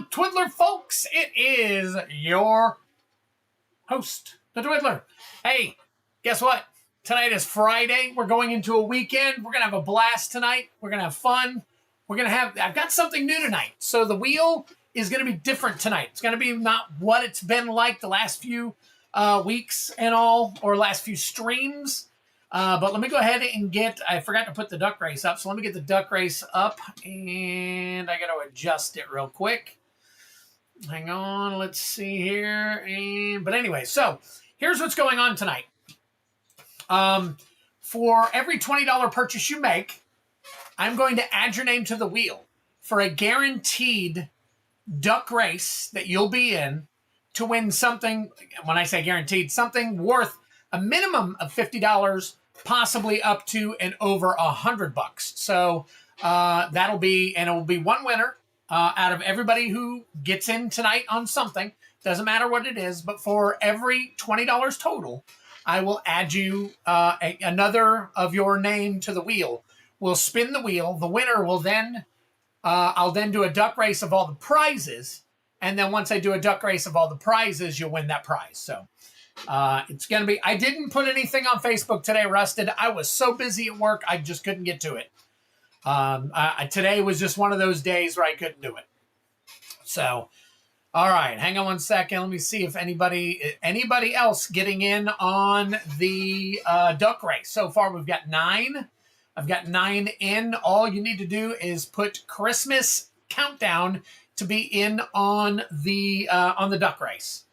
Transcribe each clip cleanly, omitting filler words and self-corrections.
up, Twiddler folks? It is your host, the Twiddler. Hey, guess what? Tonight is Friday. We're going into a weekend. We're going to have a blast tonight. We're going to have fun. I've got something new tonight. So the wheel is going to be different tonight. It's going to be not what it's been like the last few weeks and all, or last few streams. But let me go ahead and I forgot to put the duck race up. So let me get the duck race up, and I got to adjust it real quick. Hang on, let's see here. But anyway, so here's what's going on tonight. For every $20 purchase you make, I'm going to add your name to the wheel for a guaranteed duck race that you'll be in to win something. When I say guaranteed, something worth a minimum of $50, possibly up to and over $100. So that'll be, and it will be one winner out of everybody who gets in tonight on something. Doesn't matter what it is, but for every $20 total, I will add you another of your name to the wheel. We'll spin the wheel. The winner will then, I'll then do a duck race of all the prizes. And then once I do a duck race of all the prizes, you'll win that prize. So it's going to be, I didn't put anything on Facebook today, Rusted. I was so busy at work, I just couldn't get to it. Today was just one of those days where I couldn't do it. So, all right, hang on one second. Let me see if anybody else getting in on the duck race. So far, we've got 9. I've got 9 in. All you need to do is put Christmas countdown to be in on the duck race.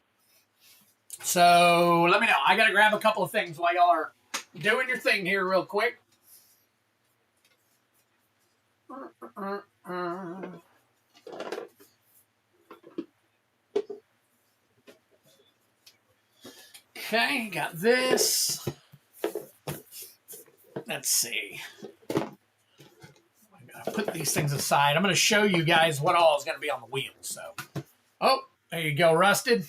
So let me know. I got to grab a couple of things while y'all are doing your thing here real quick. Okay, got this. Let's see. I'm gonna put these things aside. I'm gonna show you guys what all is gonna be on the wheel. So, oh, there you go, Rusted.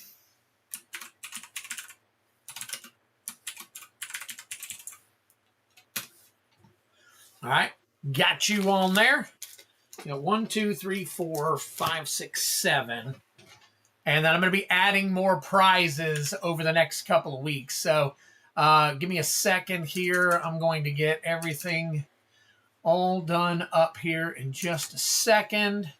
All right, got you on there. You got 1, 2, 3, 4, 5, 6, 7. And then I'm going to be adding more prizes over the next couple of weeks. So give me a second here. I'm going to get everything all done up here in just a second.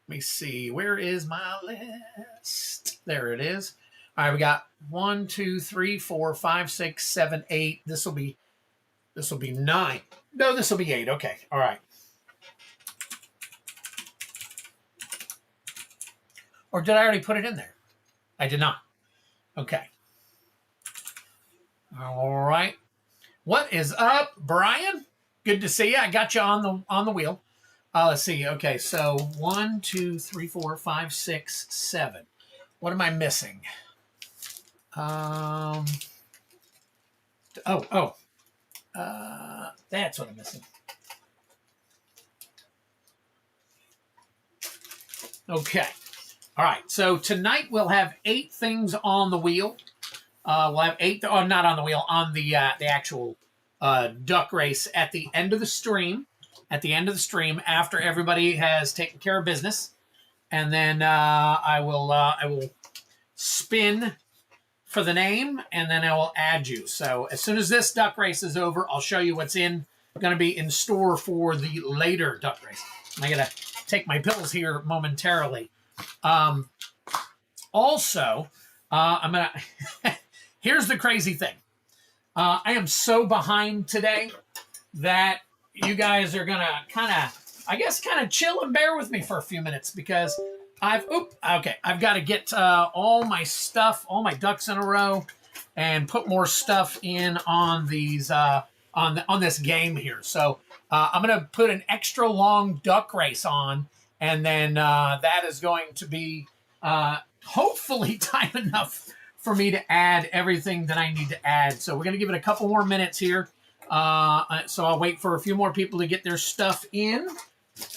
Let me see. Where is my list? There it is. All right, we got 1, 2, 3, 4, 5, 6, 7, 8. This will be 9. No, this will be 8. Okay. All right. Or did I already put it in there? I did not. Okay. All right. What is up, Brian? Good to see you. I got you on the wheel. Let's see. Okay, so 1, 2, 3, 4, 5, 6, 7. What am I missing? That's what I'm missing. Okay. All right. So tonight we'll have 8 things on the wheel. We'll have 8, or not on the wheel, on the actual duck race at the end of the stream. At the end of the stream, after everybody has taken care of business, and then I will spin for the name, and then I will add you. So as soon as this duck race is over, I'll show you what's going to be in store for the later duck race. I got to take my pills here momentarily. Also, I'm going to, here's the crazy thing. I am so behind today that you guys are going to kind of chill and bear with me for a few minutes because I've got to get all my stuff, all my ducks in a row, and put more stuff in on these on this game here. So I'm going to put an extra long duck race on, and then that is going to be hopefully time enough for me to add everything that I need to add. So we're going to give it a couple more minutes here. So I'll wait for a few more people to get their stuff in,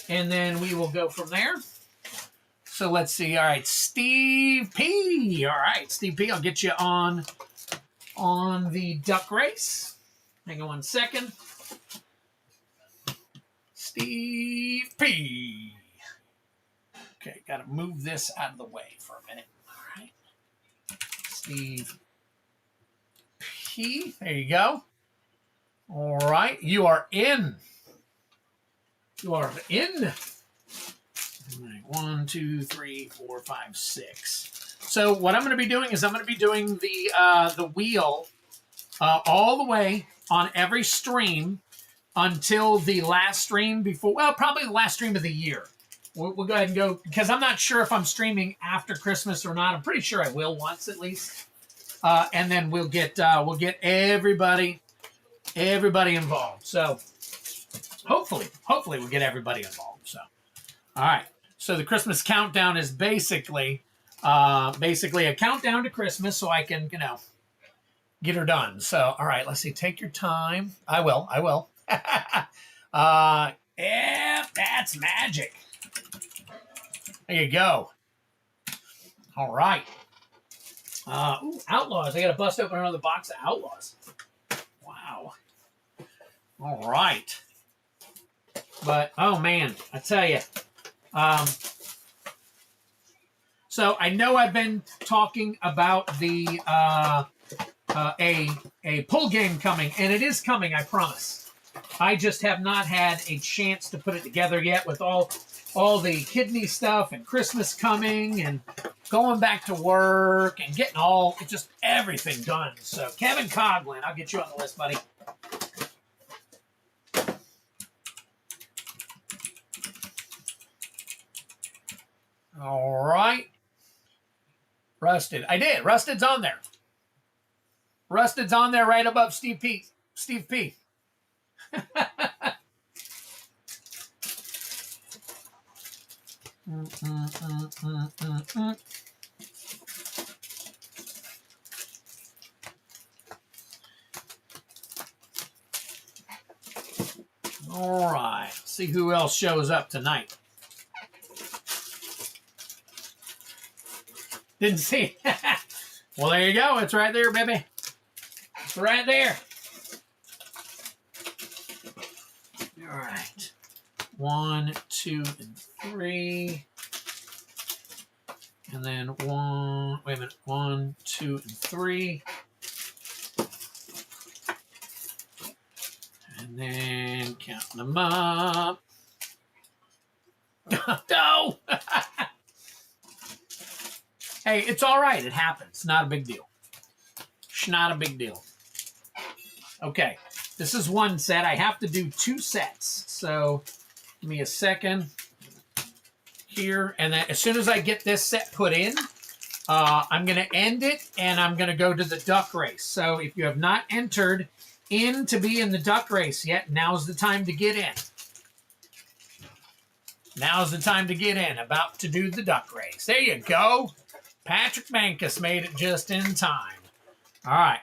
and then we will go from there. So let's see. All right, Steve P. All right, Steve P. I'll get you on the duck race. Hang on one second. Steve P. Okay, got to move this out of the way for a minute. All right. Steve P. There you go. All right. You are in. You are in. 1, 2, 3, 4, 5, 6. So what I'm going to be doing is I'm going to be doing the wheel all the way on every stream until the last stream before, well, probably the last stream of the year. We'll go ahead and go, because I'm not sure if I'm streaming after Christmas or not. I'm pretty sure I will once at least. And then we'll get everybody involved. So hopefully we'll get everybody involved. So, all right. So the Christmas countdown is basically a countdown to Christmas, so I can, get her done. So, all right, let's see. Take your time. I will. Yeah, that's magic. There you go. All right. Ooh, Outlaws. I got to bust open another box of Outlaws. Wow. All right. But, oh, man, I tell you. So I know I've been talking about the a pull game coming, and it is coming, I promise. I just have not had a chance to put it together yet with all the kidney stuff and Christmas coming and going back to work and getting just everything done. So Kevin Coughlin, I'll get you on the list, buddy. All right. Rusted. I did. Rusted's on there. Rusted's on there right above Steve P. Steve P. All right. See who else shows up tonight. Didn't see. Well, there you go. It's right there, baby. It's right there. All right. 1, 2, and 3. And then 1, wait a minute. 1, 2, and 3. And then counting them up. No! Hey, it's all right. It happens. Not a big deal. It's not a big deal. Okay. This is one set. I have to do 2 sets. So give me a second here. And then as soon as I get this set put in, I'm going to end it and I'm going to go to the duck race. So if you have not entered in to be in the duck race yet, now's the time to get in. Now's the time to get in. About to do the duck race. There you go. Patrick Mankus made it just in time. All right.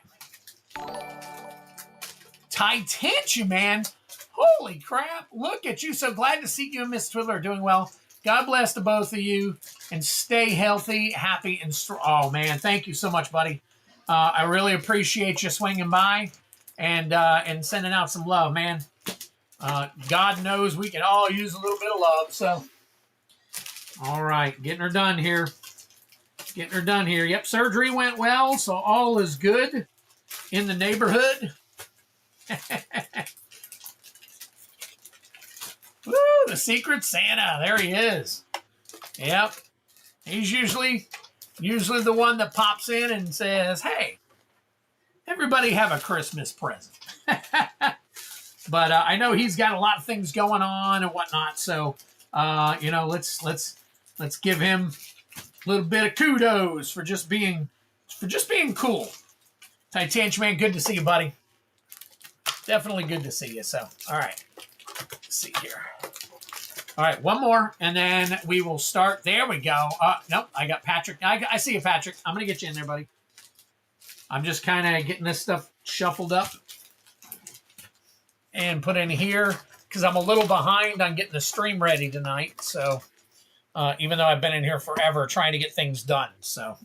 Titanium, man. Holy crap. Look at you. So glad to see you and Miss Twiddler are doing well. God bless the both of you. And stay healthy, happy, and strong. Oh, man. Thank you so much, buddy. I really appreciate you swinging by and sending out some love, man. God knows we can all use a little bit of love. So, all right. Getting her done here. Getting her done here. Yep, surgery went well, so all is good in the neighborhood. Woo, the Secret Santa. There he is. Yep. He's usually the one that pops in and says, hey, everybody have a Christmas present. But I know he's got a lot of things going on and whatnot, so let's give him a little bit of kudos for just being cool. Titanium Man, good to see you, buddy. Definitely good to see you. So, all right. Let's see here. All right, one more, and then we will start. There we go. Nope, I got Patrick. I see you, Patrick. I'm going to get you in there, buddy. I'm just kind of getting this stuff shuffled up and put in here because I'm a little behind on getting the stream ready tonight. So, even though I've been in here forever trying to get things done. So,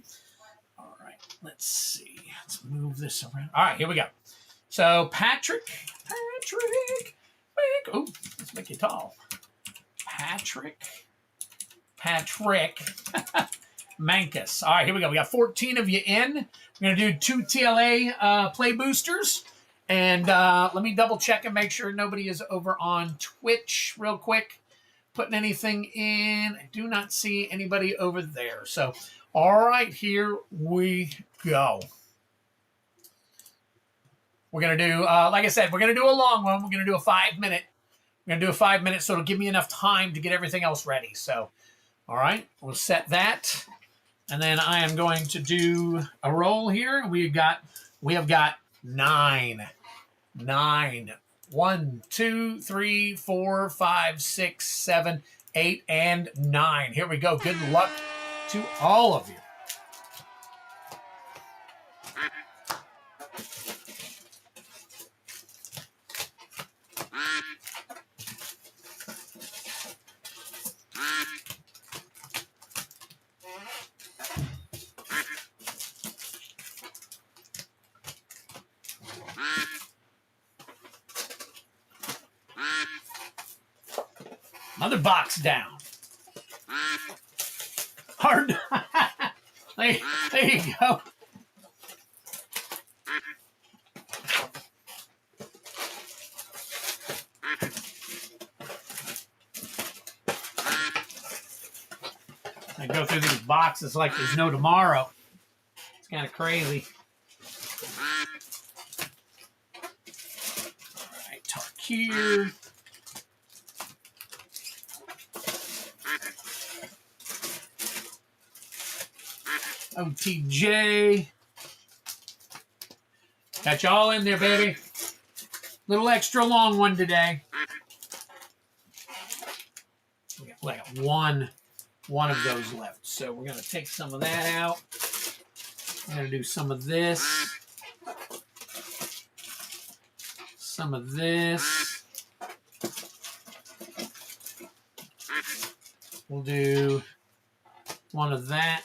all right, let's see. Let's move this around. All right, here we go. So, Patrick. Oh, let's make you tall. Patrick Patrick Mankus. All right, here we go. We got 14 of you in. We're going to do 2 TLA play boosters. And let me double check and make sure nobody is over on Twitch real quick. Putting anything in. I do not see anybody over there. So, all right, here we go. We're going to do, like I said, we're going to do a long one. We're going to do a 5-minute. We're going to do a 5 minutes, so it'll give me enough time to get everything else ready. So, all right, we'll set that. And then I am going to do a roll here. We have got 9. 1, 2, 3, 4, 5, 6, 7, 8, and 9. Here we go. Good luck to all of you. Another box down. Hard. there you go. I go through these boxes like there's no tomorrow. It's kind of crazy. All right, Tarkir. MTG. Got you all in there, baby. Little extra long one today. We got one of those left. So we're going to take some of that out. We're going to do some of this. Some of this. We'll do one of that.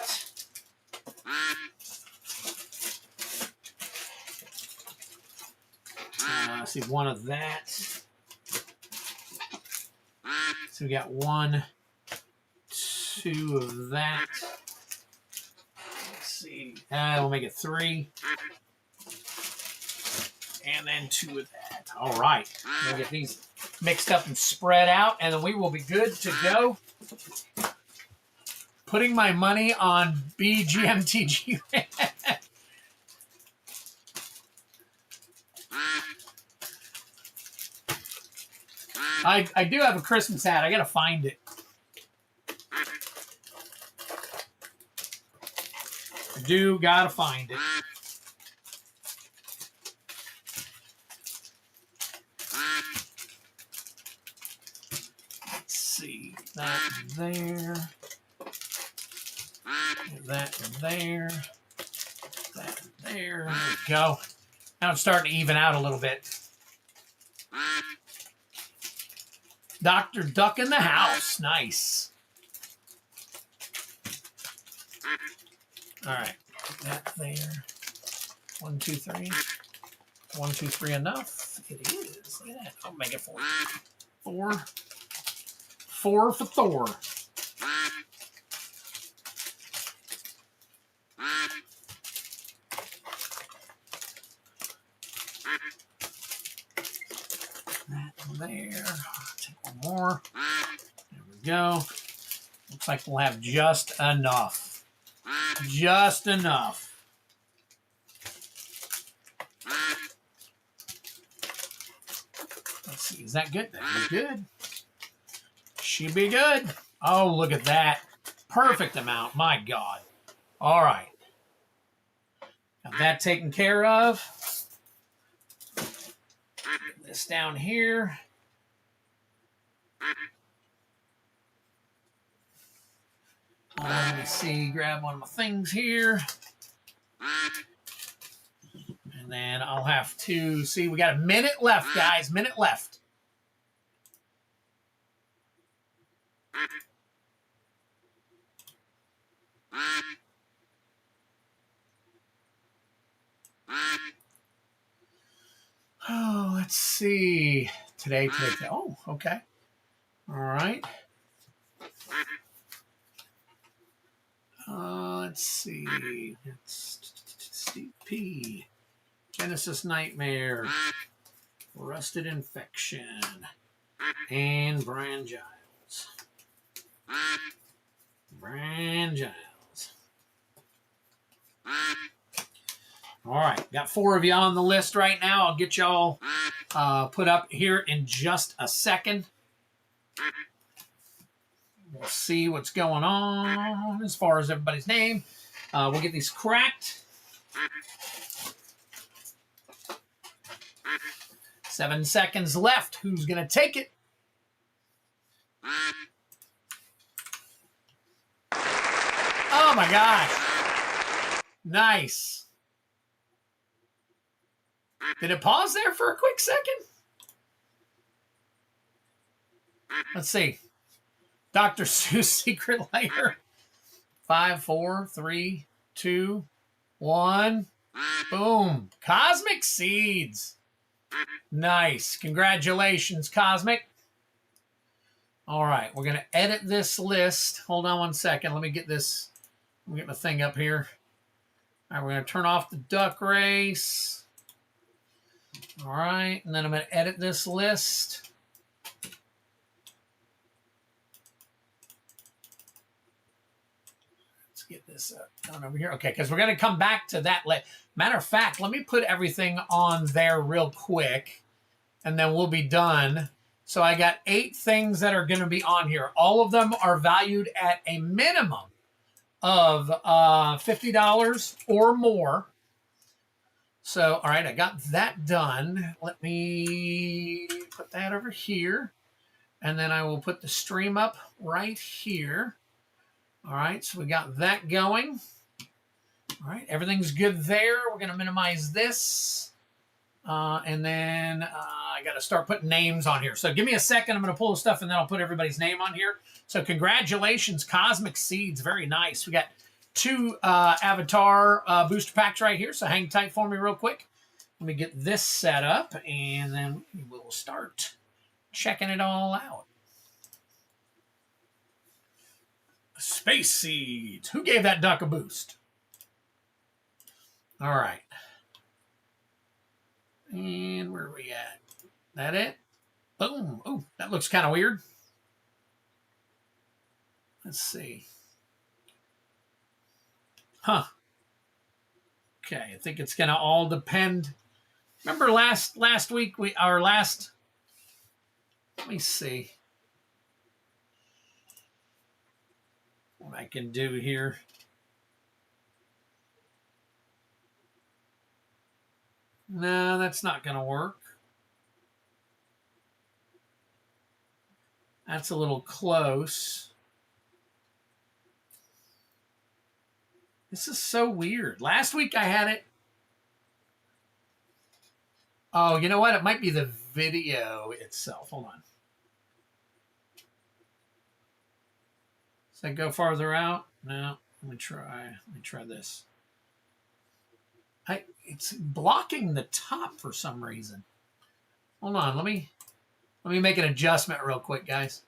See, one of that. So we got 1, 2 of that. Let's see. We'll make it 3. And then 2 of that. All right. We'll get these mixed up and spread out, and then we will be good to go. Putting my money on BGMTG. I do have a Christmas hat. I got to find it. I do got to find it. Let's see. That there. That there. That there. There we go. Now it's starting to even out a little bit. Dr. Duck in the house. Nice. All right. That there. 1, 2, 3. 1, 2, 3 enough. It is. Look at that. I'll make it 4. 4. 4 for Thor. That there. Take one more. There we go. Looks like we'll have just enough. Just enough. Let's see. Is that good? That'd be good. Should be good. Oh, look at that. Perfect amount. My God. All right. Got that taken care of. Get this down here. Let me see. Grab one of my things here. And then I'll have to see. We got a minute left, guys. Minute left. Oh, let's see. Today. Oh, okay. All right. Let's see. It's Steve P. Genesis Nightmare. Rusted Infection. And Brian Giles. Brian Giles. All right. Got 4 of you on the list right now. I'll get y'all put up here in just a second. We'll see what's going on as far as everybody's name. We'll get these cracked. 7 seconds left. Who's going to take it? Oh, my gosh. Nice. Did it pause there for a quick second? Let's see. Dr. Seuss Secret Lair. 5, 4, 3, 2, 1. Boom. Cosmic Seeds. Nice. Congratulations, Cosmic. All right. We're going to edit this list. Hold on 1 second. Let me get this. Let me get my thing up here. All right. We're going to turn off the duck race. All right. And then I'm going to edit this list. Get this done over here. Okay, because we're going to come back to that. Matter of fact, let me put everything on there real quick, and then we'll be done. So I got 8 things that are going to be on here. All of them are valued at a minimum of $50 or more. So, all right, I got that done. Let me put that over here, and then I will put the stream up right here. All right, so we got that going. All right, everything's good there. We're going to minimize this. And then I got to start putting names on here. So give me a second. I'm going to pull the stuff, and then I'll put everybody's name on here. So congratulations, Cosmic Seeds. Very nice. We got 2 Avatar booster packs right here. So hang tight for me real quick. Let me get this set up, and then we will start checking it all out. Space Seeds. Who gave that duck a boost? All right. And where are we at? That it? Boom. Oh, that looks kind of weird. Let's see. Huh. Okay, I think it's going to all depend. Remember last week, let me see what I can do here. No, that's not going to work. That's a little close. This is so weird. Last week I had it. Oh, you know what? It might be the video itself. Hold on. Does that go farther out? No. Let me try this. It's blocking the top for some reason. Hold on. Let me make an adjustment real quick, guys.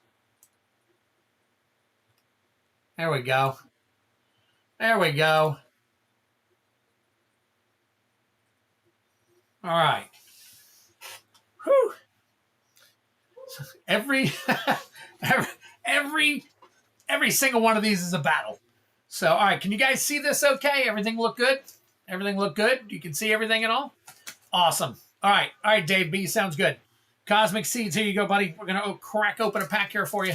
There we go. There we go. All right. Whew. Every single one of these is a battle. So, all right, can you guys see this okay? Everything look good? Everything look good? You can see everything at all? Awesome. All right, Dave B, sounds good. Cosmic Seeds, here you go, buddy. We're going to crack open a pack here for you.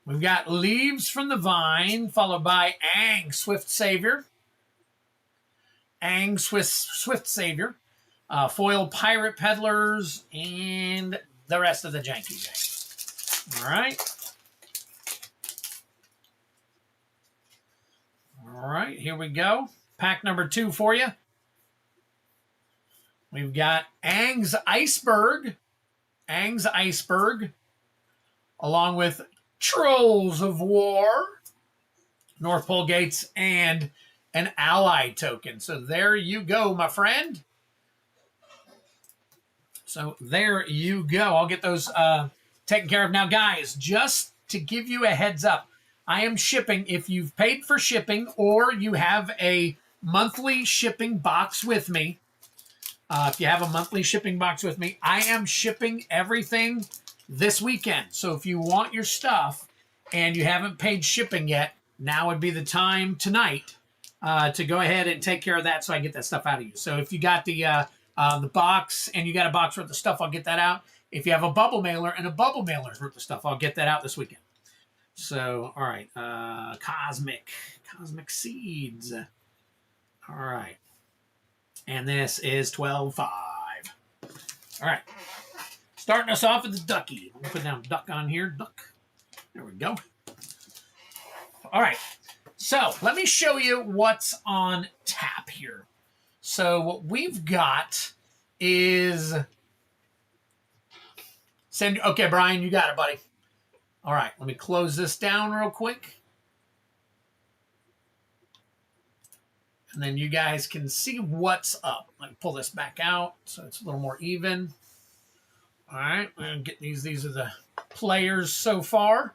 We've got Leaves from the Vine, followed by Aang, Swift Savior. Aang, Swift Savior. Foil Pirate Peddlers, and the rest of the janky gang. All right. All right, here we go. Pack number 2 for you. We've got Aang's Iceberg. Aang's Iceberg, along with Trolls of War, North Pole Gates, and an ally token. So there you go, my friend. So there you go. I'll get those taken care of. Now, guys, just to give you a heads up, I am shipping. If you've paid for shipping or you have a monthly shipping box with me, if you have a monthly shipping box with me, I am shipping everything this weekend. So if you want your stuff and you haven't paid shipping yet, now would be the time tonight to go ahead and take care of that so I get that stuff out of you. So if you got the box and you got a box worth of stuff, I'll get that out. If you have a bubble mailer and a bubble mailer's worth of stuff, I'll get that out this weekend. So, all right. Cosmic Seeds. All right. And this is 12.5. All right. Starting us off with the ducky. I'm going to put down duck on here. Duck. There we go. All right. So let me show you what's on tap here. So what we've got is... Okay, Brian, you got it, buddy. All right. Let me close this down real quick. And then you guys can see what's up. Let me pull this back out so it's a little more even. All right, we're going to get these. These are the players so far.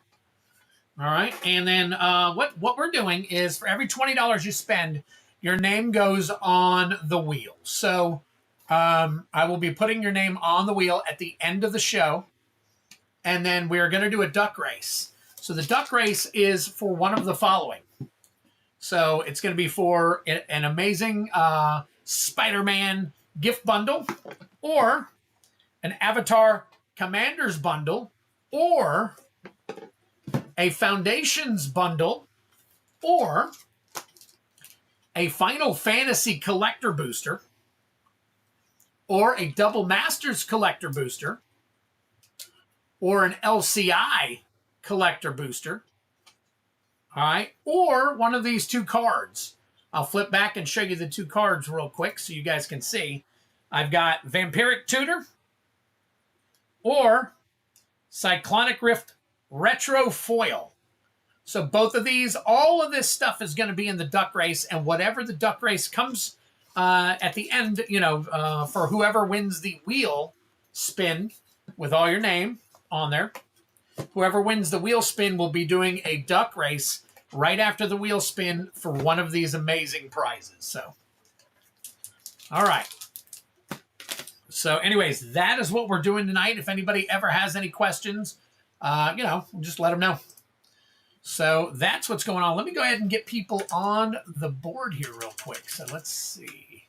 All right, and then what we're doing is for every $20 you spend, your name goes on the wheel. So I will be putting your name on the wheel at the end of the show. And then we're going to do a duck race. So the duck race is for one of the following. So it's going to be for an amazing Spider-Man gift bundle, or an Avatar Commanders bundle, or a Foundations bundle, or a Final Fantasy collector booster, or a Double Masters collector booster, or an LCI collector booster. All right, or one of these two cards. I'll flip back and show you the two cards real quick so you guys can see. I've got Vampiric Tutor or Cyclonic Rift Retro Foil. So both of these, all of this stuff is going to be in the duck race, and whatever the duck race comes at the end, for whoever wins the wheel spin with all your name on there, whoever wins the wheel spin will be doing a duck race right after the wheel spin for one of these amazing prizes. So, all right. So anyways, that is what we're doing tonight. If anybody ever has any questions, just let them know. So that's what's going on. Let me go ahead and get people on the board here real quick. So let's see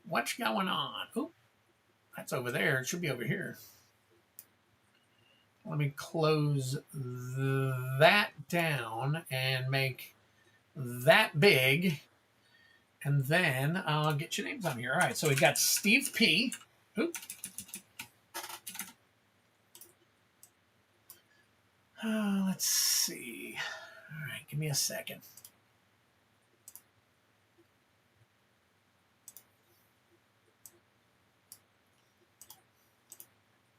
what's going on. Oh, that's over there. It should be over here. Let me close that down and make that big. And then I'll get your names on here. All right, so we've got Steve P. Oop. Let's see. All right, give me a second.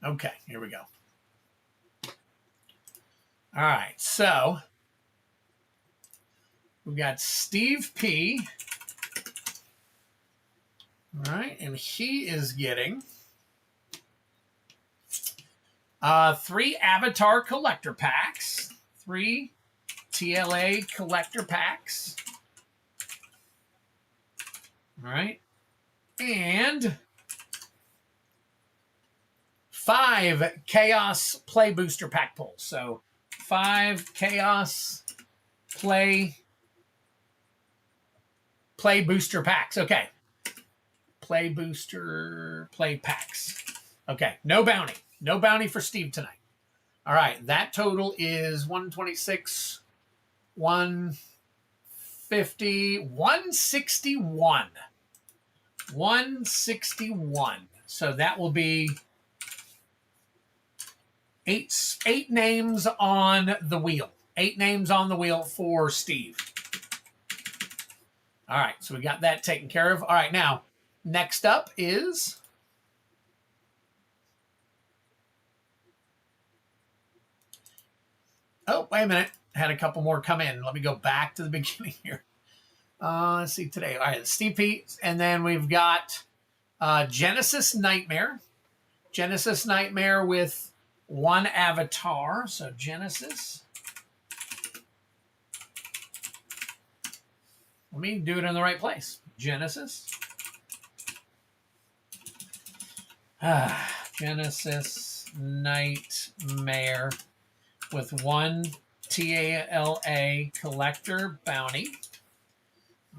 Okay, here we go. All right, so we've got Steve P. All right, and he is getting 3 Avatar collector packs, 3 TLA collector packs. All right, and 5 Chaos Play Booster pack pulls. So 5 Chaos Play Booster packs. Okay. Play Booster Play packs. Okay. No bounty. No bounty for Steve tonight. All right. That total is 126, 150, 161. 161. So that will be 8 names on the wheel. 8 names on the wheel for Steve. All right, so we got that taken care of. All right, now, next up is... Oh, wait a minute. Had a couple more come in. Let me go back to the beginning here. Let's see today. All right, Steve P. And then we've got Genesis Nightmare. Genesis Nightmare with one avatar. So Genesis. Let me do it in the right place. Genesis. Genesis Nightmare with one TALA collector bounty.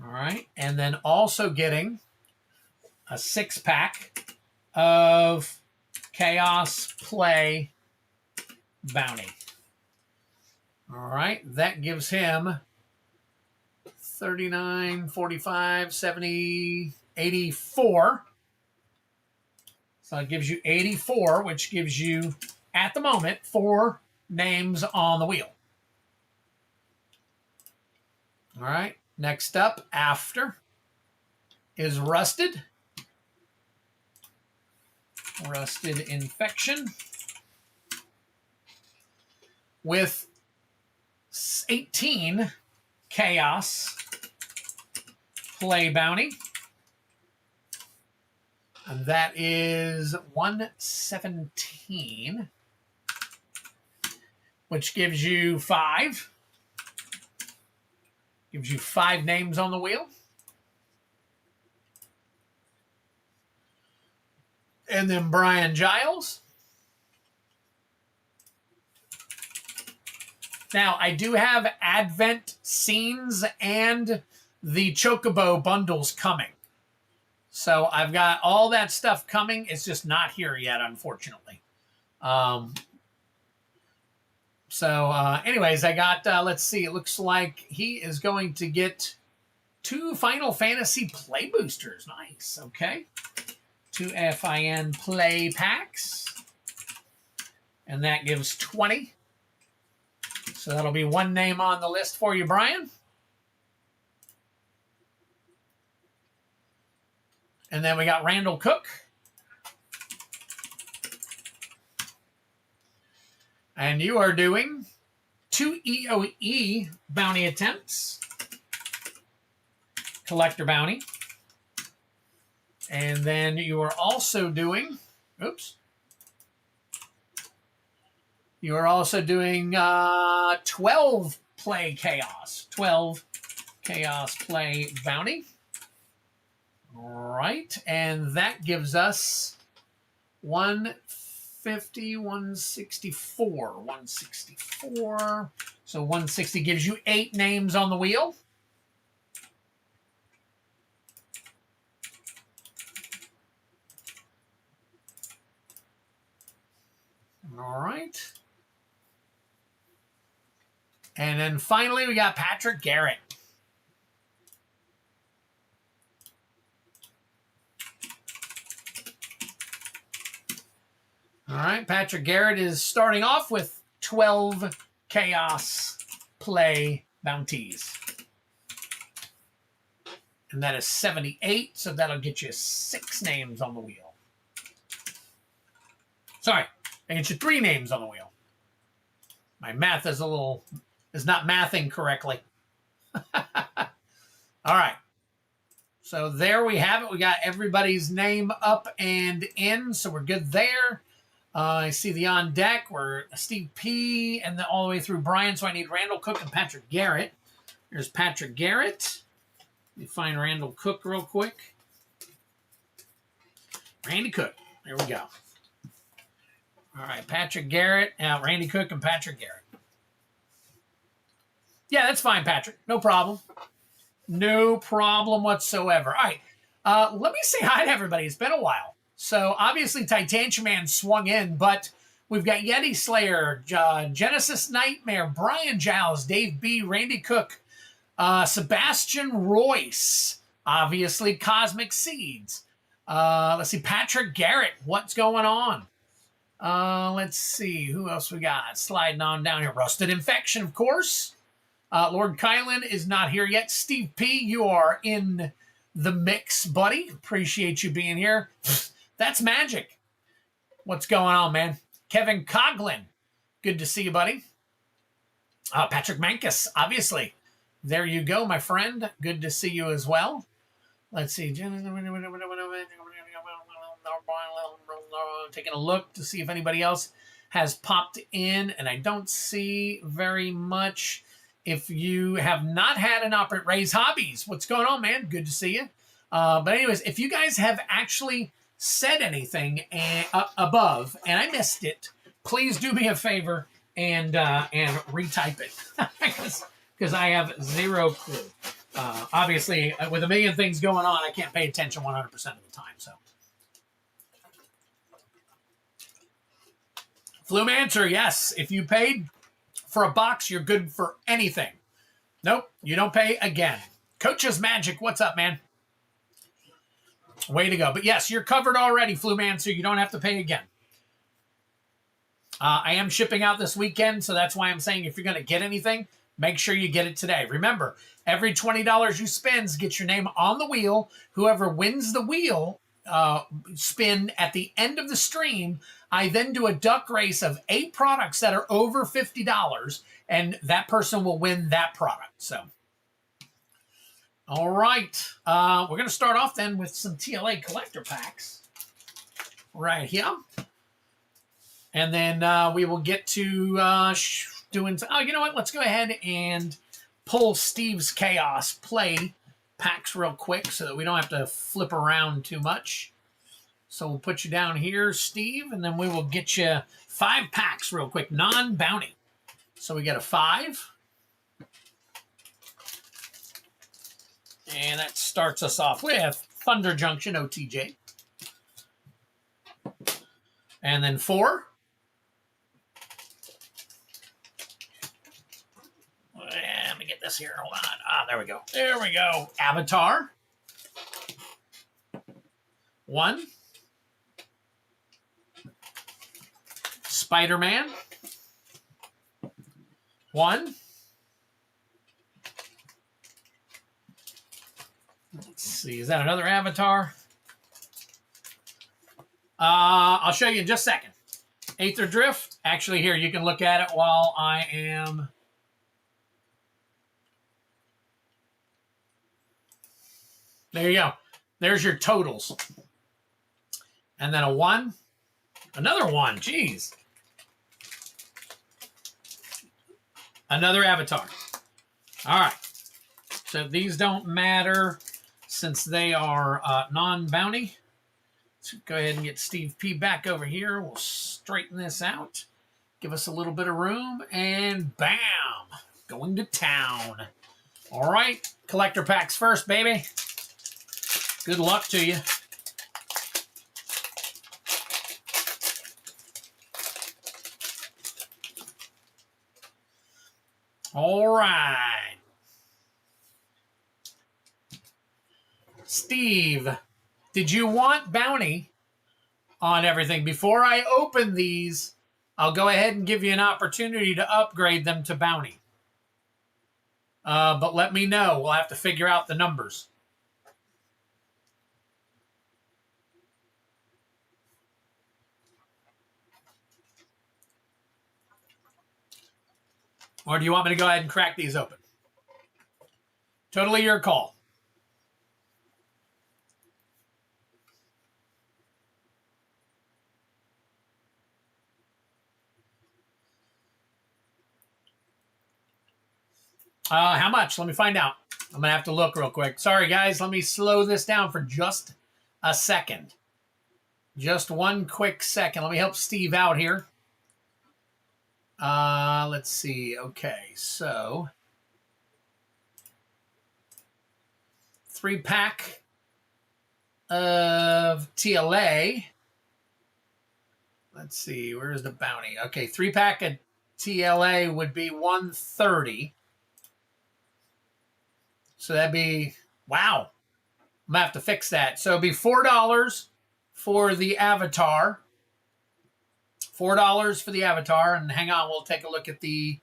All right. And then also getting a 6-pack of Chaos Play bounty. All right. That gives him 39, 45, 70, 84. So it gives you 84, which gives you, at the moment, 4 names on the wheel. All right. Next up, after, is Rusted. Rusted Infection. With 18 Chaos Play bounty. And that is 117, which gives you 5. Gives you 5 names on the wheel. And then Brian Giles. Now, I do have Advent Scenes and the Chocobo bundles coming. So I've got all that stuff coming. It's just not here yet, unfortunately. Anyways, I got, let's see, it looks like he is going to get 2 Final Fantasy Play Boosters. Nice, okay. 2 FIN Play Packs. And that gives 20. So that'll be 1 name on the list for you, Brian. And then we got Randall Cook. And you are doing 2 EOE bounty attempts. Collector bounty. And then you are also doing, you are also doing 12 Play Chaos. 12 Chaos Play bounty. All right. And that gives us 150, 164. 164. So 160 gives you 8 names on the wheel. All right. And then finally, we got Patrick Garrett. All right, Patrick Garrett is starting off with 12 Chaos Play bounties. And that is 78, so that'll get you 6 names on the wheel. Sorry, I get you 3 names on the wheel. My math is is not mathing correctly. All right. So there we have it. We got everybody's name up and in, so we're good there. I see the on deck. We're Steve P. and then all the way through Brian, so I need Randall Cook and Patrick Garrett. There's Patrick Garrett. Let me find Randall Cook real quick. Randy Cook. There we go. All right, Patrick Garrett, Randy Cook, and Patrick Garrett. Yeah, that's fine, Patrick. No problem. No problem whatsoever. All right, let me say hi to everybody. It's been a while. So, obviously, Titanium Man swung in, but we've got Yeti Slayer, Genesis Nightmare, Brian Giles, Dave B., Randy Cook, Sebastian Royce, obviously, Cosmic Seeds. Let's see, Patrick Garrett. What's going on? Let's see, who else we got? Sliding on down here. Rusted Infection, of course. Lord Kylan is not here yet. Steve P., you are in the mix, buddy. Appreciate you being here. That's magic. What's going on, man? Kevin Coughlin. Good to see you, buddy. Patrick Mankus, obviously. There you go, my friend. Good to see you as well. Let's see. Taking a look to see if anybody else has popped in, and I don't see very much. If you have not had an operate, Ray's Hobbies, what's going on, man? Good to see you. But anyways, if you guys have actually said anything above and I missed it, please do me a favor and retype it because I have zero clue. Obviously, with a million things going on, I can't pay attention 100% of the time. So, Flumancer, yes. If you paid for a box, you're good for anything. Nope, you don't pay again. Coach's Magic, what's up, man? Way to go. But yes, you're covered already, Flumancer. You don't have to pay again. I am shipping out this weekend, so that's why I'm saying if you're going to get anything, make sure you get it today. Remember, every $20 you spend gets your name on the wheel. Whoever wins the wheel spin at the end of the stream, I then do a duck race of 8 products that are over $50, and that person will win that product. So, all right. We're going to start off then with some TLA collector packs right here. And then we will get to doing... Oh, you know what? Let's go ahead and pull Steve's Chaos Play packs real quick so that we don't have to flip around too much. So we'll put you down here, Steve, and then we will get you 5 packs real quick, non-bounty. So we get a 5. And that starts us off with Thunder Junction OTJ. And then 4. Let me get this here. Hold on. Ah, there we go. There we go. Avatar. 1. Spider-Man. 1. Let's see. Is that another Avatar? I'll show you in just a second. Aether Drift. Actually, here, you can look at it while I am... There you go. There's your totals. And then a 1. Another 1. Jeez. Another Avatar. All right. So these don't matter since they are non-bounty. Let's go ahead and get Steve P back over here. We'll straighten this out. Give us a little bit of room. And bam. Going to town. All right. Collector packs first, baby. Good luck to you. All right. Steve, did you want bounty on everything? Before I open these, I'll go ahead and give you an opportunity to upgrade them to bounty. But let me know. We'll have to figure out the numbers. Or do you want me to go ahead and crack these open? Totally your call. How much? Let me find out. I'm going to have to look real quick. Sorry, guys. Let me slow this down for just a second. Just one quick second. Let me help Steve out here. Let's see. Okay, so 3-pack of TLA. Let's see. Where's the bounty? Okay, 3-pack of TLA would be 130. So that'd be, wow. I'm going to have to fix that. So it'd be $4 for the Avatar. $4 for the Avatar. And hang on, we'll take a look at the,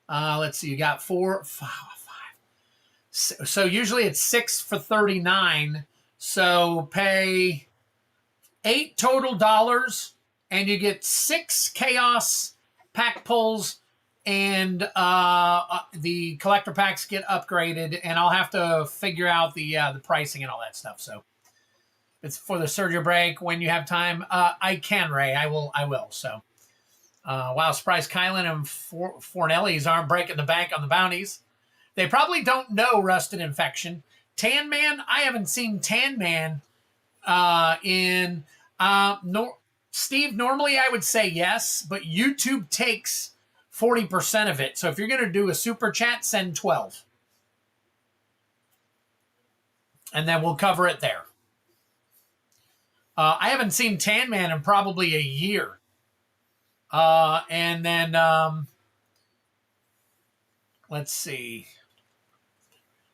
let's see, you got 4, 5. So usually it's 6 for $39. So pay $8 total, and you get 6 Chaos pack pulls and the collector packs get upgraded, and I'll have to figure out the pricing and all that stuff. So it's for the Sergio break when you have time. I can, Ray. I will. So wow, surprised Kylan and Fornelli's aren't breaking the bank on the bounties. They probably don't know Rusted Infection. Tan Man, I haven't seen Tan Man in Steve, normally I would say yes, but YouTube takes 40% of it. So if you're going to do a super chat, send 12. And then we'll cover it there. I haven't seen Tan Man in probably a year. And then let's see.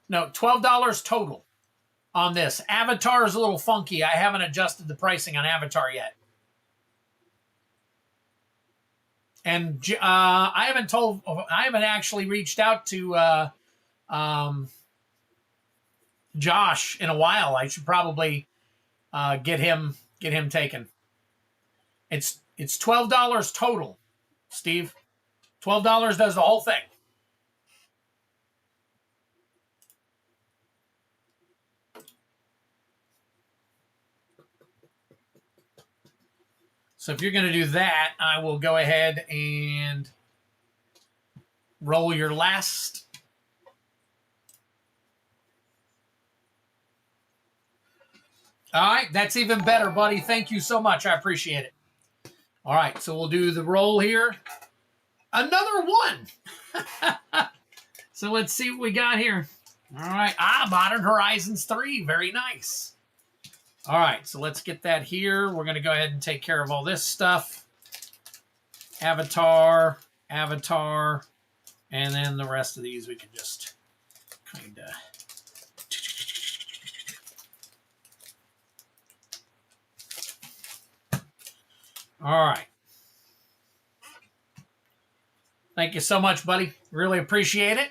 No, $12 total on this. Avatar is a little funky. I haven't adjusted the pricing on Avatar yet. And I haven't actually reached out to Josh in a while. I should probably get him taken. It's $12 total, Steve. $12 does the whole thing. So if you're going to do that, I will go ahead and roll your last. All right, that's even better, buddy. Thank you so much. I appreciate it. All right, so we'll do the roll here. Another one. So let's see what we got here. All right. Modern Horizons 3. Very nice. All right, so let's get that here. We're going to go ahead and take care of all this stuff. Avatar, and then the rest of these we can just kind of... All right. Thank you so much, buddy. Really appreciate it.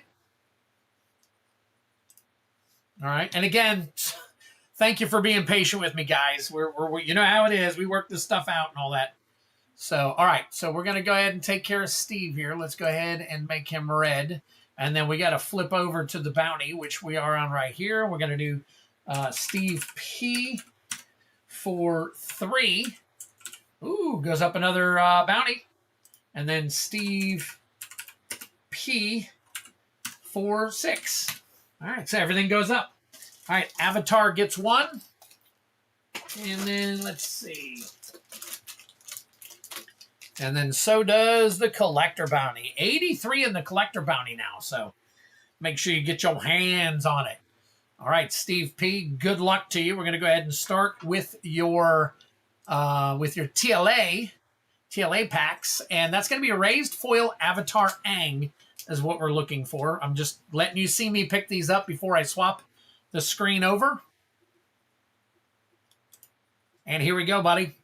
All right, and again... Thank you for being patient with me, guys. We're you know how it is. We work this stuff out and all that. So, all right. So we're going to go ahead and take care of Steve here. Let's go ahead and make him red. And then we got to flip over to the bounty, which we are on right here. We're going to do Steve P for 3. Ooh, goes up another bounty. And then Steve P for 6. All right. So everything goes up. All right, Avatar gets 1. And then, let's see. And then so does the Collector Bounty. 83 in the Collector Bounty now, so make sure you get your hands on it. All right, Steve P., good luck to you. We're going to go ahead and start with your TLA packs, and that's going to be a raised foil Avatar Aang is what we're looking for. I'm just letting you see me pick these up before I swap the screen over. And here we go, buddy.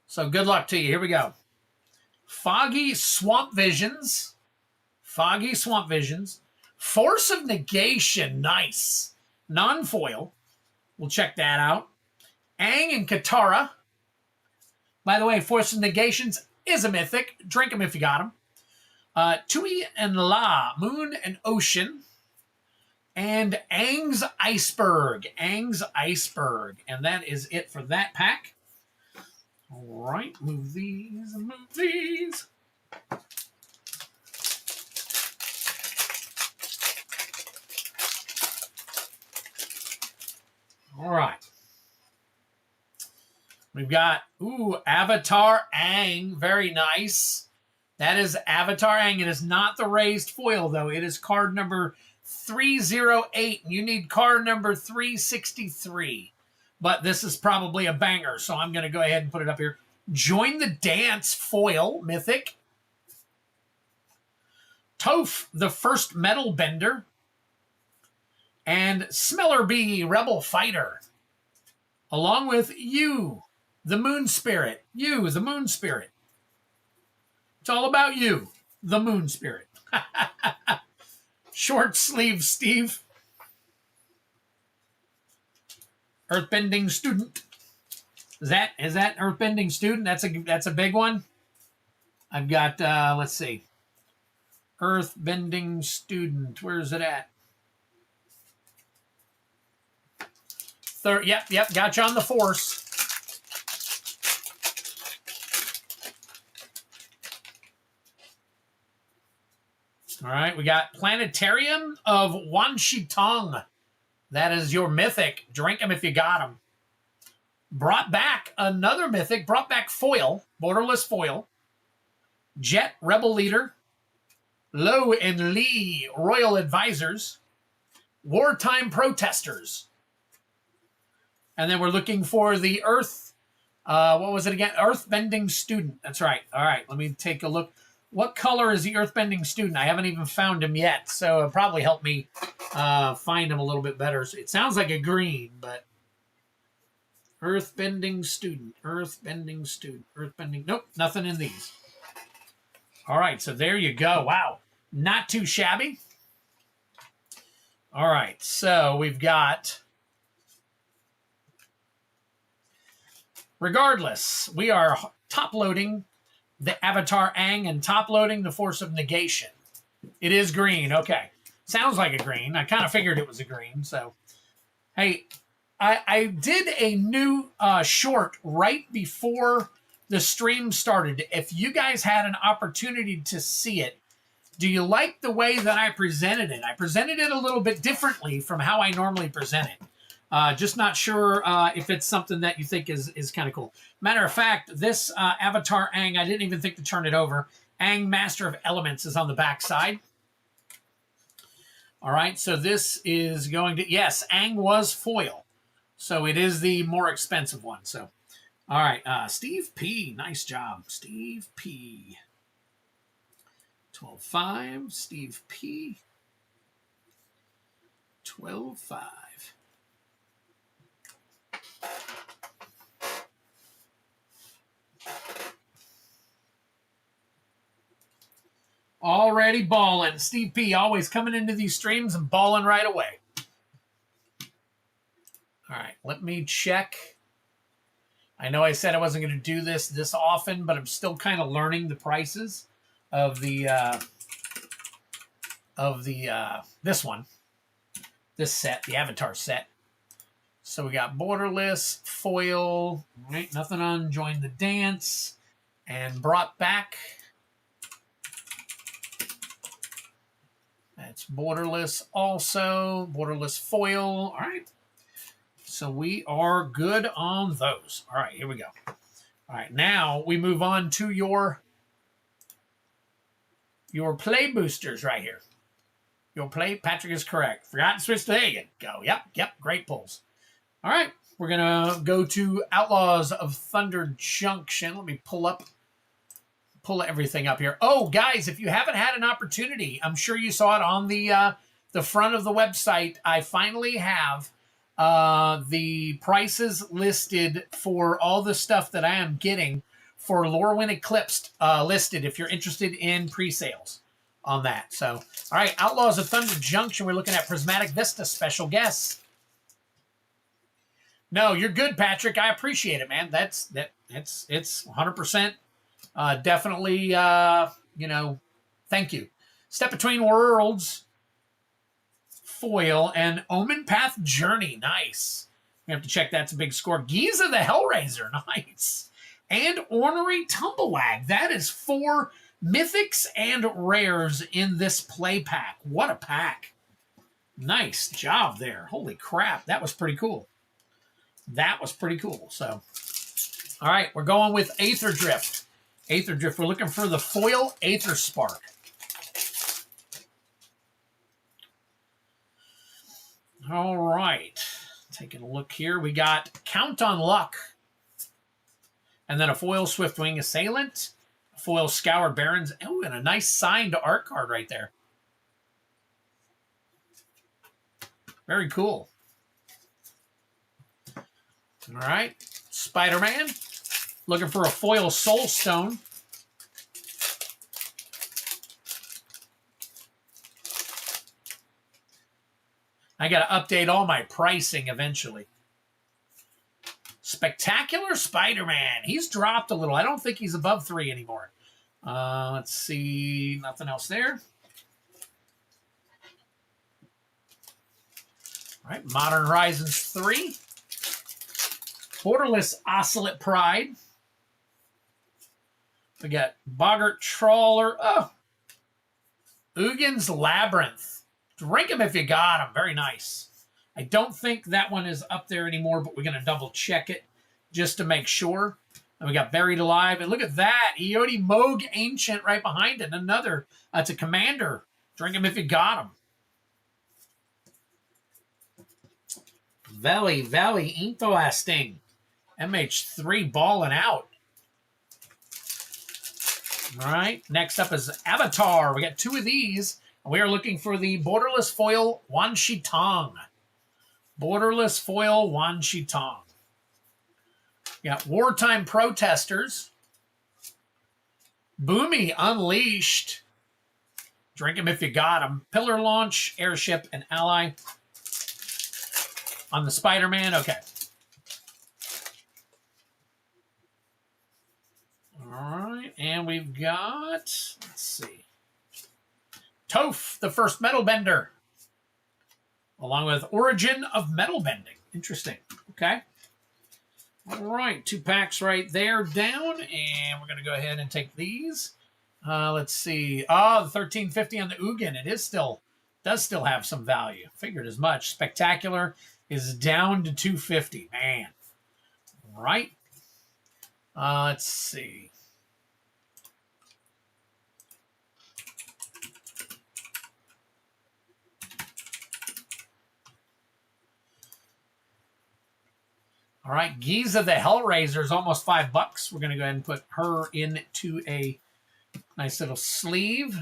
So good luck to you. Here we go. Foggy Swamp Visions. Force of Negation. Nice. Non-foil. We'll check that out. Aang and Katara. By the way, Force of Negations is a mythic. Drink them if you got them. Tui and La. Moon and Ocean. And Aang's Iceberg. And that is it for that pack. All right, move these. All right. We've got, Avatar Aang. Very nice. That is Avatar Aang. It is not the raised foil, though. It is card number 308. You need card number 363. But this is probably a banger, so I'm going to go ahead and put it up here. Join the Dance foil, mythic. Toph, the First Metal Bender. And Smellerbee, Rebel Fighter. Along with you, the Moon Spirit. It's all about you, the Moon Spirit. Short Sleeve Steve. Earthbending Student. Is that Earthbending Student? That's a big one. I've got let's see. Earthbending Student. Where is it at? Third. Yep. Got you on the Force. All right, we got Planetarium of Wanshitong. That is your Mythic. Drink them if you got them. Brought back another Mythic. Brought back Foil. Borderless Foil. Jet Rebel Leader. Low and Lee Royal Advisors. Wartime Protesters. And then we're looking for the Earth. What was it again? Earthbending Student. That's right. All right, let me take a look. What color is the Earthbending Student? I haven't even found him yet, so it'll probably help me find him a little bit better. So it sounds like a green, but Earthbending Student, Earthbending Student, Earthbending. Nope, nothing in these. All right, so there you go. Wow, not too shabby. All right, so we've got. Regardless, we are top loading the Avatar Aang and top loading the Force of Negation. It is green. Okay. Sounds like a green. I kind of figured it was a green. So, hey, I did a new short right before the stream started. If you guys had an opportunity to see it, do you like the way that I presented it? I presented it a little bit differently from how I normally present it. Just not sure if it's something that you think is kind of cool. Matter of fact, this Avatar Aang, I didn't even think to turn it over. Aang, Master of Elements, is on the back side. All right, so this is going to... Yes, Aang was foil. So it is the more expensive one. So, all right, Steve P. Nice job, Steve P. 12.5, Steve P. 12.5. Already balling. Steve P. always coming into these streams and balling right away. All right, let me check. I know I said I wasn't going to do this often, but I'm still kind of learning the prices of the this one, this set, the Avatar set. So we got Borderless, Foil, right? Nothing on Join the Dance, and Brought Back. That's Borderless also. Borderless Foil. All right. So we are good on those. All right, here we go. All right, now we move on to your play boosters right here. Your play, Patrick is correct. Forgot to switch to, there you go. Yep, great pulls. All right, we're going to go to Outlaws of Thunder Junction. Let me pull everything up here. Oh, guys, if you haven't had an opportunity, I'm sure you saw it on the front of the website. I finally have the prices listed for all the stuff that I am getting for Lorwyn Eclipsed listed if you're interested in pre-sales on that. So, all right, Outlaws of Thunder Junction. We're looking at Prismatic Vista special guests. No, you're good, Patrick. I appreciate it, man. It's 100%. Definitely, thank you. Step Between Worlds, foil, and Omen Path Journey. Nice. We have to check that's a big score. Giza the Hellraiser. Nice. And Ornery Tumblewag. That is 4 mythics and rares in this play pack. What a pack. Nice job there. Holy crap. That was pretty cool. So, all right, we're going with Aether Drift. Aether Drift. We're looking for the foil Aether Spark. All right. Taking a look here. We got Count on Luck. And then a foil Swiftwing Assailant. A foil Scour Barons. Oh, and a nice signed art card right there. Very cool. All right. Spider-Man. Looking for a foil Soul Stone. I got to update all my pricing eventually. Spectacular Spider-Man. He's dropped a little. I don't think he's above 3 anymore. Let's see. Nothing else there. All right, Modern Horizons 3. Borderless Oscillate Pride. We got Boggart Trawler. Oh, Ugin's Labyrinth. Drink them if you got them. Very nice. I don't think that one is up there anymore, but we're going to double check it just to make sure. And we got Buried Alive. And look at that. Eoti Moog Ancient right behind it. Another. It's a commander. Drink them if you got them. Valley Inthoasting. MH3 balling out. All right. Next up is Avatar. We got 2 of these. And we are looking for the Borderless Foil Wan Shi Tong. Borderless Foil Wan Shi Tong. Got Wartime Protesters. Boomy Unleashed. Drink them if you got them. Pillar Launch, Airship, and Ally. On the Spider-Man, okay. All right, and we've got, let's see, Toph, the First Metal Bender, along with Origin of Metal Bending. Interesting, okay. All right, 2 packs right there down, and we're going to go ahead and take these. Let's see. Oh, the $13.50 on the Ugin. It does still have some value. Figured as much. Spectacular is down to $2.50. Man. All right. Let's see. All right, Giza the Hellraiser is almost $5. We're going to go ahead and put her into a nice little sleeve.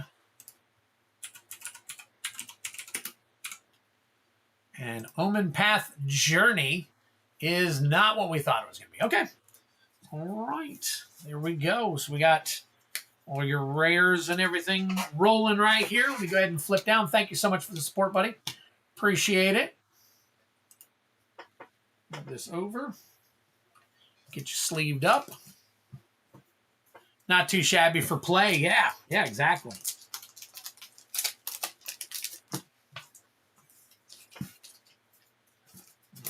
And Omen Path Journey is not what we thought it was going to be. Okay. All right. There we go. So we got all your rares and everything rolling right here. Let me go ahead and flip down. Thank you so much for the support, buddy. Appreciate it. Move this over. Get you sleeved up. Not too shabby for play. Yeah, exactly.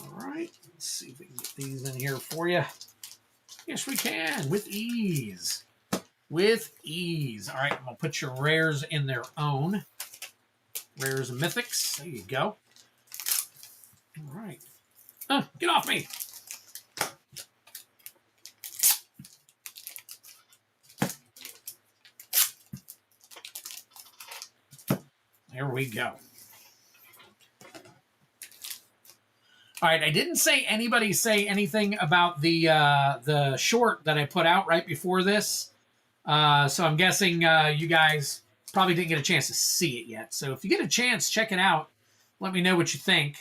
All right. Let's see if we can get these in here for you. Yes, we can. With ease. With ease. All right. I'm going to put your rares in their own. Rares and mythics. There you go. All right. Get off me. There we go. All right, I didn't say anybody say anything about the short that I put out right before this. So I'm guessing you guys probably didn't get a chance to see it yet. So if you get a chance, check it out. Let me know what you think.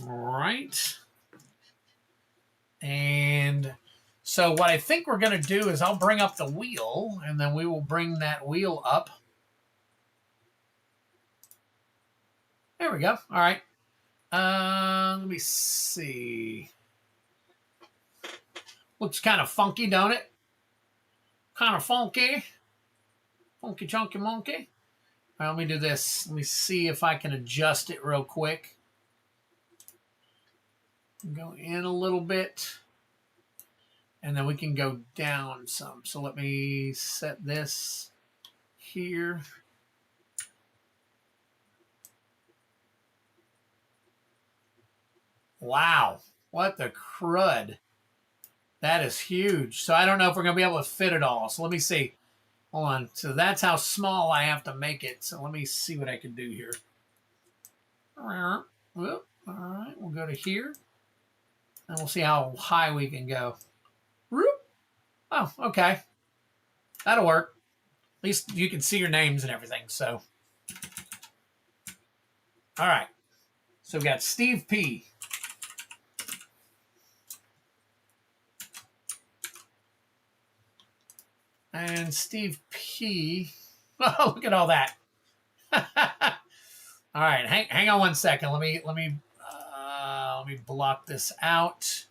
All right. And so what I think we're going to do is I'll bring up the wheel, and then we will bring that wheel up. There we go. All right. Let me see. Looks kind of funky, don't it? Kind of funky. Funky, chunky, monkey. All right, let me do this. Let me see if I can adjust it real quick. Go in a little bit. And then we can go down some. So let me set this here. Wow. What the crud. That is huge. So I don't know if we're going to be able to fit it all. So let me see. Hold on. So that's how small I have to make it. So let me see what I can do here. All right. We'll go to here. And we'll see how high we can go. Oh, okay. That'll work. At least you can see your names and everything. So, all right. So we got Steve P. And Steve P. Oh, look at all that. All right. Hang on one second. Let me block this out.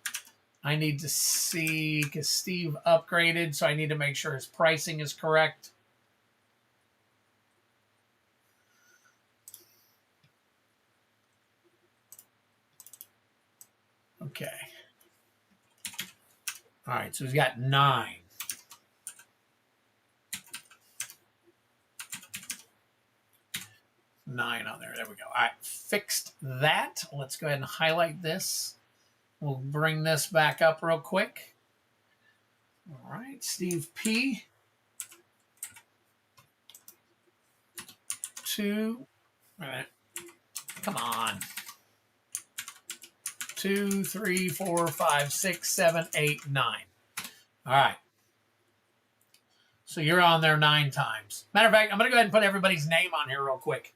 I need to see, because Steve upgraded, so I need to make sure his pricing is correct. Okay. All right, so he's got 9. Nine on there. There we go. All right, fixed that. Let's go ahead and highlight this. We'll bring this back up real quick. All right, Steve P. 2. All right. Come on. 2, 3, 4, 5, 6, 7, 8, 9. All right. So you're on there 9 times. Matter of fact, I'm going to go ahead and put everybody's name on here real quick.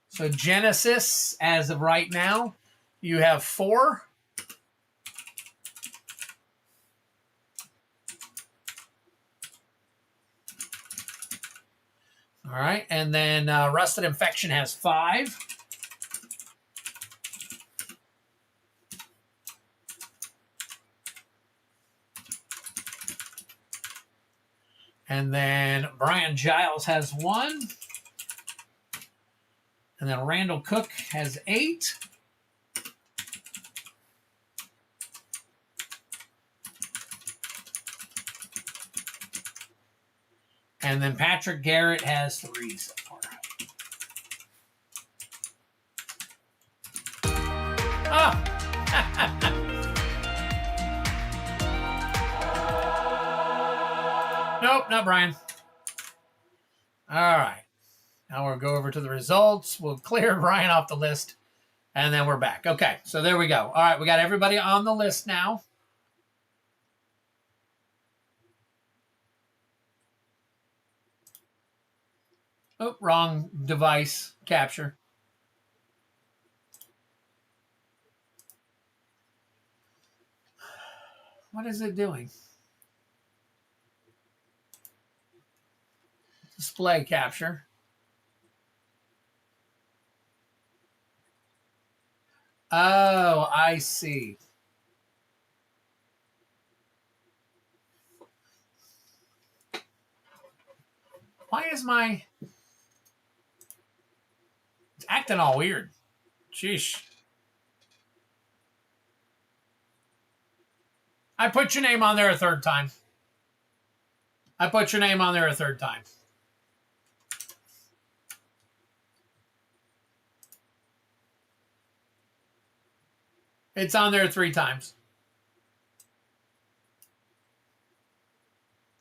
So Genesis, as of right now, you have 4. All right. And then Rusted Infection has 5. And then Brian Giles has 1. And then Randall Cook has 8. And then Patrick Garrett has 3 so far. Oh! Nope, not Brian. All right. Now we'll go over to the results. We'll clear Brian off the list. And then we're back. Okay, so there we go. All right, we got everybody on the list now. Oh, wrong device capture. What is it doing? Display capture. Oh, I see. Why is my... It's acting all weird. Sheesh. I put your name on there a 3rd time. I put your name on there a 3rd time. It's on there 3 times.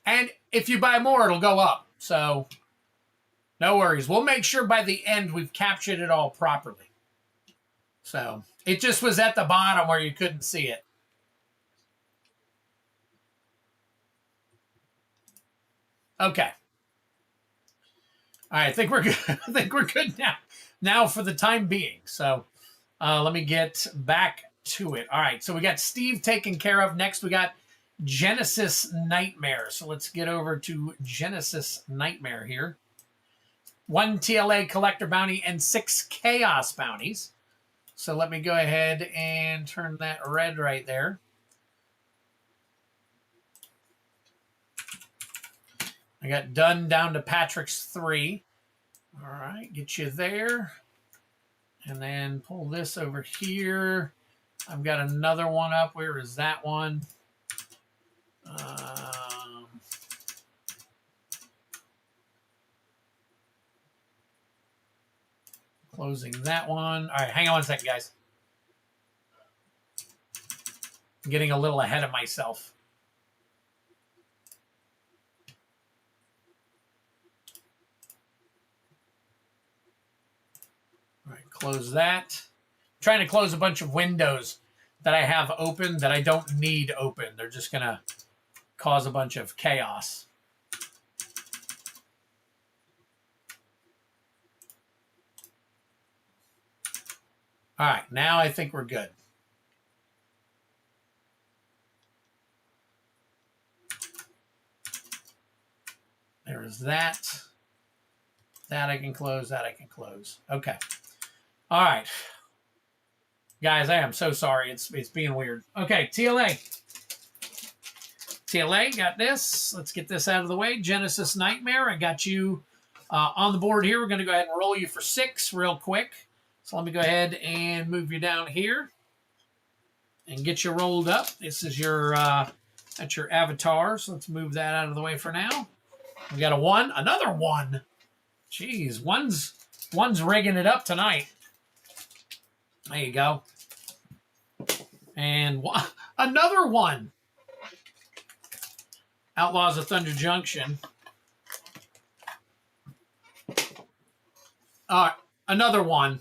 And if you buy more, it'll go up. So, no worries. We'll make sure by the end we've captured it all properly. So, it just was at the bottom where you couldn't see it. Okay. All right, I think we're good. I think we're good now. Now for the time being. So, let me get back to it. All right, so we got Steve taken care of. Next, we got Genesis Nightmare. So let's get over to Genesis Nightmare here. 1 TLA collector bounty and 6 chaos bounties. So let me go ahead and turn that red right there. I got done down to Patrick's 3. All right, get you there. And then pull this over here. I've got another one up. Where is that one? Closing that one. All right, hang on one second, guys. I'm getting a little ahead of myself. All right, close that. I'm trying to close a bunch of windows that I have open that I don't need open. They're just going to cause a bunch of chaos. All right, now I think we're good. There's that. That I can close, that I can close. Okay. All right. Guys, I am so sorry. It's being weird. Okay, TLA. TLA, got this. Let's get this out of the way. Genesis Nightmare, I got you on the board here. We're going to go ahead and roll you for 6 real quick. So let me go ahead and move you down here and get you rolled up. This is your, that's your avatar. So let's move that out of the way for now. We got a 1, another 1. Jeez, one's rigging it up tonight. There you go. And another 1. Outlaws of Thunder Junction. Another 1.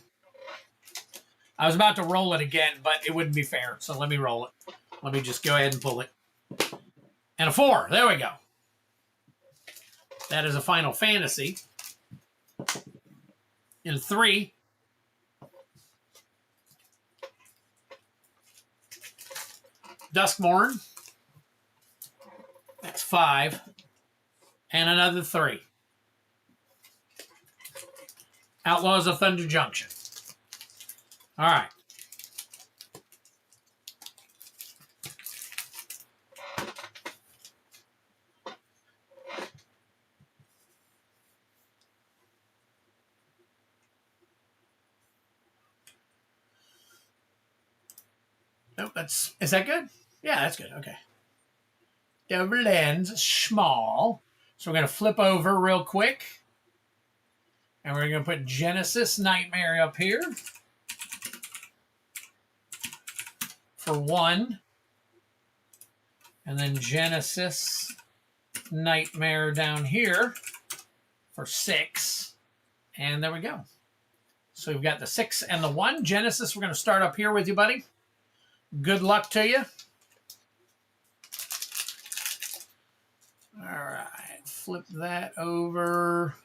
I was about to roll it again, but it wouldn't be fair. So let me roll it. Let me just go ahead and pull it. And a 4. There we go. That is a Final Fantasy. In 3. Duskmorn. That's 5. And another 3. Outlaws of Thunder Junction. All right. Nope, is that good? Yeah, that's good. Okay. Double lens, small. So we're going to flip over real quick. And we're going to put Genesis Nightmare up here. For 1. And then Genesis Nightmare down here for 6. And there we go. So we've got the 6 and the 1. Genesis, we're going to start up here with you, buddy. Good luck to you. All right, flip that over.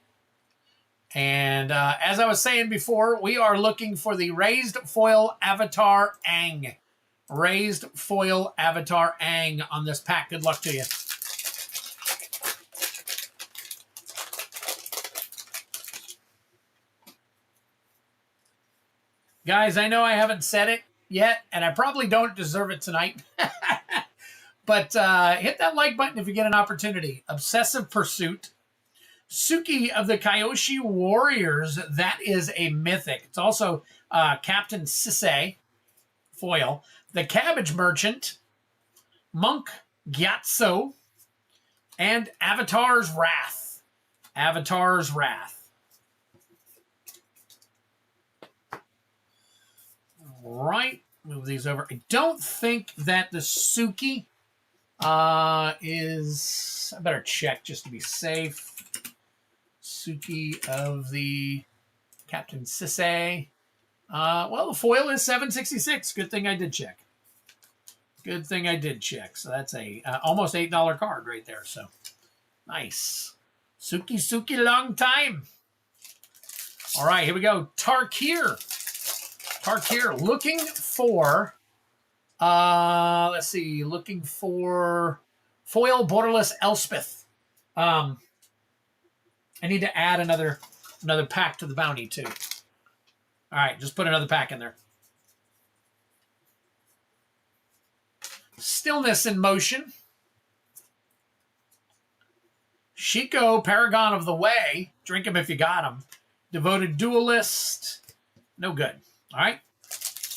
And as I was saying before, we are looking for the Raised Foil Avatar Aang. Raised Foil Avatar Aang on this pack. Good luck to you. Guys, I know I haven't said it yet, and I probably don't deserve it tonight. But hit that like button if you get an opportunity. Obsessive Pursuit. Suki of the Kyoshi Warriors. That is a mythic. It's also Captain Sisei foil. The Cabbage Merchant. Monk Gyatso. And Avatar's Wrath. Avatar's Wrath. All right. Move these over. I don't think that the Suki is... I better check just to be safe. Suki of the Captain Sisei. Well, the foil is 766. Good thing I did check. Good thing I did check. So that's a almost $8 card right there. So nice. Suki, long time. All right, here we go. Tarkir, looking for... let's see. Looking for foil borderless Elspeth. I need to add another pack to the bounty too. All right, just put another pack in there. Stillness in Motion. Shiko, Paragon of the Way. Drink him if you got him. Devoted Duelist. No good. All right.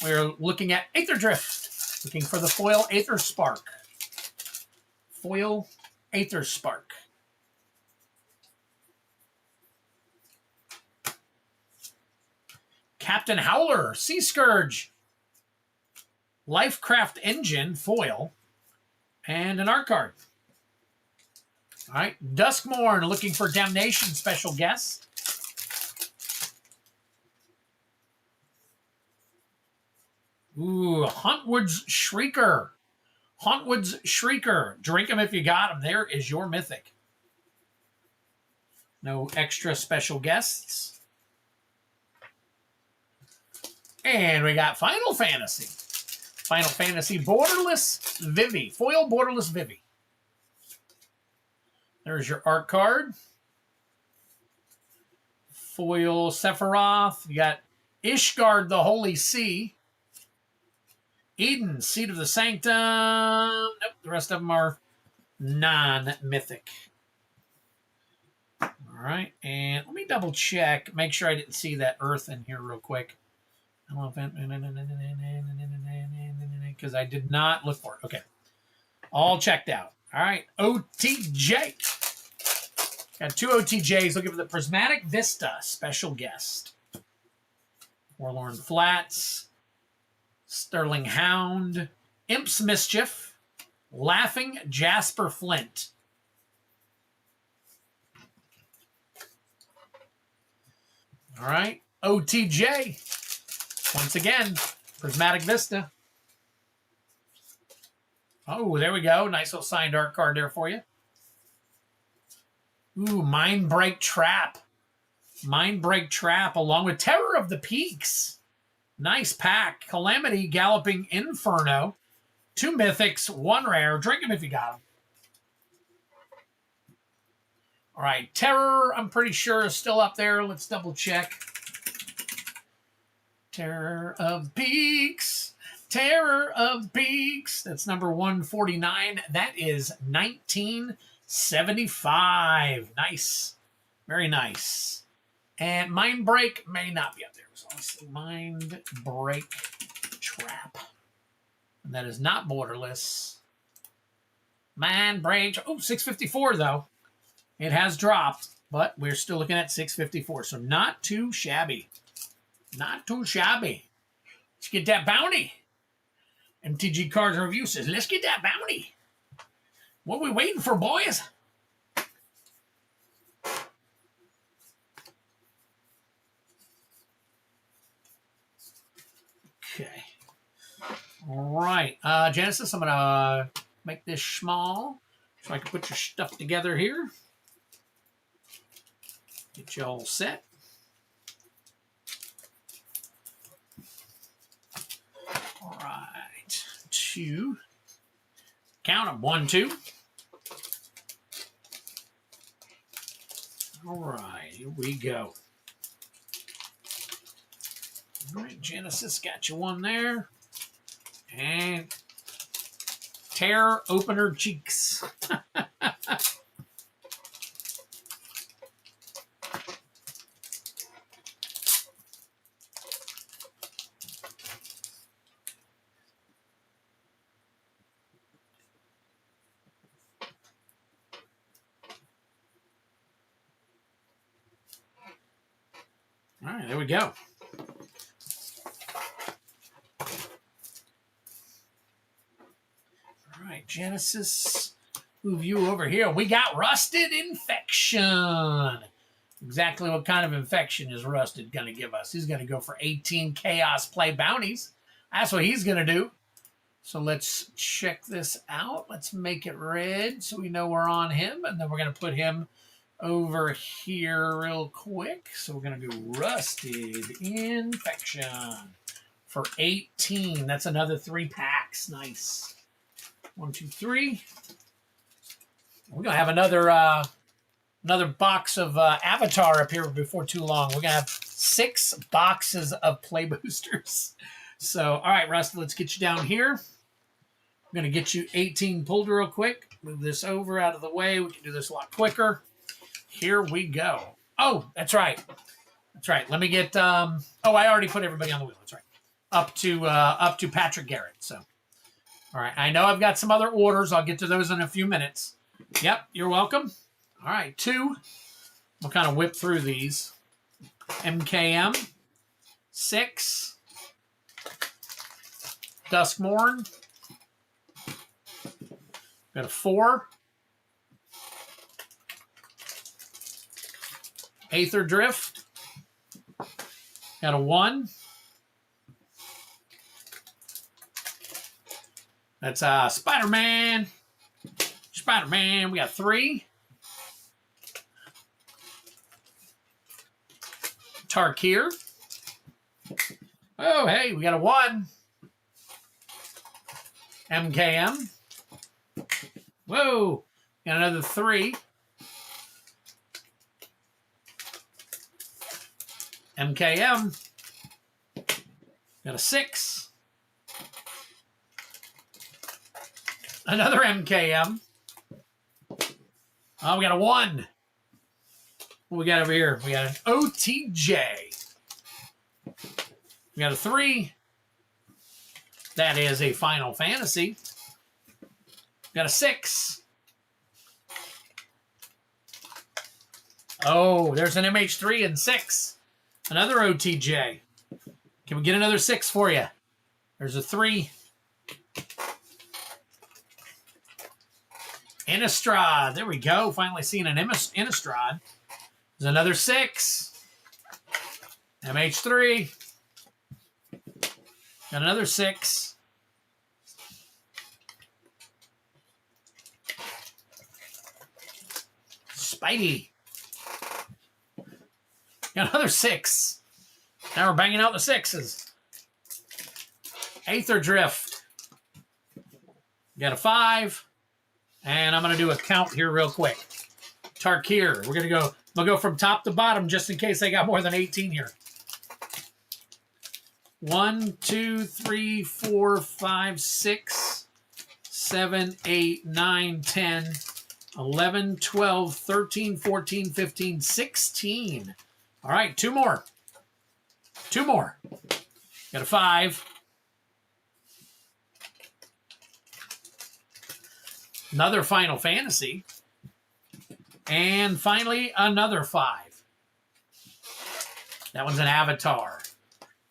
We're looking at Aether Drift. Looking for the foil Aether Spark. Foil Aether Spark. Captain Howler, Sea Scourge, Lifecraft Engine, foil, and an art card. All right, Duskmorn, looking for Damnation, special guest. Ooh, Huntwood's Shrieker. Huntwood's Shrieker. Drink them if you got them. There is your mythic. No extra special guests. And we got Final Fantasy. Final Fantasy Borderless Vivi. Foil Borderless Vivi. There's your art card. Foil Sephiroth. You got Ishgard the Holy Sea. Eden, Seed of the Sanctum. Nope, the rest of them are non-mythic. All right, and let me double check, make sure I didn't see that Earth in here real quick. Because I did not look for it. Okay, all checked out. All right, OTJ. Got 2 OTJs looking for the Prismatic Vista special guest. Forlorn Flats, Sterling Hound, Imp's Mischief, Laughing Jasper Flint. All right, OTJ. Once again, Prismatic Vista. Oh, there we go. Nice little signed art card there for you. Ooh, Mindbreak Trap. Mindbreak Trap along with Terror of the Peaks. Nice pack. Calamity Galloping Inferno. 2 mythics, 1 rare. Drink them if you got them. All right, Terror, I'm pretty sure is still up there. Let's double check. Terror of the Peaks. Terror of the Peaks. That's number 149. That is 1975. Nice. Very nice. And Mindbreak may not be up there. So let's see. Mindbreak Trap. And that is not borderless. Mindbreak. Oh, 654 though. It has dropped, but we're still looking at 654. So not too shabby. Not too shabby. Let's get that bounty. MTG Cards Review says, let's get that bounty. What are we waiting for, boys? Okay. All right. Genesis, I'm going to make this small so I can put your stuff together here. Get you all set. All right. 2. Count them. 1, 2. All right. Here we go. All right. Genesis got you one there. And Terror Opener Cheeks. All right, there we go. All right, Genesis, move you over here. We got Rusted Infection. Exactly what kind of infection is Rusted going to give us? He's going to go for 18 Chaos Play Bounties. That's what he's going to do. So let's check this out. Let's make it red so we know we're on him. And then we're going to put him over here real quick. So we're going to do Rusted Infection for 18. That's another 3 packs. Nice. 1, 2, 3. We're going to have another box of Avatar up here before too long. We're going to have 6 boxes of play boosters. So, all right, Rusty, let's get you down here. I'm going to get you 18 pulled real quick. Move this over out of the way. We can do this a lot quicker. Here we go. Oh, that's right. That's right. Let me get, oh, I already put everybody on the wheel. That's right. Up to Patrick Garrett. So, all right. I know I've got some other orders. I'll get to those in a few minutes. Yep, you're welcome. All right, 2. We'll kind of whip through these. MKM. 6. Duskmorn. Got a 4. Aether Drift. Got a 1. That's Spider-Man. Spider-Man. We got 3. Tarkir. Oh, hey, we got a 1. MKM. Whoa. Got another 3. MKM. Got a 6. Another MKM. Oh, we got a 1. What we got over here? We got an OTJ. We got a 3. That is a Final Fantasy. We got a 6. Oh, there's an MH3 and 6. Another OTJ. Can we get another 6 for you? There's a 3. Innistrad. There we go. Finally seeing an Innistrad. There's another 6. MH3. Got another 6. Spidey. Got another 6. Now we're banging out the 6s. Aether Drift. Got a 5. And I'm going to do a count here real quick. Tarkir. We're going to go. We'll go from top to bottom just in case I got more than 18 here. 1, 2, 3, 4, 5, 6, 7, 8, 9, 10, 11, 12, 13, 14, 15, 16. All right, 2 more. 2 more. Got a 5. Another Final Fantasy. And finally, another 5. That one's an Avatar.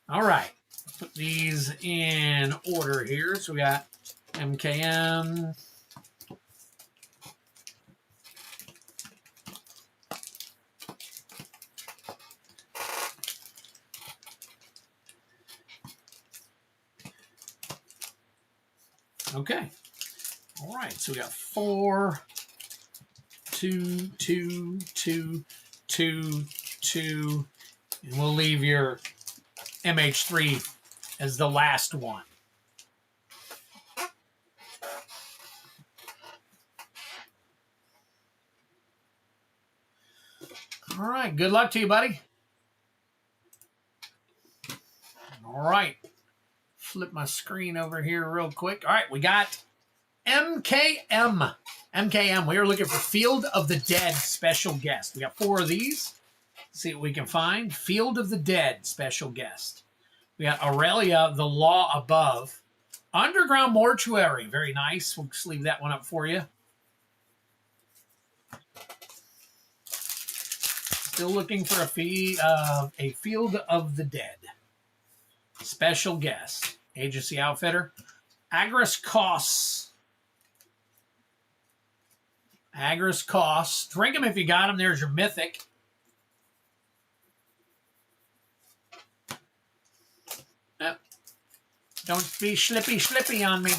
All right. Put these in order here. So we got MKM. Okay. All right. So we got 4, 2, 2, 2, 2, 2. And we'll leave your MH3 as the last one. All right. Good luck to you, buddy. All right. Flip my screen over here real quick. All right. We got MKM. MKM. We are looking for Field of the Dead special guest. We got 4 of these. Let's see what we can find. Field of the Dead special guest. We got Aurelia, The Law Above. Underground Mortuary. Very nice. We'll just leave that one up for you. Still looking for a Field of the Dead. Special guest. Agency Outfitter. Agris Koss. Agris Koss. Drink them if you got them. There's your Mythic. Don't be slippy on me.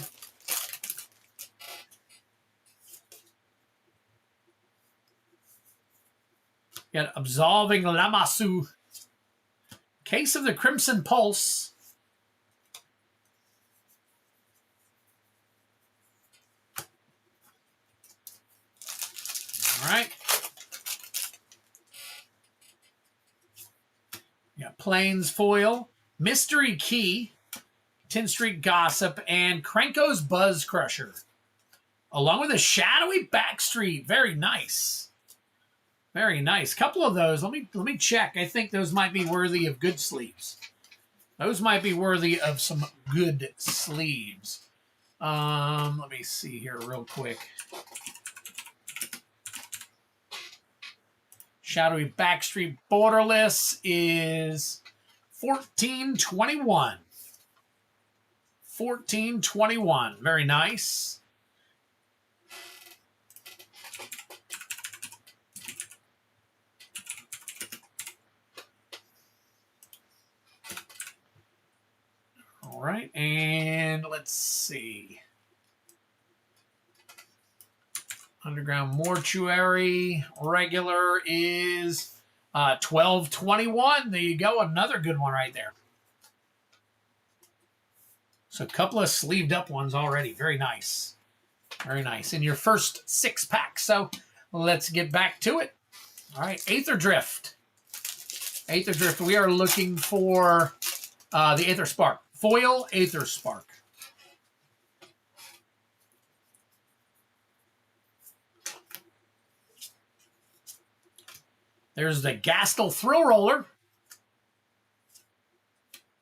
Got Absolving Lamassu. Case of the Crimson Pulse. All right. Got Plains Foil. Mystery Key. 10th Street Gossip, and Krenko's Buzz Crusher. Along with a Shadowy Backstreet. Very nice. Very nice. Couple of those. Let me check. I think those might be worthy of good sleeves. Those might be worthy of some good sleeves. Let me see here real quick. Shadowy Backstreet Borderless is $14.21. $14.21. Very nice. All right, and let's see. Underground Mortuary regular is $12.21. There you go. Another good one right there. So a couple of sleeved up ones already. Very nice. Very nice. In your first 6 packs. So let's get back to it. All right. Aether Drift. Aether Drift. We are looking for the Aether Spark. Foil Aether Spark. There's the Gastel Thrill Roller.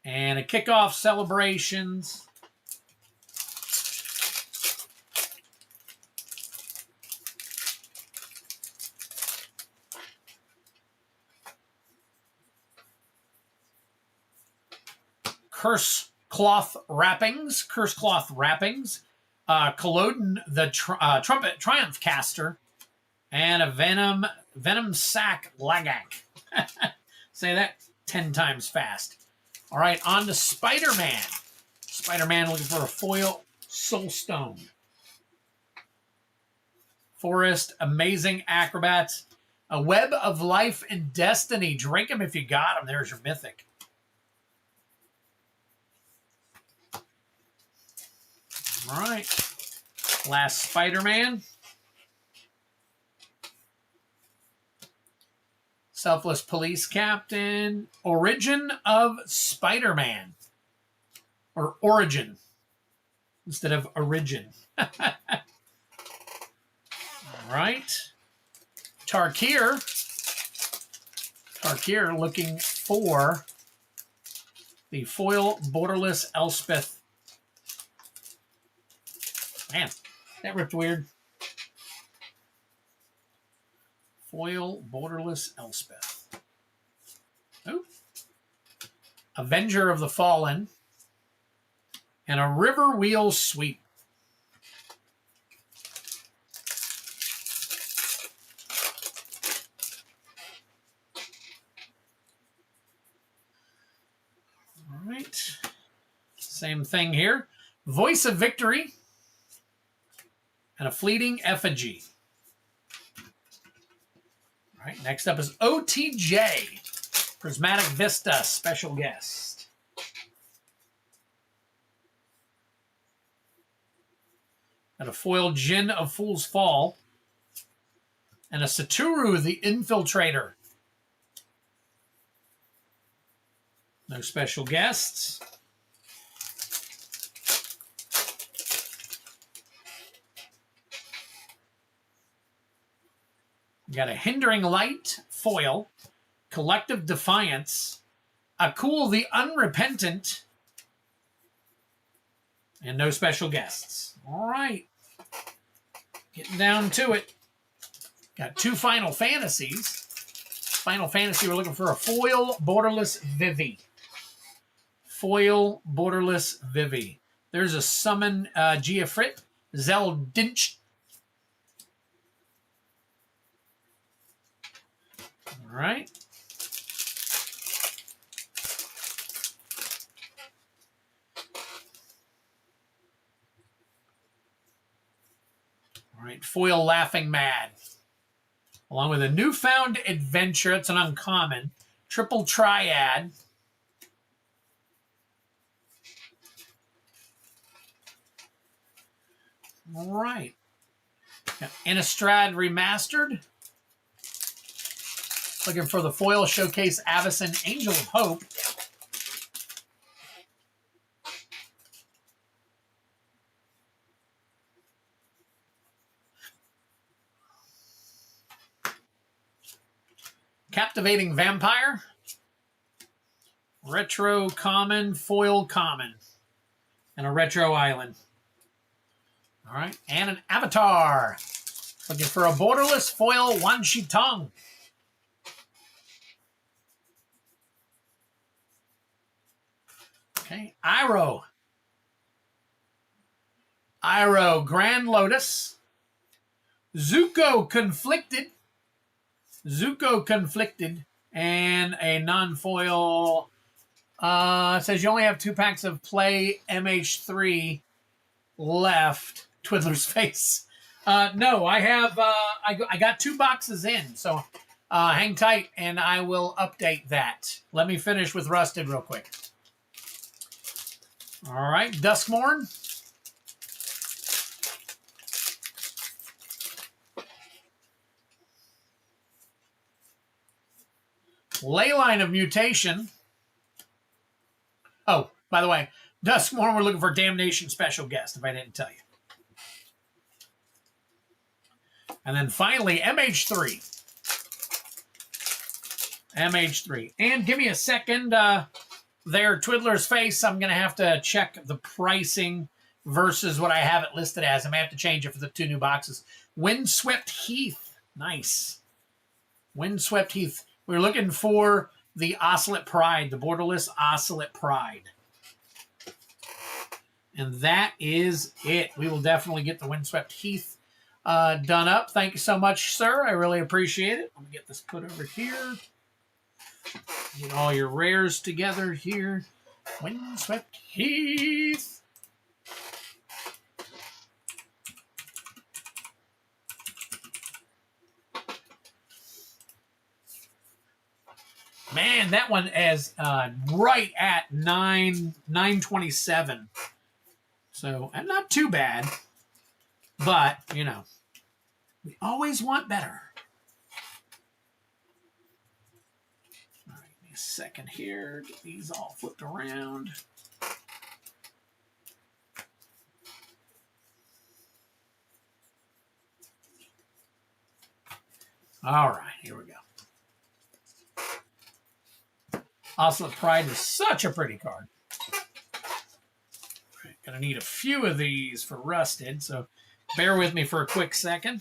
And a kickoff celebrations. Curse Cloth Wrappings. Culloden the Trumpet Triumph Caster. And a Venom Sack Lagak. Say that 10 times fast. All right, on to Spider-Man. Spider-Man looking for a foil Soulstone. Forest, Amazing Acrobats. A Web of Life and Destiny. Drink them if you got them. There's your Mythic. All right. Last Spider-Man. Selfless Police Captain. Origin of Spider-Man. Or Origin. Instead of Origin. All right. Tarkir. Tarkir looking for the foil Borderless Elspeth. Man, that ripped weird. Foil Borderless Elspeth. Oh. Avenger of the Fallen. And a River Wheel Sweep. All right. Same thing here. Voice of Victory. And a Fleeting Effigy. All right, next up is OTJ. Prismatic Vista, special guest. And a foil Jin of Fool's Fall. And a Satoru the Infiltrator. No special guests. We got a Hindering Light foil, Collective Defiance, Akul the Unrepentant, and no special guests. All right. Getting down to it. Got two Final Fantasies. Final Fantasy, we're looking for a foil Borderless Vivi. Foil Borderless Vivi. There's a Summon Geofrit, Zeldinch. All right. All right, foil Laughing Mad. Along with a Newfound Adventure, it's an uncommon. Triple Triad. All right. Innistrad Remastered. Looking for the foil Showcase Avacyn Angel of Hope. Captivating Vampire. Retro Common, Foil Common. And a Retro Island. All right. And an Avatar. Looking for a Borderless Foil Wan Shi Tong. Okay. Iroh. Iroh Grand Lotus. Zuko Conflicted. Zuko Conflicted. And a non-foil. Says you only have 2 packs of Play MH3 left. Twiddler's face. No, I have. I got 2 boxes in, so hang tight, and I will update that. Let me finish with Rusted real quick. All right, Duskmorn. Leyline of Mutation. Oh, by the way, Duskmorn, we're looking for Damnation special guest, if I didn't tell you. And then finally, MH3. MH3. And give me a second there, Twiddler's Face. I'm going to have to check the pricing versus what I have it listed as. I may have to change it for the 2 new boxes. Windswept Heath. Nice. Windswept Heath. We're looking for the Ocelot Pride, the borderless Ocelot Pride. And that is it. We will definitely get the Windswept Heath done up. Thank you so much, sir. I really appreciate it. Let me get this put over here. Get all your rares together here. Windswept Heath. Man, that one is right at 927. So, and not too bad. But, you know, we always want better. All right, give me a second here. Get these all flipped around. All right, here we go. Ocelot Pride is such a pretty card. Right, gonna need a few of these for Rusted, so bear with me for a quick second.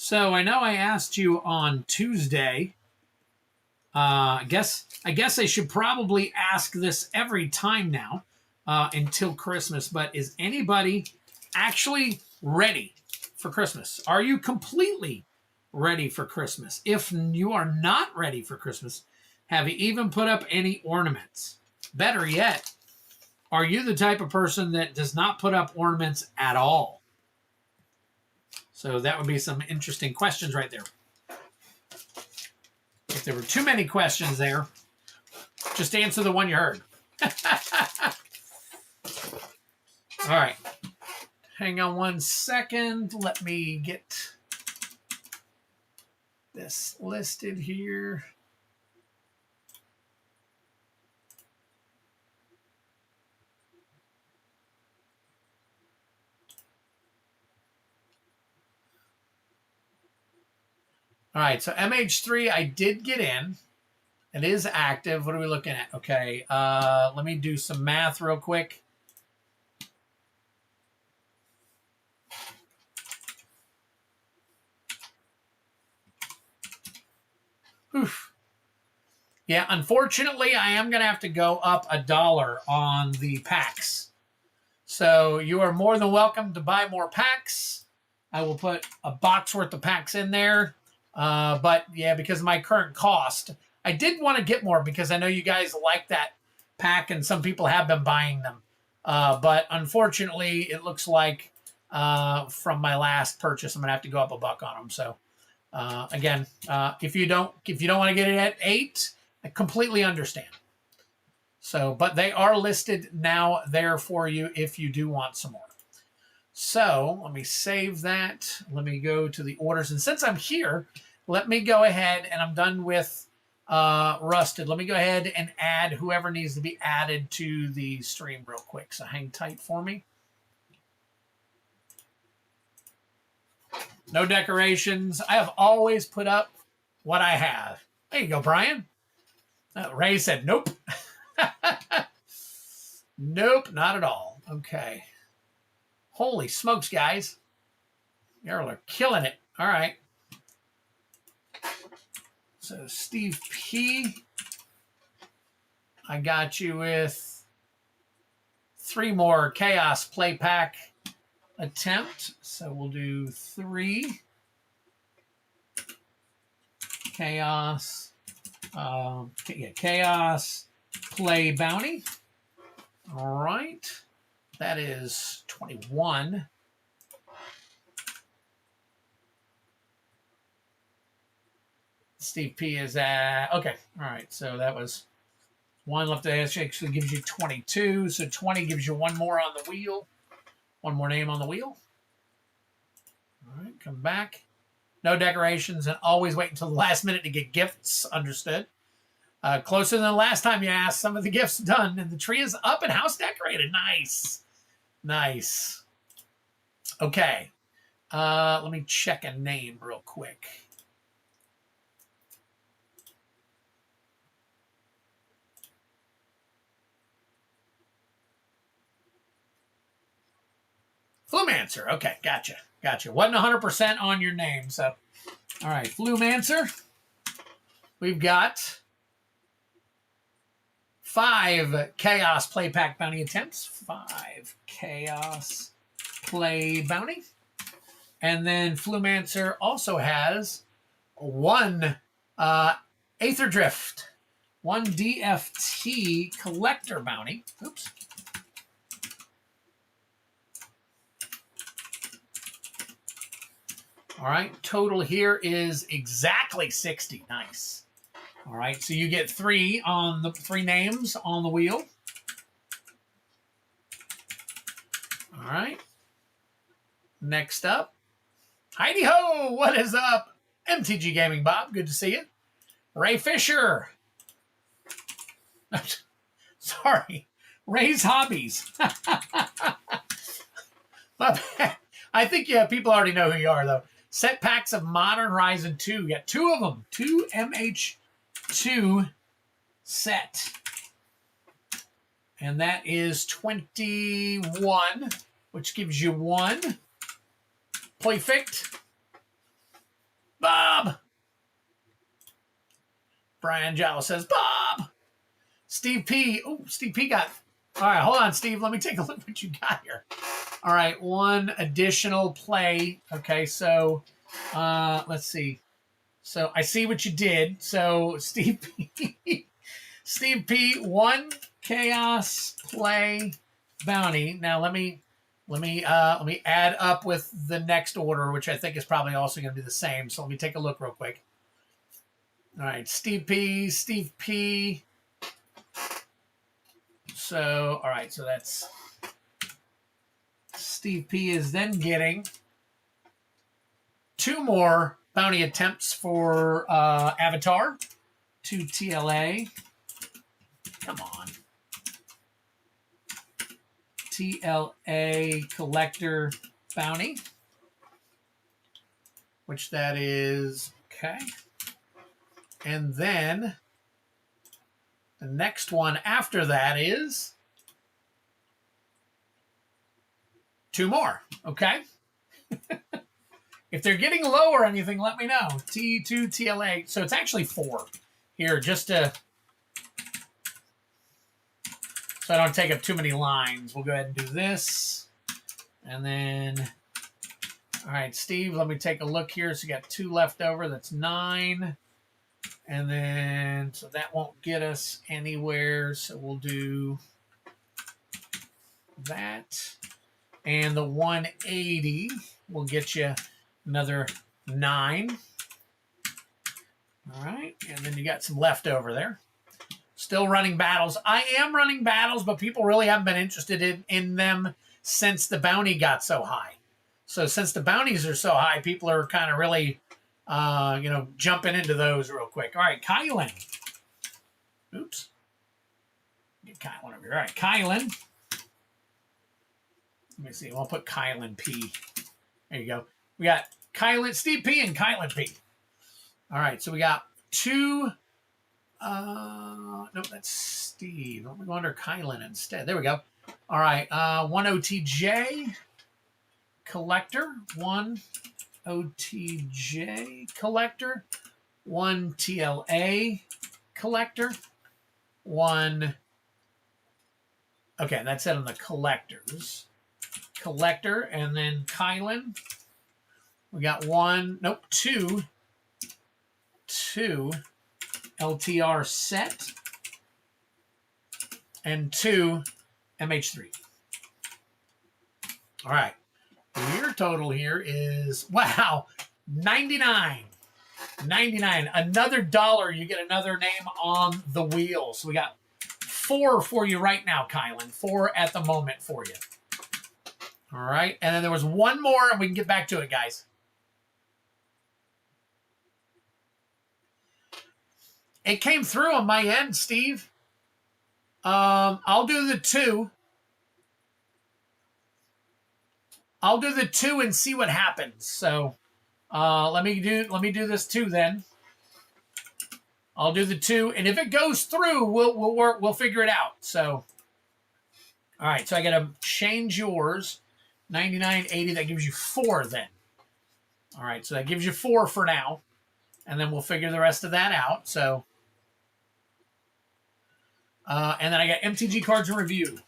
So I know I asked you on Tuesday. I guess I should probably ask this every time now until Christmas. But is anybody actually ready for Christmas? Are you completely ready for Christmas? If you are not ready for Christmas, have you even put up any ornaments? Better yet, are you the type of person that does not put up ornaments at all? So that would be some interesting questions right there. If there were too many questions there, just answer the one you heard. All right. Hang on one second. Let me get this listed here. All right, so MH3 I did get in. It is active. What are we looking at? Okay, let me do some math real quick. Oof. Yeah, unfortunately, I am going to have to go up $1 on the packs. So you are more than welcome to buy more packs. I will put a box worth of packs in there. But yeah, because of my current cost, I did want to get more because I know you guys like that pack and some people have been buying them. But unfortunately, it looks like from my last purchase, I'm gonna have to go up $1 on them. So again, if you don't want to get it at 8, I completely understand. So, but they are listed now there for you if you do want some more. So let me save that. Let me go to the orders. And since I'm here, let me go ahead and I'm done with Rusted. Let me go ahead and add whoever needs to be added to the stream real quick. So hang tight for me. No decorations. I have always put up what I have. There you go, Brian. Ray said, nope. Nope, not at all. Okay. Holy smokes, guys. Y'all are killing it. All right. So, Steve P. I got you with 3 more Chaos Play Pack attempt. So, we'll do 3. Chaos. Chaos Play Bounty. All right. That is 21. Steve P is at, okay. All right. So that was one left. That actually gives you 22. So 20 gives you one more on the wheel. One more name on the wheel. All right. Come back. No decorations, and always wait until the last minute to get gifts. Understood. Closer than the last time you asked. Some of the gifts done, and the tree is up and house decorated. Nice. Nice. Okay. Let me check a name real quick. Flumancer. Okay, gotcha. Gotcha. Wasn't 100% on your name, so. All right, Flumancer. We've got 5 Chaos Play Pack Bounty attempts. 5 Chaos Play Bounty. And then Flumancer also has 1 Aether Drift. 1 DFT Collector Bounty. Oops. All right, total here is exactly 60. Nice. All right, so you get 3 on the 3 names on the wheel. All right. Next up, Heidi Ho, what is up? MTG Gaming Bob, good to see you. Ray Fisher. Sorry, Ray's Hobbies. My bad. I think, yeah, people already know who you are, though. Set packs of Modern Horizon 2. You got 2 of them. 2 MH2 set. And that is 21, which gives you 1. Perfect. Bob. Brian Jallo says, Bob. Steve P. Oh, Steve P got... All right, hold on, Steve. Let me take a look what you got here. All right, 1 additional play. Okay, so let's see. So I see what you did. So Steve P. Steve P. 1 Chaos Play Bounty. Now let me add up with the next order, which I think is probably also going to be the same. So let me take a look real quick. All right, Steve P. So, all right, so that's Steve P is then getting 2 more bounty attempts for Avatar. 2 TLA. Come on. TLA Collector Bounty. Which that is, okay. And then the next one after that is 2 more, okay? If they're getting low or anything, let me know. T2 TLA. So it's actually 4 here, just to... So I don't take up too many lines. We'll go ahead and do this. And then... All right, Steve, let me take a look here. So you got 2 left over. That's 9. And then... So that won't get us anywhere. So we'll do that. And the 180 will get you another 9. All right. And then you got some left over there. Still running battles. I am running battles, but people really haven't been interested in them since the bounty got so high. So since the bounties are so high, people are kind of really, jumping into those real quick. All right, Kylan. Oops. Get Kylan over here. All right, Kylan. Let me see. I'll put Kylan P. There you go. We got Kylan, Steve P and Kylan P. All right, so we got 2. No, that's Steve. Let me go under Kylan instead. There we go. All right, 1 OTJ Collector, 1 OTJ Collector, 1 TLA Collector, 1. Okay, that's it on the collectors. Collector, and then Kylan. We got 2 LTR set and 2 MH3. All right. Your total here is, wow, 99. 99. Another dollar, you get another name on the wheel. So we got 4 for you right now, Kylan. 4 at the moment for you. All right. And then there was one more, and we can get back to it, guys. It came through on my end, Steve. I'll do the 2. I'll do the 2 and see what happens. So let me do this 2 then. I'll do the 2, and if it goes through, we'll figure it out. So, all right. So I got to change yours. 99.80. That gives you 4 then. All right. So that gives you 4 for now, and then we'll figure the rest of that out. So, and then I got MTG cards in review.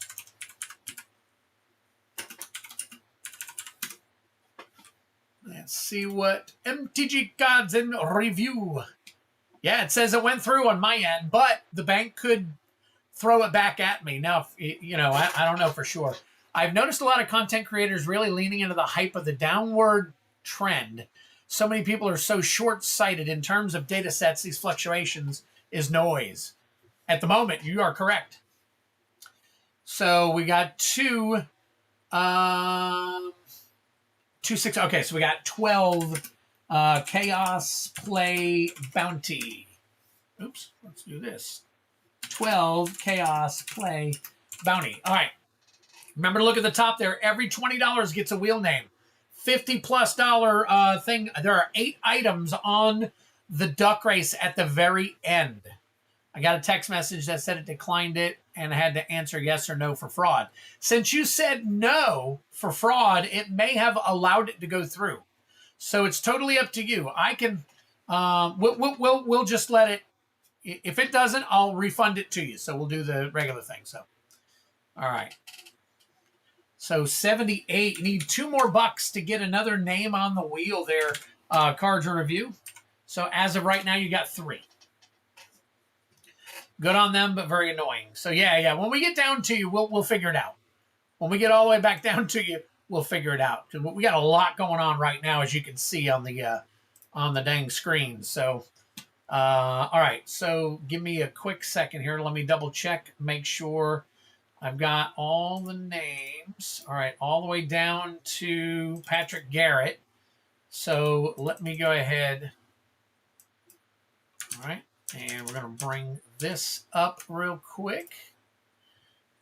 Let's see what MTG cards in review. Yeah, it says it went through on my end, but the bank could throw it back at me. Now, you know, I don't know for sure. I've noticed a lot of content creators really leaning into the hype of the downward trend. So many people are so short-sighted in terms of data sets. These fluctuations is noise. At the moment, you are correct. So we got 2... 2, 6. Okay, so we got 12 Chaos Play Bounty. Oops, let's do this. 12 Chaos Play Bounty. All right. Remember to look at the top there. Every $20 gets a wheel name. $50+ thing. There are 8 items on the duck race at the very end. I got a text message that said it declined it and I had to answer yes or no for fraud. Since you said no for fraud, it may have allowed it to go through. So it's totally up to you. I can, we'll just let it. If it doesn't, I'll refund it to you. So we'll do the regular thing. So, all right. So 78. You need 2 more bucks to get another name on the wheel there. Cards in review. So as of right now, you got 3. Good on them, but very annoying. So yeah. When we get down to you, we'll figure it out. When we get all the way back down to you, we'll figure it out. We got a lot going on right now, as you can see on the dang screen. So, all right. So give me a quick second here. Let me double check, make sure I've got all the names. All right, all the way down to Patrick Garrett. So let me go ahead. All right. And we're going to bring this up real quick.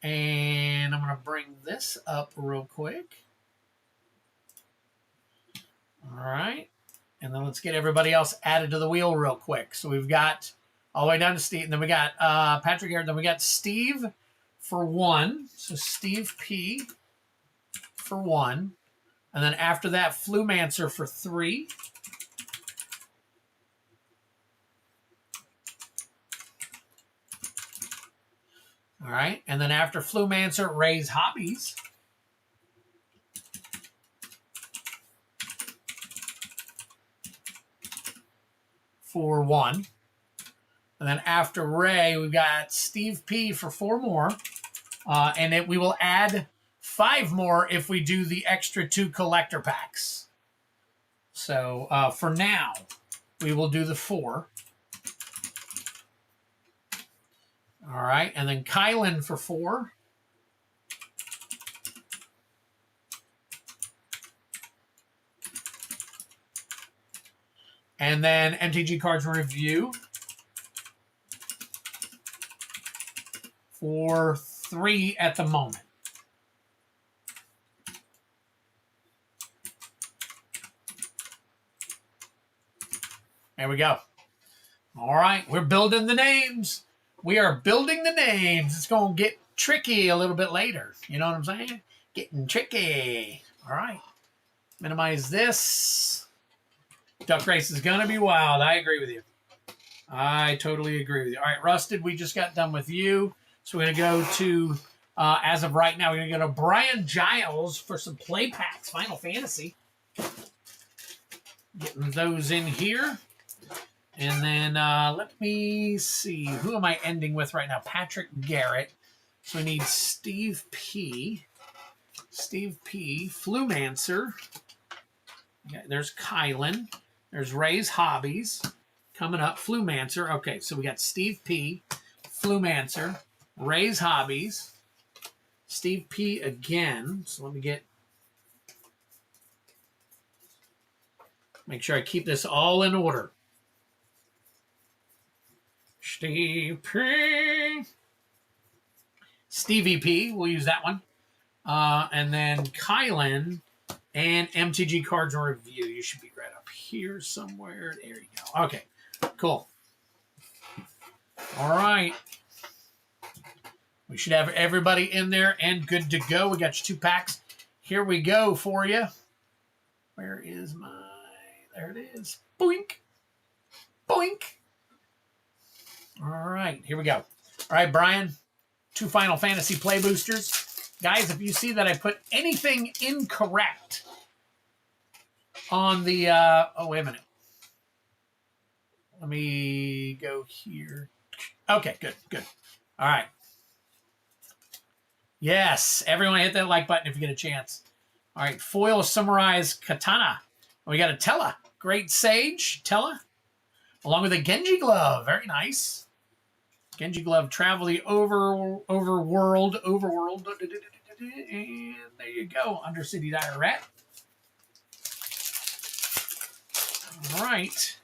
And I'm going to bring this up real quick. All right. And then let's get everybody else added to the wheel real quick. So we've got all the way down to Steve. And then we got Patrick here. Then we got Steve for 1. So Steve P for 1. And then after that, Flumancer for 3. All right. And then after Flumancer, Ray's Hobbies. For 1. And then after Ray, we've got Steve P for 4 more. And we will add 5 more if we do the extra 2 collector packs. So for now, we will do the 4. All right, and then Kylan for 4. And then MTG Cards Review for 3 at the moment. There we go. All right, we're building the names. We are building the names. It's going to get tricky a little bit later. You know what I'm saying? Getting tricky. All right. Minimize this. Duck race is going to be wild. I agree with you. I totally agree with you. All right, Rusted, we just got done with you. So we're going to go to, as of right now, we're going to go to Brian Giles for some play packs, Final Fantasy. Getting those in here. And then let me see. Who am I ending with right now? Patrick Garrett. So we need Steve P. Steve P. Flumancer. Okay, there's Kylan. There's Ray's Hobbies. Coming up, Flumancer. Okay, so we got Steve P. Flumancer. Ray's Hobbies. Steve P. again. So let me make sure I keep this all in order. Steve P. Stevie P. We'll use that one. And then Kylan and MTG Cards and Review. You should be right up here somewhere. There you go. Okay, cool. All right. We should have everybody in there and good to go. We got your 2 packs. Here we go for you. Where is my... There it is. Boink. Boink. All right, here we go. All right, Brian, 2 Final Fantasy play boosters. Guys, if you see that I put anything incorrect on the... oh, wait a minute. Let me go here. Okay, good, good. All right. Yes, everyone hit that like button if you get a chance. All right, Foil Samurai's Katana. We got a Tella. Great Sage, Tella. Along with a Genji Glove. Very nice. Genji Glove, Travel the Overworld. And there you go. Undercity Dire Rat. All right.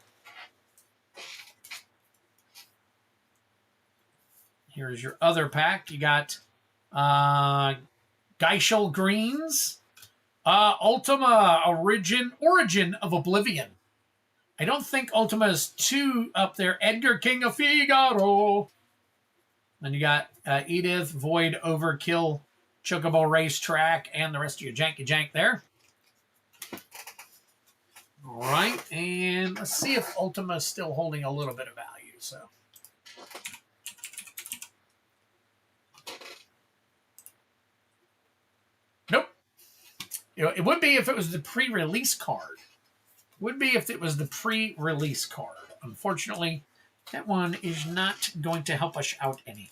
Here's your other pack. You got Geishel Greens. Ultima Origin of Oblivion. I don't think Ultima is 2 up there. Edgar, King of Figaro. Then you got Edith, Void, Overkill, Chocobo Racetrack, and the rest of your janky jank there. All right, and let's see if Ultima is still holding a little bit of value. So, nope. It would be if it was the pre-release card. Would be if it was the pre-release card. Unfortunately, that one is not going to help us out any.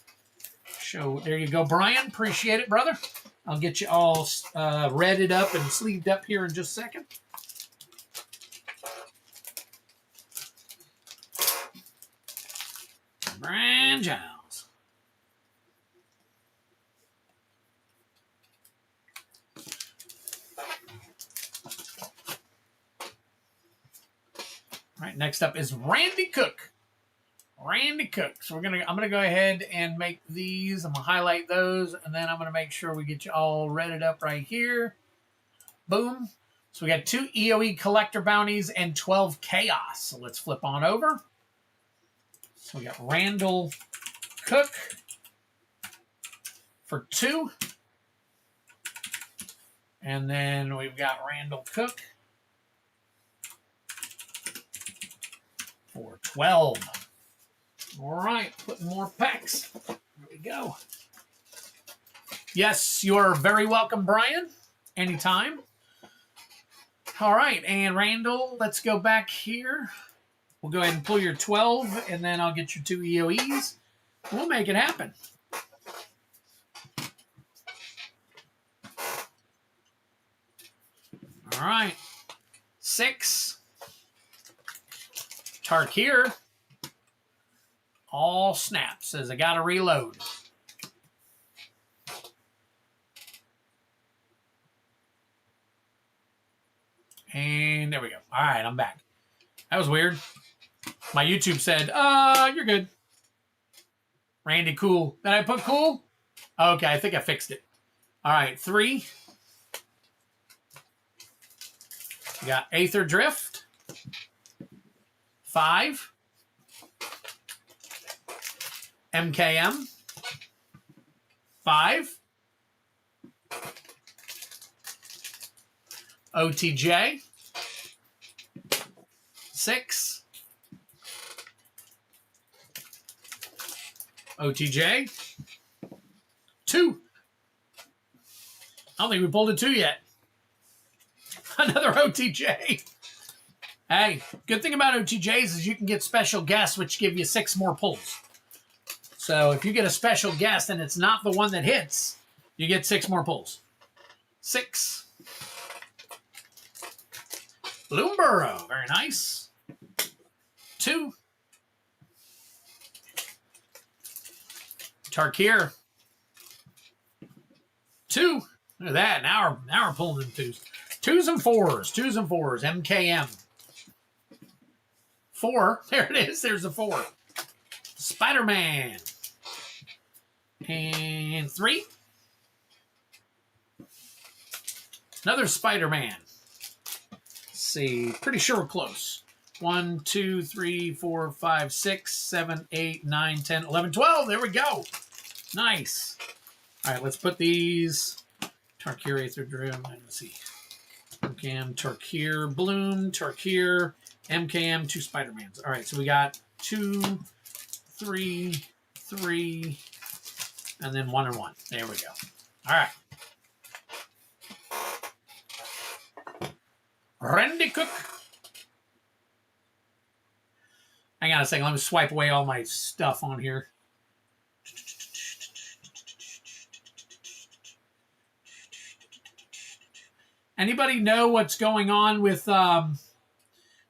So there you go, Brian. Appreciate it, brother. I'll get you all redded up and sleeved up here in just a second. Brian Giles. All right, next up is Randy Cook. Randy Cook. So I'm gonna go ahead and make these. I'm gonna highlight those, and then I'm gonna make sure we get you all redded up right here. Boom. So we got 2 EOE collector bounties and 12 chaos. So let's flip on over. So we got Randall Cook for 2. And then we've got Randall Cook for 12. All right, putting more packs. There we go. Yes, you're very welcome, Brian. Anytime. All right, and Randall, let's go back here. We'll go ahead and pull your 12, and then I'll get your 2 EOEs. We'll make it happen. All right. 6. Tarkir. All snaps. Says I got to reload. And there we go. All right, I'm back. That was weird. My YouTube said, you're good. Randy, cool. Did I put cool? Okay, I think I fixed it. All right, 3. We got Aether Drift. 5. MKM. 5. OTJ. 6. OTJ. 2. I don't think we pulled a 2 yet. Another OTJ. Hey, good thing about OTJs is you can get special guests, which give you 6 more pulls. So if you get a special guest and it's not the one that hits, you get 6 more pulls. 6. Bloomborough, very nice. 2. Tarkir. 2. Look at that. Now we're pulling them 2s. 2s and 4s. 2s and 4s. MKM. 4. There it is. There's the 4. Spider-Man. And 3. Another Spider-Man. Let's see. Pretty sure we're close. 1, 2, 3, 4, 5, 6, 7, 8, 9, 10, 11, 12. There we go. Nice. All right, let's put these. Tarkir, Aether Drill. Let's see. MKM, Tarkir, Bloom, Tarkir, MKM, 2 Spider-Mans. All right, so we got 2, 3, 3, and then 1 and 1. There we go. All right. Randy Cook. Hang on a second. Let me swipe away all my stuff on here. Anybody know what's going on with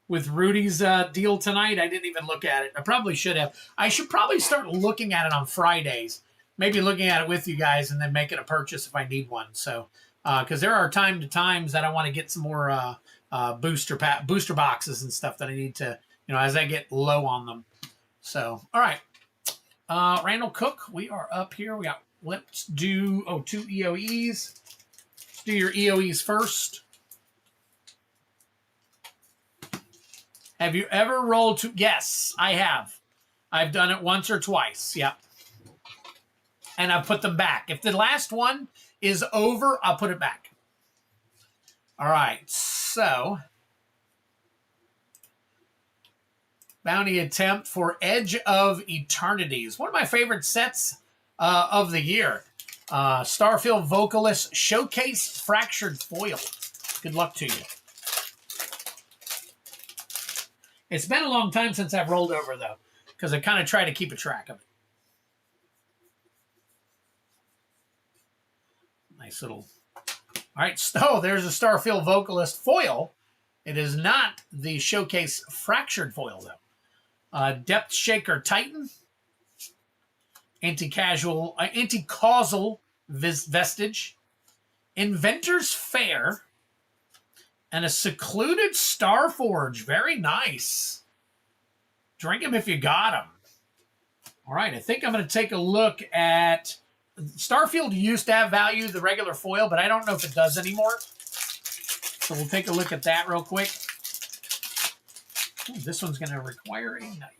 Rudy's deal tonight? I didn't even look at it. I probably should have. I should probably start looking at it on Fridays. Maybe looking at it with you guys and then making a purchase if I need one. So, because there are times that I want to get some more booster boxes and stuff that I need to, as I get low on them. So, all right. Randall Cook, we are up here. Let's do 2 EOEs. Let's do your EOEs first. Have you ever rolled 2? Yes, I have. I've done it once or twice. Yep. And I've put them back. If the last one is over, I'll put it back. All right. So, bounty attempt for Edge of Eternities. One of my favorite sets of the year. Starfield Vocalist Showcase Fractured Foil. Good luck to you. It's been a long time since I've rolled over, though, because I kind of try to keep a track of it. Nice little... All right, so there's a Starfield Vocalist foil. It is not the Showcase Fractured foil, though. Depth Shaker Titan. Anti-causal Vestige. Inventor's Fair. And a Secluded Starforge. Very nice. Drink them if you got them. All right, I think I'm going to take a look at... Starfield used to have value, the regular foil, but I don't know if it does anymore. So we'll take a look at that real quick. Ooh, this one's going to require a knife.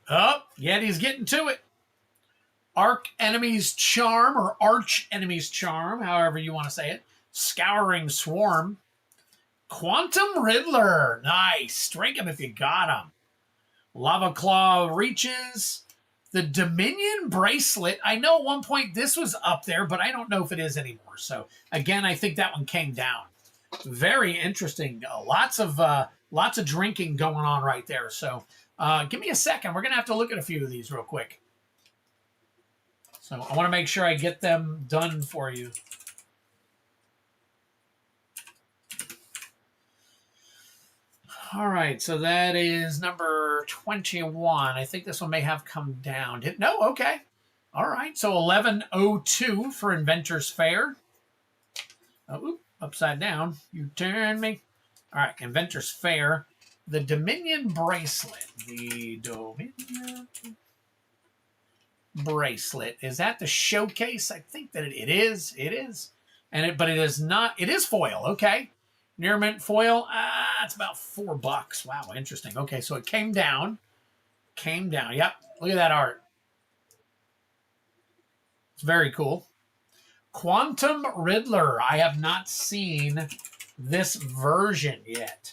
Oh, Yeti's getting to it. Arch Enemy's Charm, or Arch Enemy's Charm, however you want to say it. Scouring Swarm. Quantum Riddler. Nice. Drink him if you got him. Lava Claw Reaches. The Dominion Bracelet. I know at one point this was up there, but I don't know if it is anymore. So, again, I think that one came down. Very interesting. Lots of drinking going on right there. So, give me a second. We're going to have to look at a few of these real quick. So I want to make sure I get them done for you. All right, so that is number 21. I think this one may have come down. No, okay. All right, so 1102 for Inventor's Fair. Oh, upside down. You turn me. All right, Inventor's Fair. The Dominion Bracelet. The Dominion Bracelet. Is that the Showcase? I think that it is. It is. But it is not. It is foil. Okay. Near mint foil. It's about $4. Wow, interesting. Okay, so it came down. Came down. Yep. Look at that art. It's very cool. Quantum Riddler. I have not seen this version yet.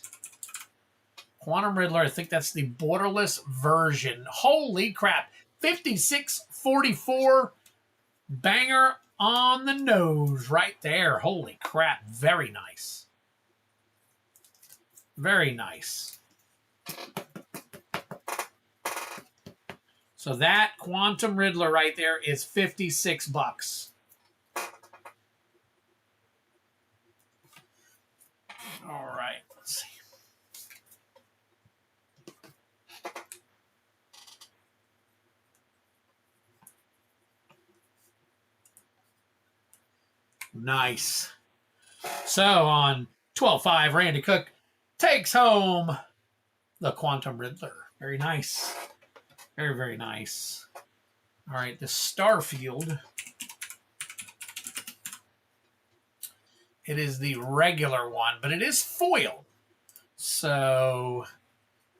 Quantum Riddler, I think that's the borderless version. Holy crap. 5644. Banger on the nose right there. Holy crap. Very nice. Very nice. So that Quantum Riddler right there is 56 bucks. All right, let's see. Nice. So on 12-5, Randy Cook takes home the Quantum Riddler. Very nice. Very, very nice. All right, the Starfield. It is the regular one, but it is foil. So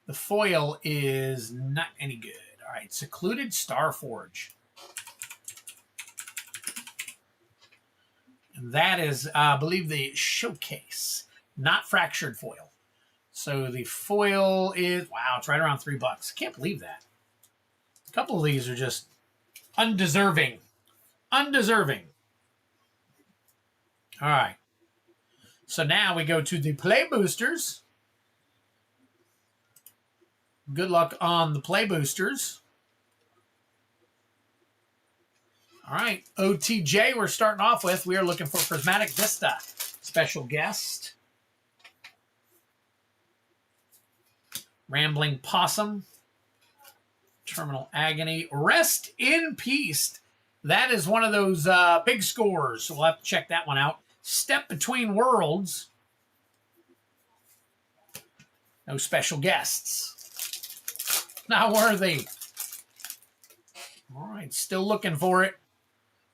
the foil is not any good. All right, Secluded Starforge. And that is, I believe, the showcase, not fractured foil. So the foil is, wow, it's right around $3. I can't believe that. A couple of these are just undeserving. Undeserving. All right. So now we go to the play boosters. Good luck on the play boosters. All right, OTJ we're starting off with. We are looking for Prismatic Vista. Special guest. Rambling Possum. Terminal Agony. Rest in Peace. That is one of those big scores. So we'll have to check that one out. Step Between Worlds. No special guests. Not worthy. All right, still looking for it.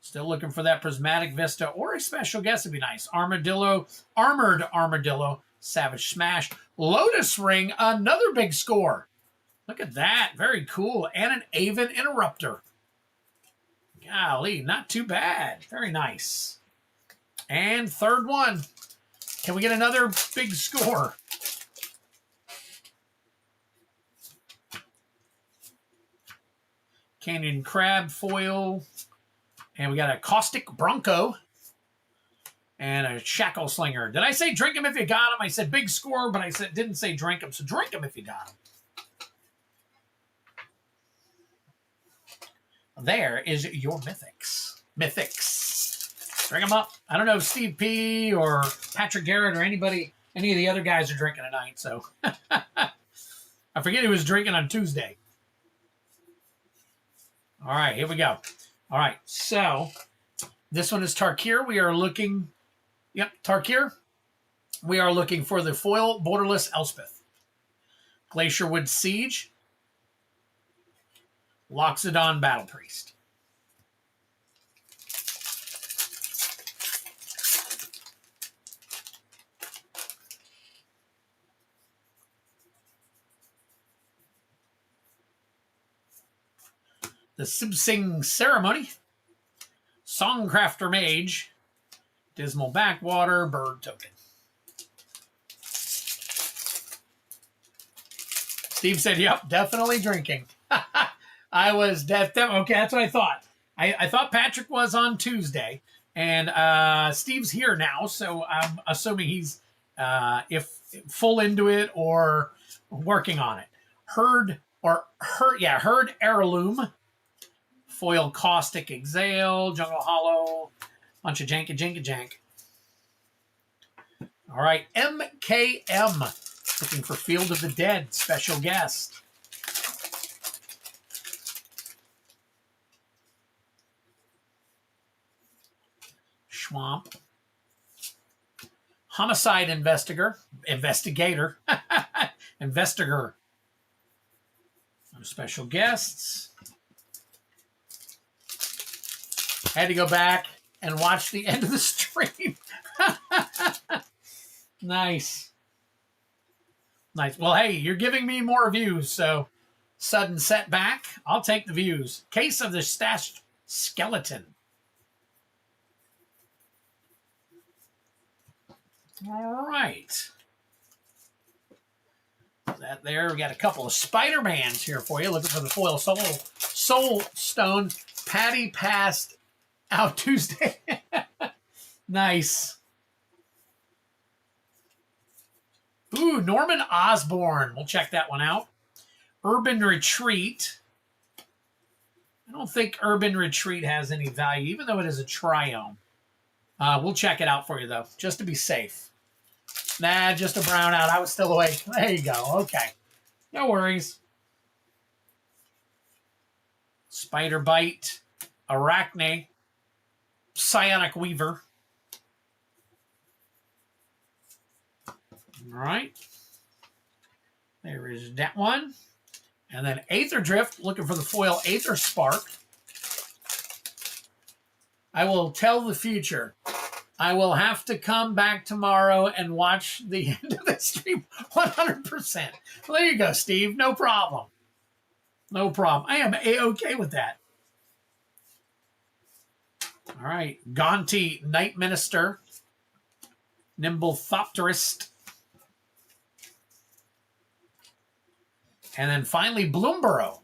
Still looking for that Prismatic Vista or a special guest would be nice. Armadillo, Armored Armadillo, Savage Smash, Lotus Ring, another big score. Look at that. Very cool. And an Aven Interrupter. Golly, not too bad. Very nice. And third one. Can we get another big score? Canyon Crab foil. And we got a Caustic Bronco. And a Shackle Slinger. Did I say drink him if you got him? I said big score, but I didn't say drink him. So drink him if you got him. There is your Mythics. Mythics. Bring them up. I don't know if Steve P or Patrick Garrett or anybody, any of the other guys are drinking tonight. So I forget who was drinking on Tuesday. All right, here we go. All right, so this one is Tarkir. We are looking, yep, Tarkir. We are looking for the foil borderless Elspeth. Glacierwood Siege. Loxodon Battle Priest. The Sibsing Ceremony. Songcrafter Mage. Dismal Backwater. Bird Token. Steve said, yep, definitely drinking. I was okay. That's what I thought. I thought Patrick was on Tuesday, and Steve's here now, so I'm assuming he's if full into it or working on it. Herd Heirloom, foil Caustic Exhale, Jungle Hollow, bunch of jank. All right, MKM, looking for Field of the Dead, special guest. Swamp. Homicide Investigator. Investigator. Some special guests. Had to go back and watch the end of the stream. Nice. Nice. Well, hey, you're giving me more views, so sudden setback. I'll take the views. Case of the Stashed Skeleton. All right. that there. We got a couple of Spider-Mans here for you. Looking for the foil Soul Stone. Patty passed out Tuesday. Nice. Ooh, Norman Osborn. We'll check that one out. Urban Retreat. I don't think Urban Retreat has any value, even though it is a triome. We'll check it out for you, though, just to be safe. Nah, just a brownout. I was still awake. There you go. Okay. No worries. Spider Bite. Arachne. Psionic Weaver. All right. There is that one. And then Aether Drift, looking for the foil Aether Spark. I will tell the future. I will have to come back tomorrow and watch the end of the stream 100%. Well, there you go, Steve. No problem. No problem. I am A-okay with that. All right. Gonti, Night Minister. Nimblethopterist. And then finally, Bloomborough.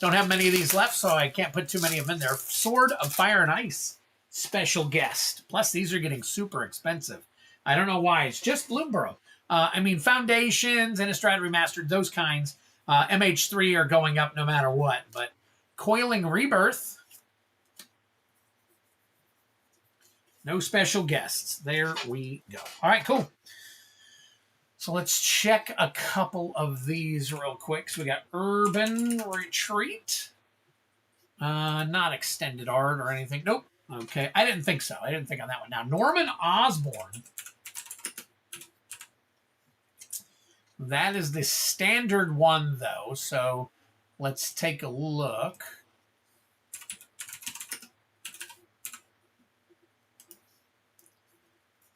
Don't have many of these left, so I can't put too many of them in there. Sword of Fire and Ice. Special guest. Plus, these are getting super expensive. I don't know why. It's just Bloomborough. I mean, Foundations, Innistrad Remastered, those kinds. MH3 are going up no matter what. But Coiling Rebirth. No special guests. There we go. All right, cool. So let's check a couple of these real quick. So we got Urban Retreat. Not extended art or anything. Nope. Okay. I didn't think so. I didn't think on that one. Now, Norman Osborn. That is the standard one, though. So let's take a look.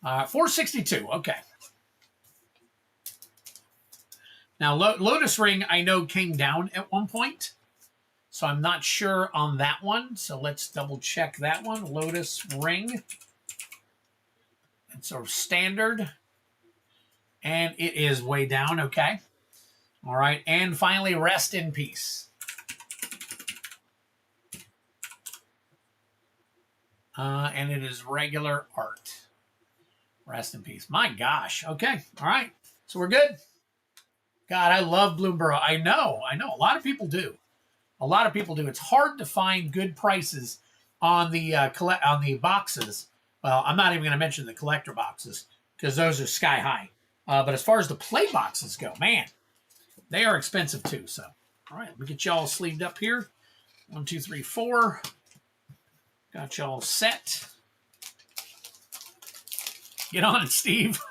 $462. Okay. Now, Lotus Ring, I know, came down at one point, so I'm not sure on that one. So let's double-check that one. Lotus Ring. It's sort of standard, and it is way down. Okay. All right, and finally, Rest in Peace. And it is regular art. Rest in Peace. My gosh. Okay. All right. So we're good. God, I love Bloomborough. I know. A lot of people do. It's hard to find good prices on the boxes. Well, I'm not even going to mention the collector boxes because those are sky high. But as far as the play boxes go, man, they are expensive too. So, all right, let me get y'all sleeved up here. 1, 2, 3, 4. Got y'all set. Get on it, Steve.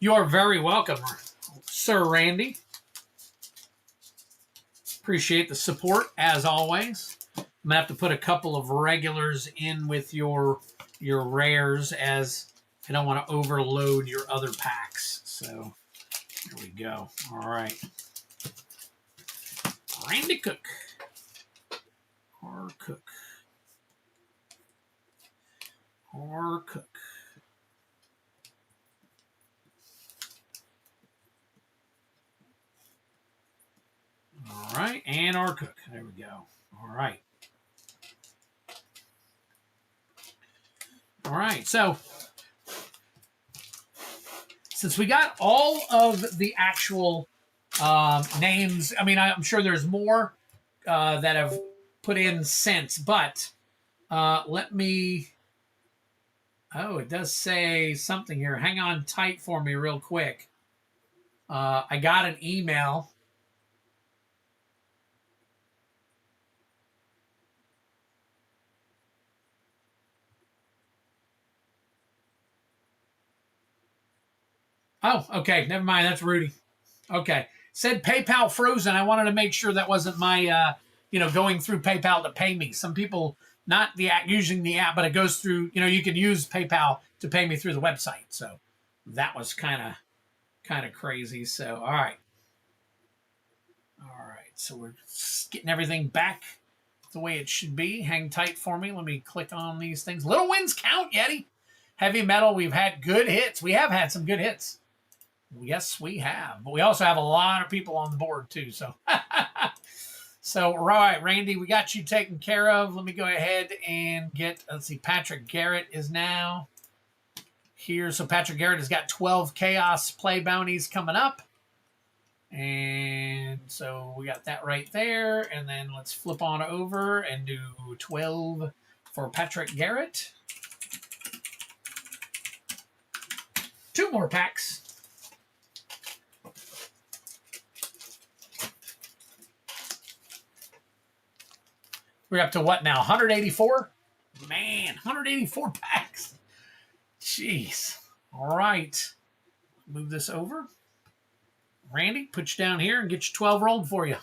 You are very welcome, Sir Randy. Appreciate the support, as always. I'm going to have to put a couple of regulars in with your rares, as I don't want to overload your other packs. So, here we go. All right. Randy Cook. Or Cook. Or Cook. All right, and our Cook. There we go. All right. All right, so since we got all of the actual names, I mean, I'm sure there's more that have put in since, but let me... Oh, it does say something here. Hang on tight for me real quick. I got an email. Oh, okay. Never mind. That's Rudy. Okay. Said PayPal frozen. I wanted to make sure that wasn't my, going through PayPal to pay me. Some people, not the app, using the app, but it goes through, you can use PayPal to pay me through the website. So that was kind of crazy. So all right. So we're getting everything back the way it should be. Hang tight for me. Let me click on these things. Little wins count, Yeti. Heavy metal, we've had good hits. We have had some good hits. Yes, we have. But we also have a lot of people on the board, too. So, so right, Randy, we got you taken care of. Let me go ahead and get, let's see, Patrick Garrett is now here. So Patrick Garrett has got 12 Chaos Play bounties coming up. And so we got that right there. And then let's flip on over and do 12 for Patrick Garrett. 2 more packs. We're up to what now? 184? Man, 184 packs. Jeez. All right. Move this over. Randy, put you down here and get your 12 rolled for you.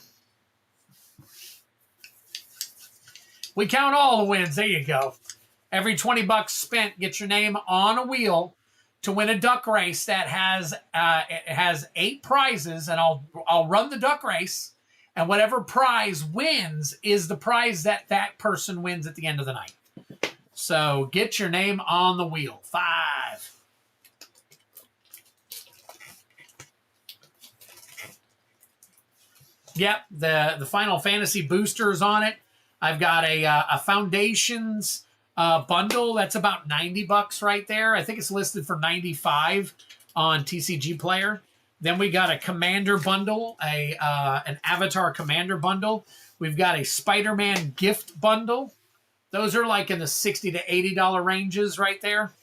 We count all the wins. There you go. Every 20 bucks spent, get your name on a wheel to win a duck race that has it has 8 prizes, and I'll run the duck race, and whatever prize wins is the prize that person wins at the end of the night. So get your name on the wheel. 5. Yep, the Final Fantasy boosters on it. I've got a Foundations bundle that's about 90 bucks right there. I think it's listed for 95 on TCG Player. Then we got a Commander bundle, an Avatar Commander bundle. We've got a Spider-Man gift bundle. Those are like in the $60 to $80 ranges right there.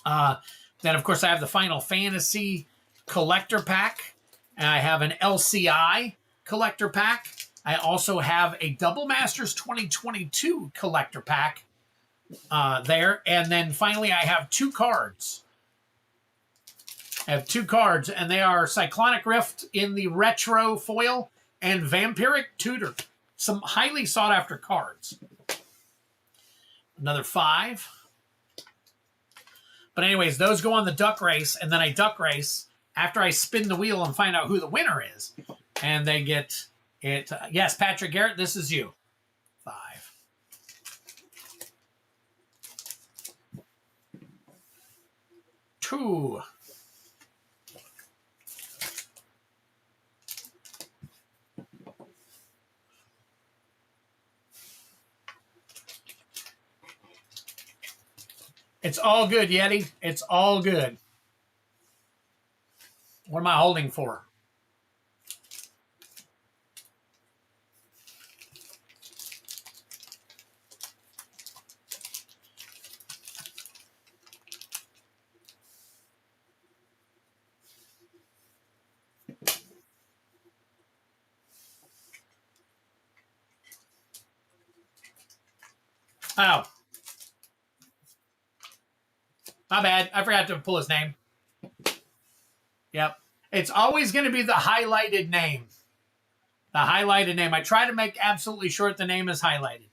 Then, of course, I have the Final Fantasy collector pack. And I have an LCI collector pack. I also have a Double Masters 2022 collector pack there. And then finally, I have 2 cards. I have 2 cards, and they are Cyclonic Rift in the retro foil and Vampiric Tutor. Some highly sought-after cards. Another 5. But anyways, those go on the duck race, and then I duck race after I spin the wheel and find out who the winner is. And they get it. Yes, Patrick Garrett, this is you. 5. 2. It's all good, Yeti. It's all good. What am I holding for? Oh. My bad. I forgot to pull his name. Yep. It's always going to be the highlighted name. The highlighted name. I try to make absolutely sure that the name is highlighted.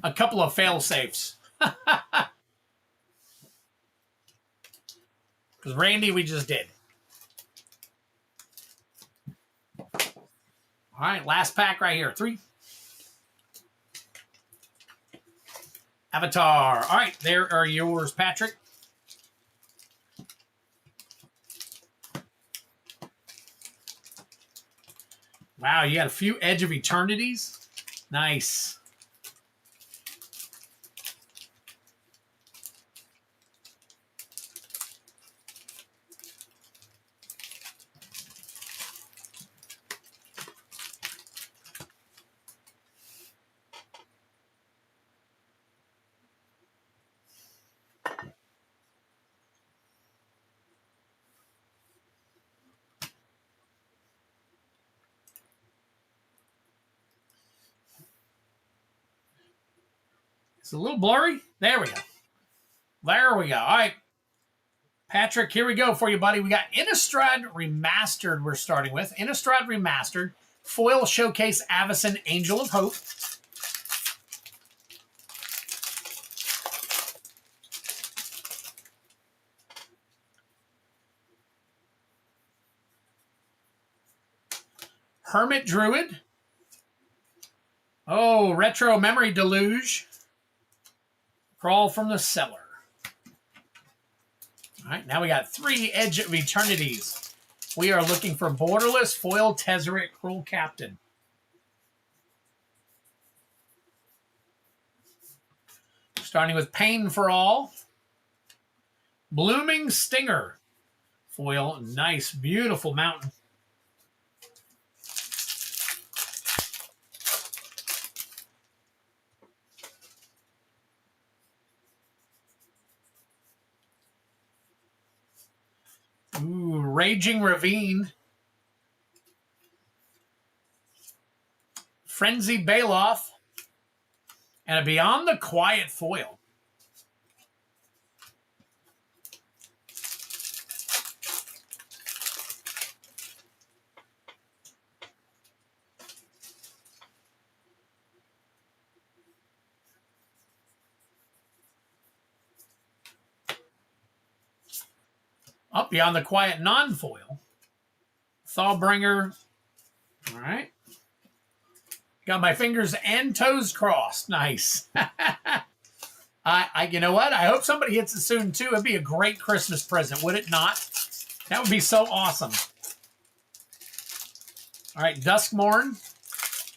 A couple of fail safes. Because Randy, we just did. All right, last pack right here. 3. Avatar. All right, there are yours, Patrick. Wow, you got a few Edge of Eternities. Nice. It's a little blurry. There we go. There we go. All right. Patrick, here we go for you, buddy. We got Innistrad Remastered we're starting with. Innistrad Remastered. Foil Showcase Avacyn Angel of Hope. Hermit Druid. Oh, Retro Memory Deluge. Crawl from the Cellar. All right, now we got 3 Edge of Eternities. We are looking for Borderless Foil Tezzeret Cruel Captain. Starting with Pain for All. Blooming Stinger. Foil, nice, beautiful mountain. Ooh, Raging Ravine. Frenzied Baloth. And a Beyond the Quiet foil. Up Beyond the Quiet non-foil. Thawbringer. All right. Got my fingers and toes crossed. Nice. You know what? I hope somebody hits it soon, too. It'd be a great Christmas present, would it not? That would be so awesome. All right, Duskmorn.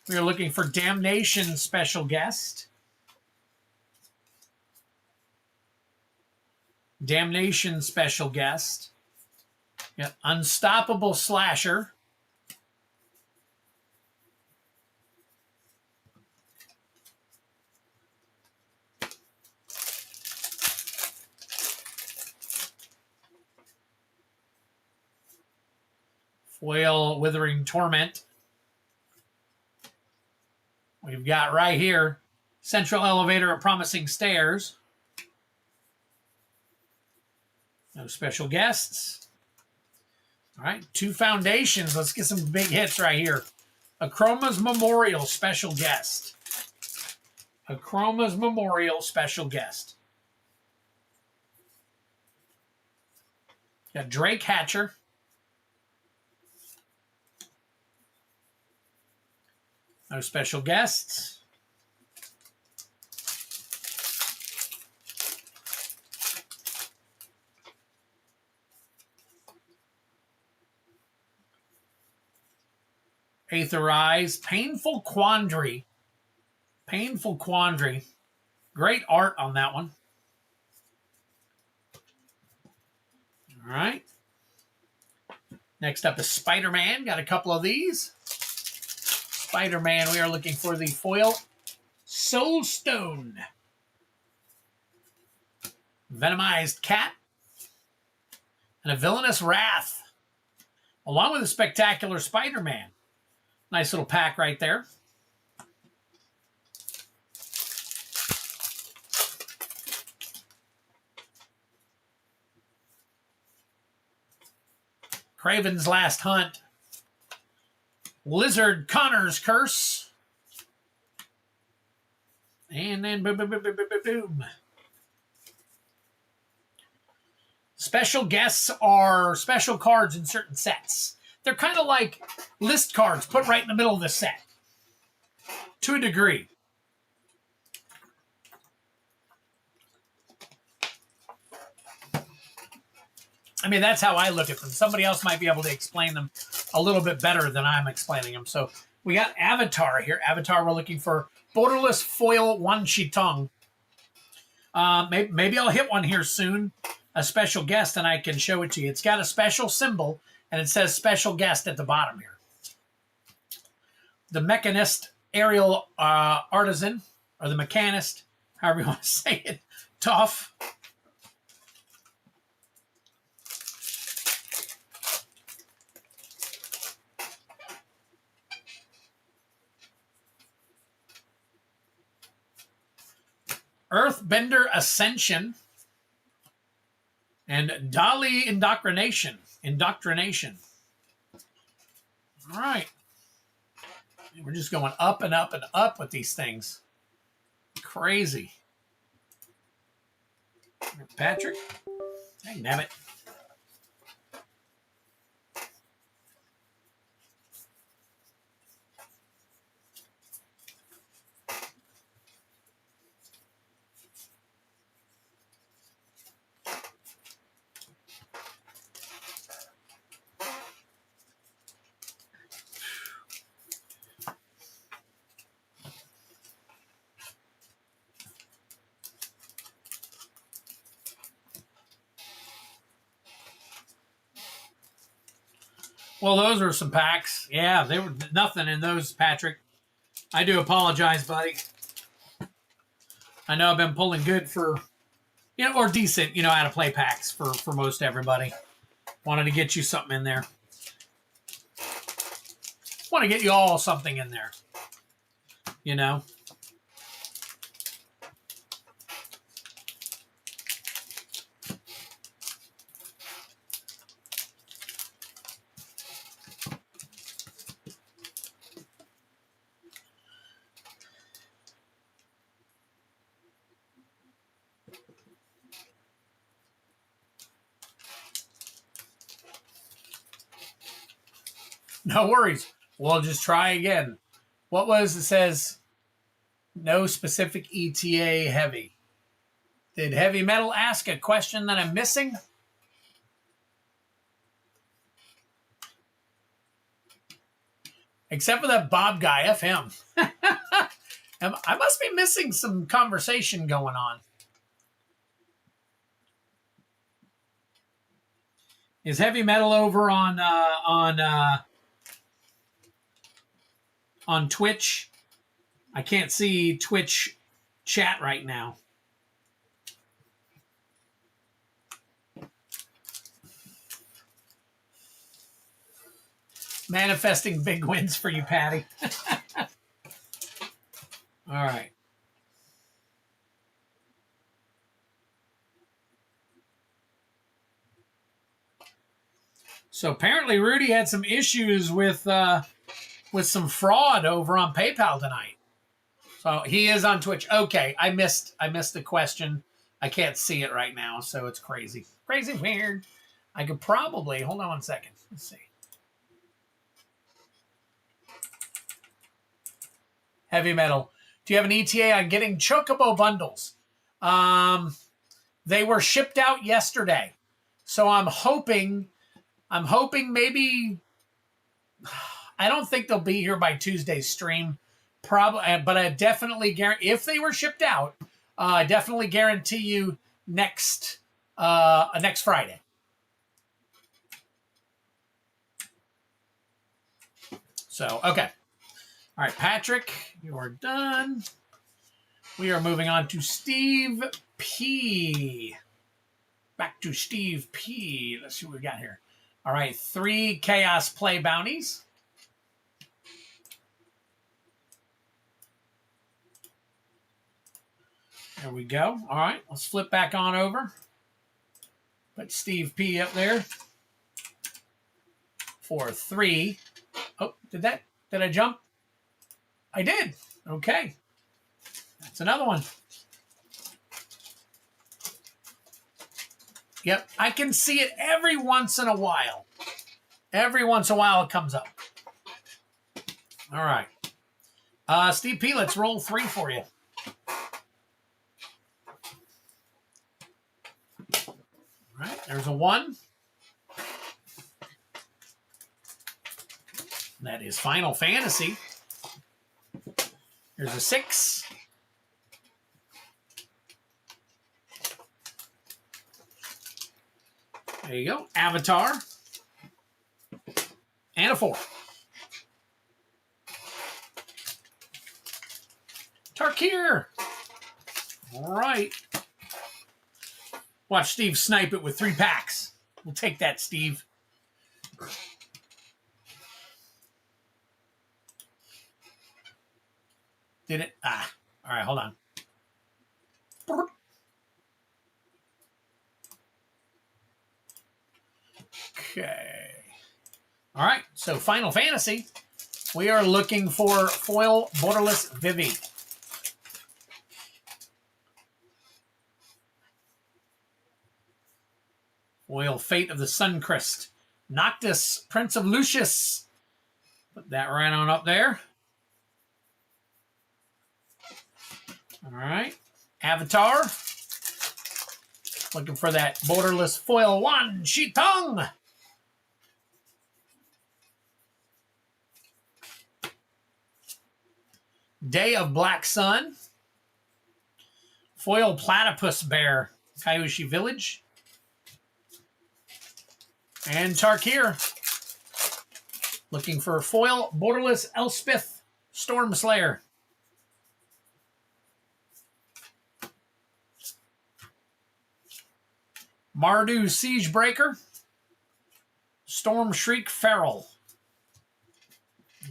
We are looking for Damnation Special Guest. Damnation Special Guest. Yep. Unstoppable Slasher. Foil Withering Torment. We've got right here Central Elevator of Promising Stairs. No special guests. All right, 2 foundations. Let's get some big hits right here. Akroma's Memorial Special Guest. Akroma's Memorial Special Guest. Got Drake Hatcher. No special guests. Aetherize. Painful Quandary. Painful Quandary. Great art on that one. All right. Next up is Spider-Man. Got a couple of these. Spider-Man, we are looking for the foil Soul Stone. Venomized Cat. And a Villainous Wrath. Along with a Spectacular Spider-Man. Nice little pack right there. Craven's Last Hunt. Lizard Connor's Curse. And then boom, boom, boom, boom, boom, boom. Special guests are special cards in certain sets. They're kind of like list cards put right in the middle of the set. To a degree. I mean, that's how I look at them. Somebody else might be able to explain them a little bit better than I'm explaining them. So we got Avatar here. Avatar, we're looking for Borderless Foil Wan Shi Tong. Maybe I'll hit one here soon. A special guest, and I can show it to you. It's got a special symbol, and it says special guest at the bottom here. The Mechanist Aerial Artisan, or the Mechanist, however you want to say it. Tough. Earthbender Ascension. And Dolly Indoctrination. Indoctrination. All right. We're just going up and up and up with these things. Crazy. Patrick. Hey, damn it. Well, those are some packs. Yeah, they were nothing in those, Patrick. I do apologize, buddy. I know I've been pulling good for, or decent, out of play packs for most everybody. Wanted to get you something in there. Want to get you all something in there. No worries. We'll just try again. What was it says? No specific ETA heavy. Did Heavy Metal ask a question that I'm missing? Except for that Bob guy, F him. I must be missing some conversation going on. Is Heavy Metal over on Twitch? I can't see Twitch chat right now. Manifesting big wins for you, Patty. All right. So apparently Rudy had some issues with some fraud over on PayPal tonight. So he is on Twitch. Okay, I missed the question. I can't see it right now, so it's crazy. Crazy weird. I could probably hold on one second. Let's see. Heavy Metal. Do you have an ETA on getting Chocobo bundles? They were shipped out yesterday. So I'm hoping maybe, I don't think they'll be here by Tuesday's stream. Probably, but I definitely guarantee, if they were shipped out, I definitely guarantee you next Friday. So, okay. All right, Patrick, you're done. We are moving on to Steve P. Back to Steve P. Let's see what we got here. All right, 3 Chaos Play bounties. There we go. All right, let's flip back on over. Put Steve P up there for 3. Oh, did I jump? I did. Okay. That's another one. Yep, I can see it every once in a while. Every once in a while it comes up. All right. Steve P, let's roll 3 for you. All right, there's a 1. That is Final Fantasy. There's a 6. There you go. Avatar. And a 4. Tarkir. All right. Watch Steve snipe it with 3 packs. We'll take that, Steve. Did it? All right, hold on. Okay. All right. So Final Fantasy, we are looking for foil borderless Vivi. Foil Fate of the Suncrist. Noctis, Prince of Lucius. Put that right on up there. All right. Avatar. Looking for that borderless foil one. Shitong. Day of Black Sun. Foil Platypus Bear. Kaiushi Village. And Tarkir. Looking for foil borderless Elspeth Stormslayer. Mardu Siegebreaker. Storm Shriek Feral.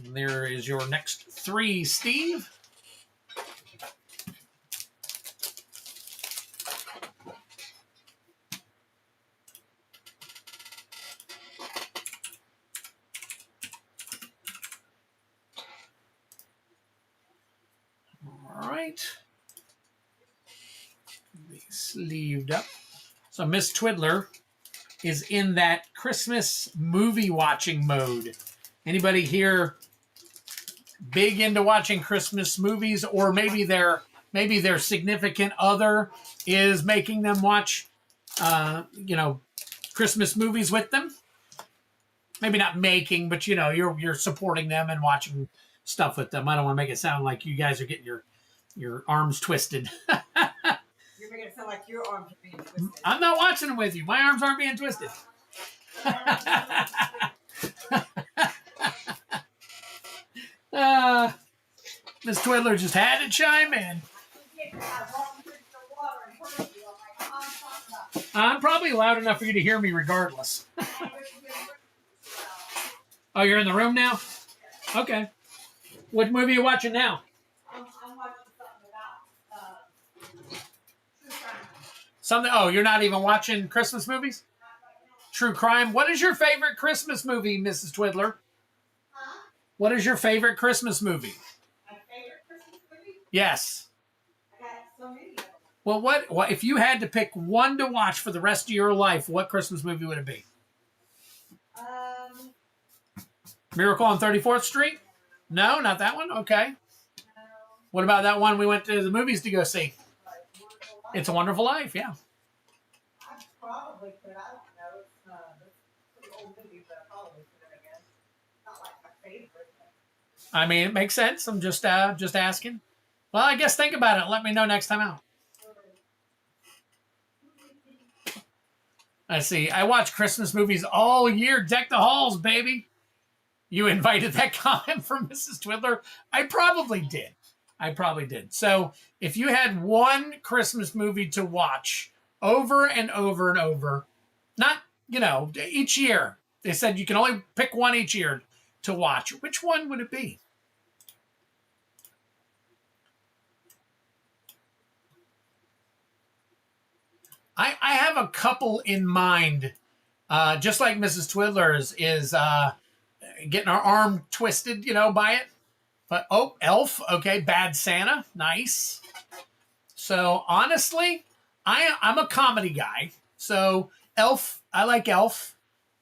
And there is your next 3, Steve. All right. Be sleeved up. So Miss Twiddler is in that Christmas movie watching mode. Anybody here big into watching Christmas movies, or maybe their significant other is making them watch Christmas movies with them? Maybe not making, but you're supporting them and watching stuff with them. I don't want to make it sound like you guys are getting your arms twisted. You're making it sound like your arms are being twisted. I'm not watching them with you. My arms aren't being twisted. Miss Twiddler just had to chime in. I'm probably loud enough for you to hear me regardless. Oh, you're in the room now? Okay. What movie are you watching now? I'm watching something about true crime. Something. Oh, you're not even watching Christmas movies? True crime. What is your favorite Christmas movie, Mrs. Twiddler? Huh? What is your favorite Christmas movie? My favorite Christmas movie? Yes. I got so many of them. Well, what if you had to pick one to watch for the rest of your life? What Christmas movie would it be? Miracle on 34th Street? No, not that one. Okay. No. What about that one we went to the movies to go see? It's a Wonderful Life. Yeah. I probably could. I don't know. It's a pretty old movie, but I probably could have again. Not like my favorite. I mean, it makes sense. I'm just asking. Well, I guess think about it. And let me know next time out. I see. I watch Christmas movies all year. Deck the halls, baby. You invited that comment from Mrs. Twiddler? I probably did. So if you had one Christmas movie to watch over and over and over, not, each year, they said you can only pick one each year to watch. Which one would it be? I have a couple in mind, just like Mrs. Twiddler's is getting our arm twisted, by it. But, Elf, okay, Bad Santa, nice. So, honestly, I'm a comedy guy. So, Elf, I like Elf.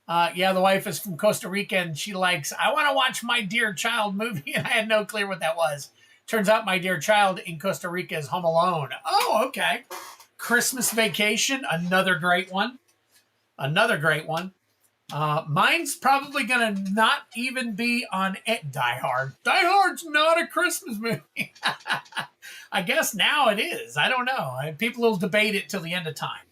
The wife is from Costa Rica, and she likes, I want to watch My Dear Child movie, and I had no clue what that was. Turns out My Dear Child in Costa Rica is Home Alone. Oh, okay. Christmas Vacation, another great one. Mine's probably going to not even be on Die Hard. Die Hard's not a Christmas movie. I guess now it is. I don't know. People will debate it till the end of time.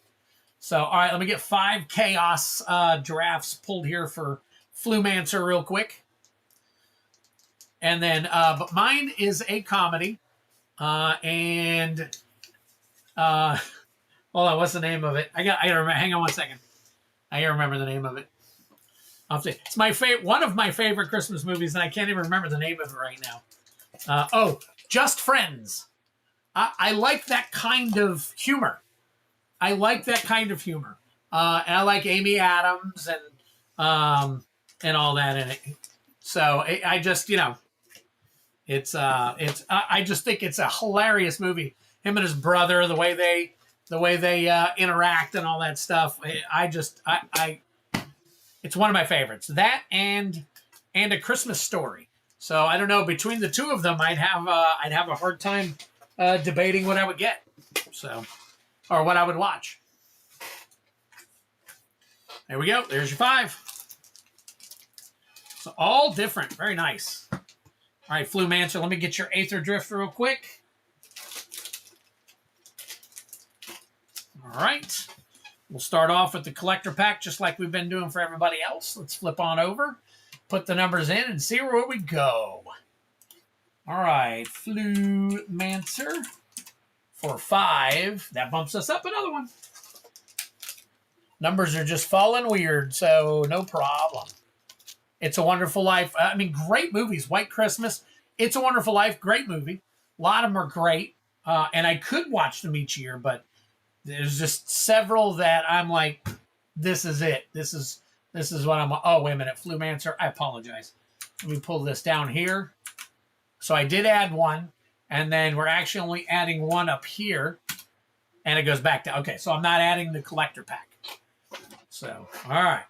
So, all right, let me get 5 Chaos giraffes pulled here for Flumancer real quick. And then, but mine is a comedy. Hold on, what's the name of it? I gotta remember. Hang on one second. I gotta remember the name of it. It's my one of my favorite Christmas movies, and I can't even remember the name of it right now. Just Friends. I like that kind of humor. And I like Amy Adams, and and all that in it. So I just, I just think it's a hilarious movie. Him and his brother, the way they interact and all that stuff. It's one of my favorites. That and A Christmas Story. So I don't know, between the two of them, I'd have a hard time debating what I would get. So, or what I would watch. There we go. There's your 5. So all different. Very nice. All right, Flumancer, let me get your Aether Drift real quick. All right. We'll start off with the collector pack, just like we've been doing for everybody else. Let's flip on over, put the numbers in, and see where we go. All right, Flumancer for 5. That bumps us up another one. Numbers are just falling weird, so no problem. It's a Wonderful Life. I mean, great movies. White Christmas, It's a Wonderful Life, great movie. A lot of them are great, and I could watch them each year, but there's just several that I'm like, this is it. This is what I'm. Oh, wait a minute, Flumancer. I apologize. Let me pull this down here. So I did add one, and then we're actually only adding one up here, and it goes back to, okay, so I'm not adding the collector pack. So, all right.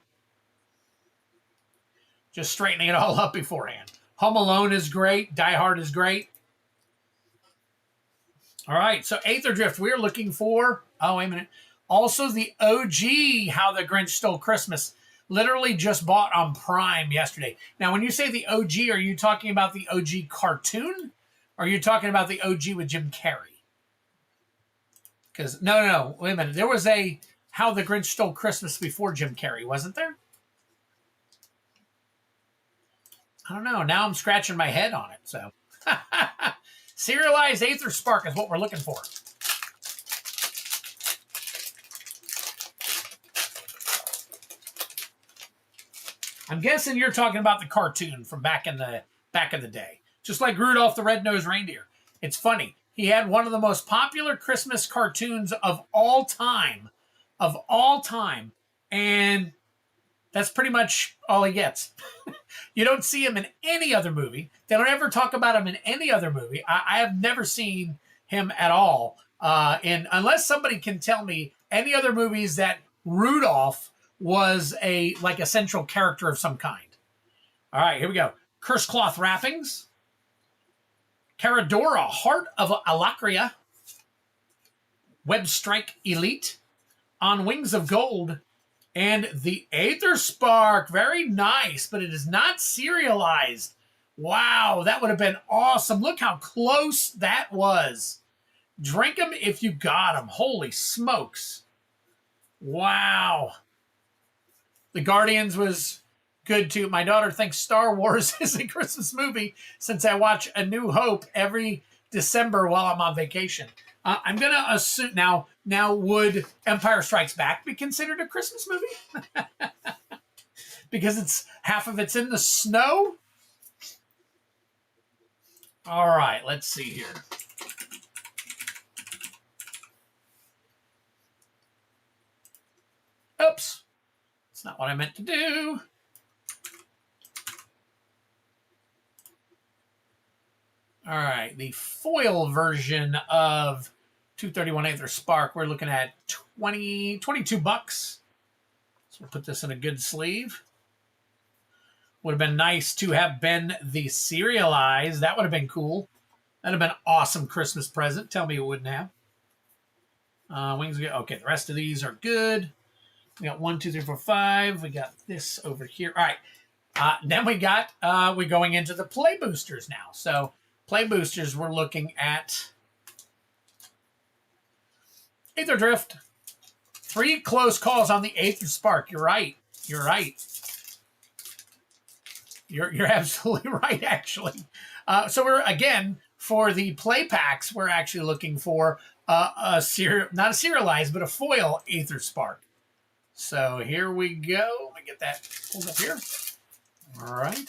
Just straightening it all up beforehand. Home Alone is great. Die Hard is great. All right, so Aether Drift, we're looking for, oh, wait a minute. Also the OG How the Grinch Stole Christmas. Literally just bought on Prime yesterday. Now, when you say the OG, are you talking about the OG cartoon? Or are you talking about the OG with Jim Carrey? Because, no, wait a minute. There was a How the Grinch Stole Christmas before Jim Carrey, wasn't there? I don't know. Now I'm scratching my head on it, so. Serialized Aether Spark is what we're looking for. I'm guessing you're talking about the cartoon from back in the day. Just like Rudolph the Red-Nosed Reindeer. It's funny. He had one of the most popular Christmas cartoons of all time. And that's pretty much all he gets. You don't see him in any other movie. They don't ever talk about him in any other movie. I have never seen him at all. Unless somebody can tell me any other movies that Rudolph was a central character of some kind. All right, here we go. Curse Cloth Wrappings. Caradora, Heart of Alakria. Web Strike Elite. On Wings of Gold. And the Aether Spark, very nice, but it is not serialized. Wow, that would have been awesome. Look how close that was. Drink them if you got them. Holy smokes. Wow. The Guardians was good too. My daughter thinks Star Wars is a Christmas movie since I watch A New Hope every December while I'm on vacation. I'm going to assume now would Empire Strikes Back be considered a Christmas movie? Because half of it's in the snow? All right, let's see here. Oops. That's not what I meant to do. All right, the foil version of 231 Aether Spark, we're looking at $22. So we'll put this in a good sleeve. Would have been nice to have been the serialized. That would have been cool. That would have been an awesome Christmas present. Tell me it wouldn't have. Wings, okay, the rest of these are good. We got 1, 2, 3, 4, 5. We got this over here. All right. Then we're going into the play boosters now. So play boosters, we're looking at Aether Drift. 3 close calls on the Aether Spark. You're right. You're absolutely right, actually. So we're, again, for the play packs, we're actually looking for not a serialized, but a foil Aether Spark. So here we go. Let me get that pulled up here. All right.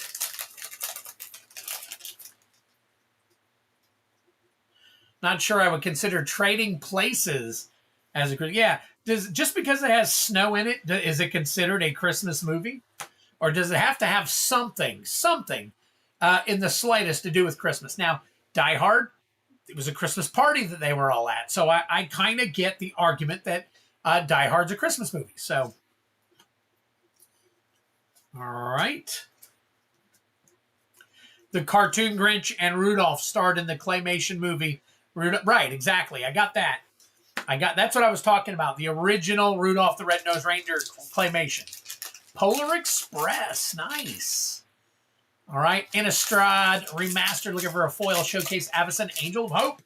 Not sure I would consider Trading Places as a... Yeah, just because it has snow in it, is it considered a Christmas movie? Or does it have to have something in the slightest to do with Christmas? Now, Die Hard, it was a Christmas party that they were all at. So I kind of get the argument that Die Hard's a Christmas movie. So, all right. The cartoon Grinch and Rudolph starred in the claymation movie. Right, exactly. I got that. That's what I was talking about. The original Rudolph the Red-Nosed Reindeer claymation. Polar Express. Nice. All right. Innistrad Remastered. Looking for a foil showcase. Avacyn Angel of Hope.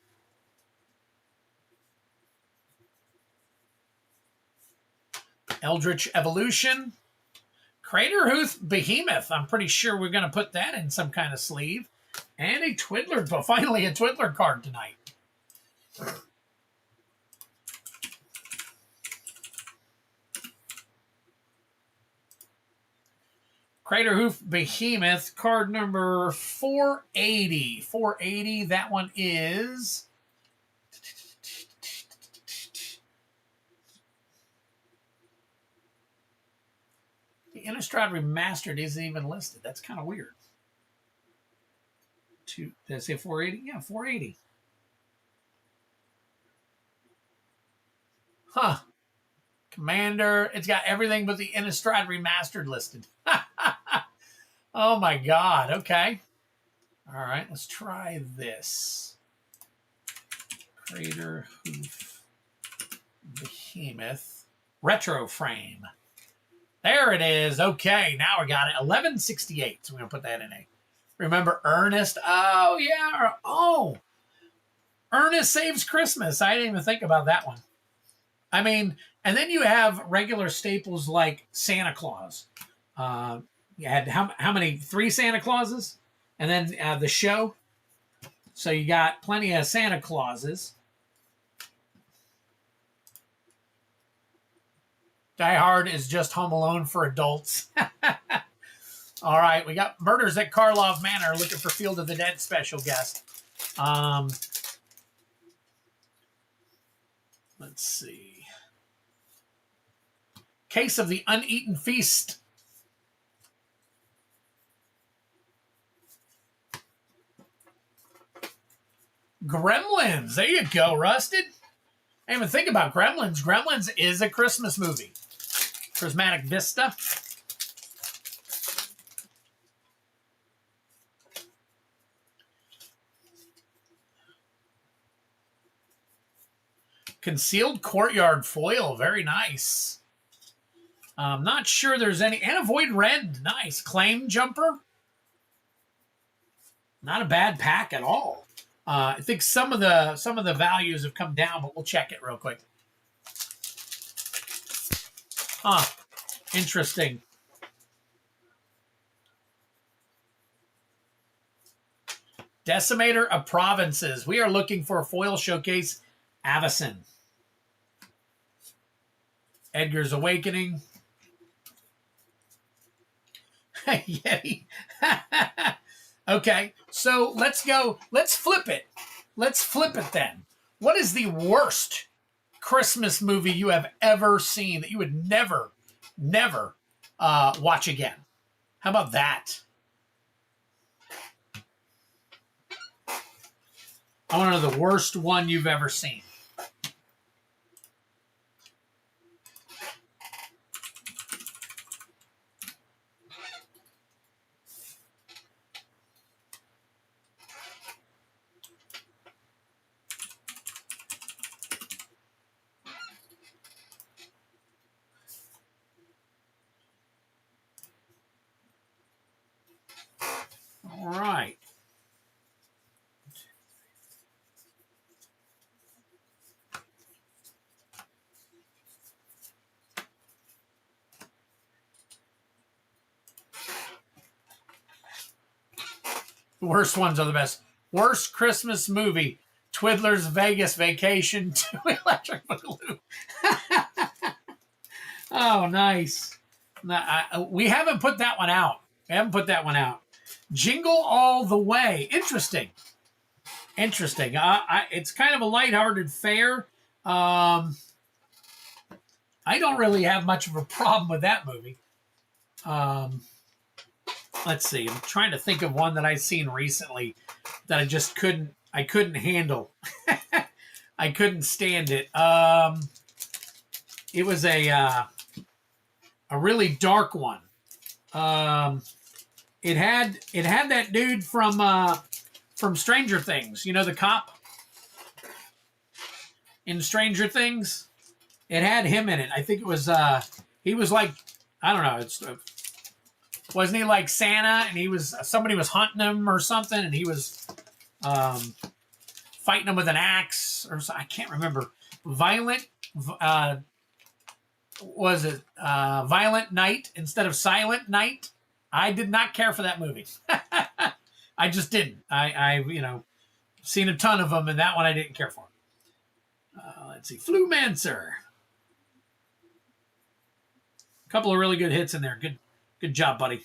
Eldritch Evolution. Craterhoof Behemoth. I'm pretty sure we're going to put that in some kind of sleeve. And a Twiddler. But finally, a Twiddler card tonight. Craterhoof Behemoth. Card number 480. 480. That one is... The Innistrad Remastered isn't even listed. That's kind of weird. Did I say 480? Yeah, 480. Huh. Commander. It's got everything but the Innistrad Remastered listed. Oh my God. Okay. All right. Let's try this. Craterhoof Behemoth. Retro Frame. There it is. Okay, now we got it. 1168. So we're going to put that in a. Remember Ernest? Oh, yeah. Oh, Ernest Saves Christmas. I didn't even think about that one. I mean, and then you have regular staples like Santa Claus. You had how many? 3 Santa Clauses? And then the show. So you got plenty of Santa Clauses. Die Hard is just Home Alone for adults. All right, we got Murders at Karlov Manor, looking for Field of the Dead special guest. Let's see. Case of the Uneaten Feast. Gremlins. There you go, Rusted. I didn't even think about Gremlins. Gremlins is a Christmas movie. Prismatic Vista. Concealed Courtyard foil. Very nice. I'm not sure there's any. And a Void Red. Nice. Claim Jumper. Not a bad pack at all. I think some of the values have come down, but we'll check it real quick. Huh. Interesting. Decimator of Provinces. We are looking for a foil showcase. Avacyn. Edgar's Awakening. Yeti. Okay, so let's go. Let's flip it. Let's flip it then. What is the worst Christmas movie you have ever seen that you would never watch again? How about that? I want to know the worst one you've ever seen. All right. The worst ones are the best. Worst Christmas movie. Twiddler's Vegas Vacation to Electric Boogaloo. Oh, nice. We haven't put that one out. Jingle All the Way. Interesting. It's kind of a lighthearted fare. I don't really have much of a problem with that movie. let's see. I'm trying to think of one that I've seen recently that I just couldn't. I couldn't handle. I couldn't stand it. It was a really dark one. It had that dude from Stranger Things. You know, the cop in Stranger Things. It had him in it. I think it was he was like, I don't know. It's wasn't he like Santa, and he was somebody was hunting him or something, and he was fighting him with an axe or I can't remember. Violent was it Violent Night instead of Silent Night? I did not care for that movie. I just didn't. I seen a ton of them, and that one I didn't care for. Let's see, Flumancer. A couple of really good hits in there. Good job, buddy.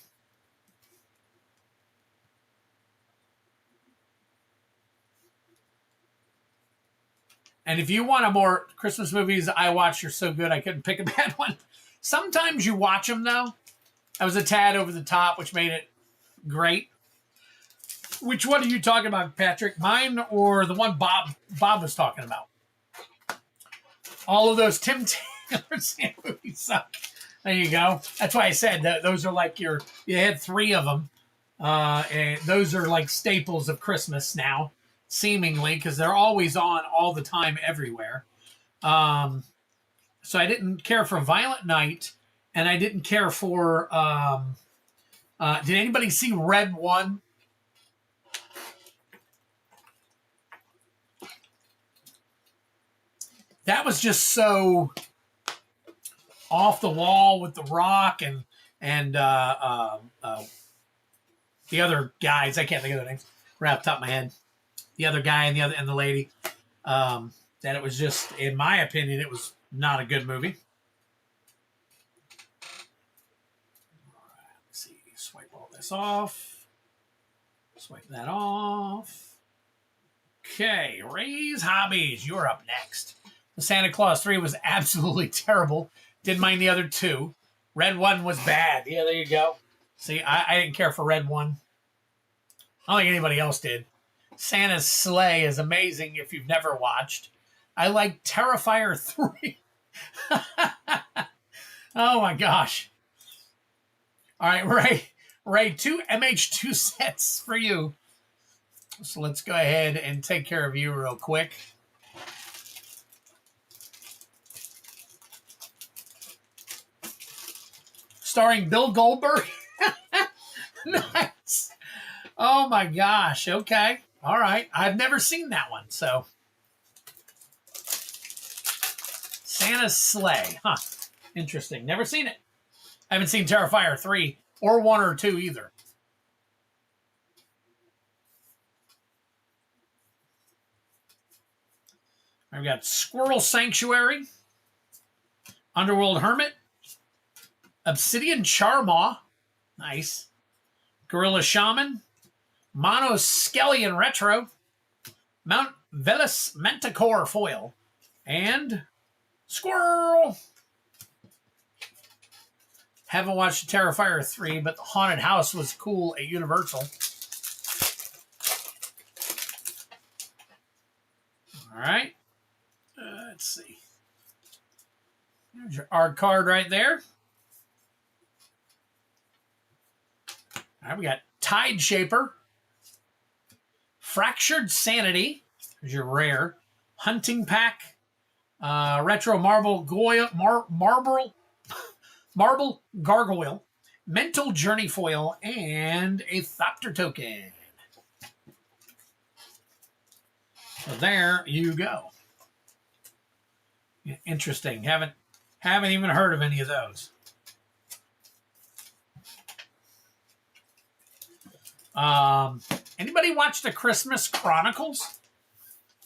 And if you want a more Christmas movies I watched are so good I couldn't pick a bad one. Sometimes you watch them though. I was a tad over the top, which made it great. Which one are you talking about, Patrick? Mine or the one Bob was talking about? All of those Tim Taylor movies suck. There you go. That's why I said that those are like you had 3 of them. And those are like staples of Christmas now, seemingly, because they're always on all the time everywhere. So I didn't care for Violent Night, and I didn't care for. Did anybody see Red One? That was just so off the wall with The Rock and the other guys. I can't think of their names right off the top of my head. The other guy and the lady. That it was just, in my opinion, it was not a good movie. All right, let's see. Swipe all this off. Swipe that off. Okay, Ray's Hobbies. You're up next. The Santa Claus 3 was absolutely terrible. Didn't mind the other 2. Red One was bad. Yeah, there you go. See, I didn't care for Red One. I don't think anybody else did. Santa's Sleigh is amazing if you've never watched. I like Terrifier 3. Oh my gosh. All right, Ray, 2 MH2 sets for you. So let's go ahead and take care of you real quick. Starring Bill Goldberg. Nice. Oh my gosh. Okay. All right. I've never seen that one. So Santa's Sleigh. Huh. Interesting. Never seen it. I haven't seen Terrifier 3 or 1 or 2 either. I've got Squirrel Sanctuary, Underworld Hermit, Obsidian Charmaw, nice, Gorilla Shaman, Monoskelion Retro, Mount Velis Manticore Foil, and Squirrel. Haven't watched Terrifier 3, but the Haunted House was cool at Universal. All right. Let's see. There's your art card right there. All right, we got Tide Shaper, Fractured Sanity. There's your rare. Hunting Pack, Retro Marble Marble Gargoyle, Mental Journey Foil, and a Thopter Token. So there you go. Interesting. Haven't even heard of any of those. Anybody watch the Christmas Chronicles?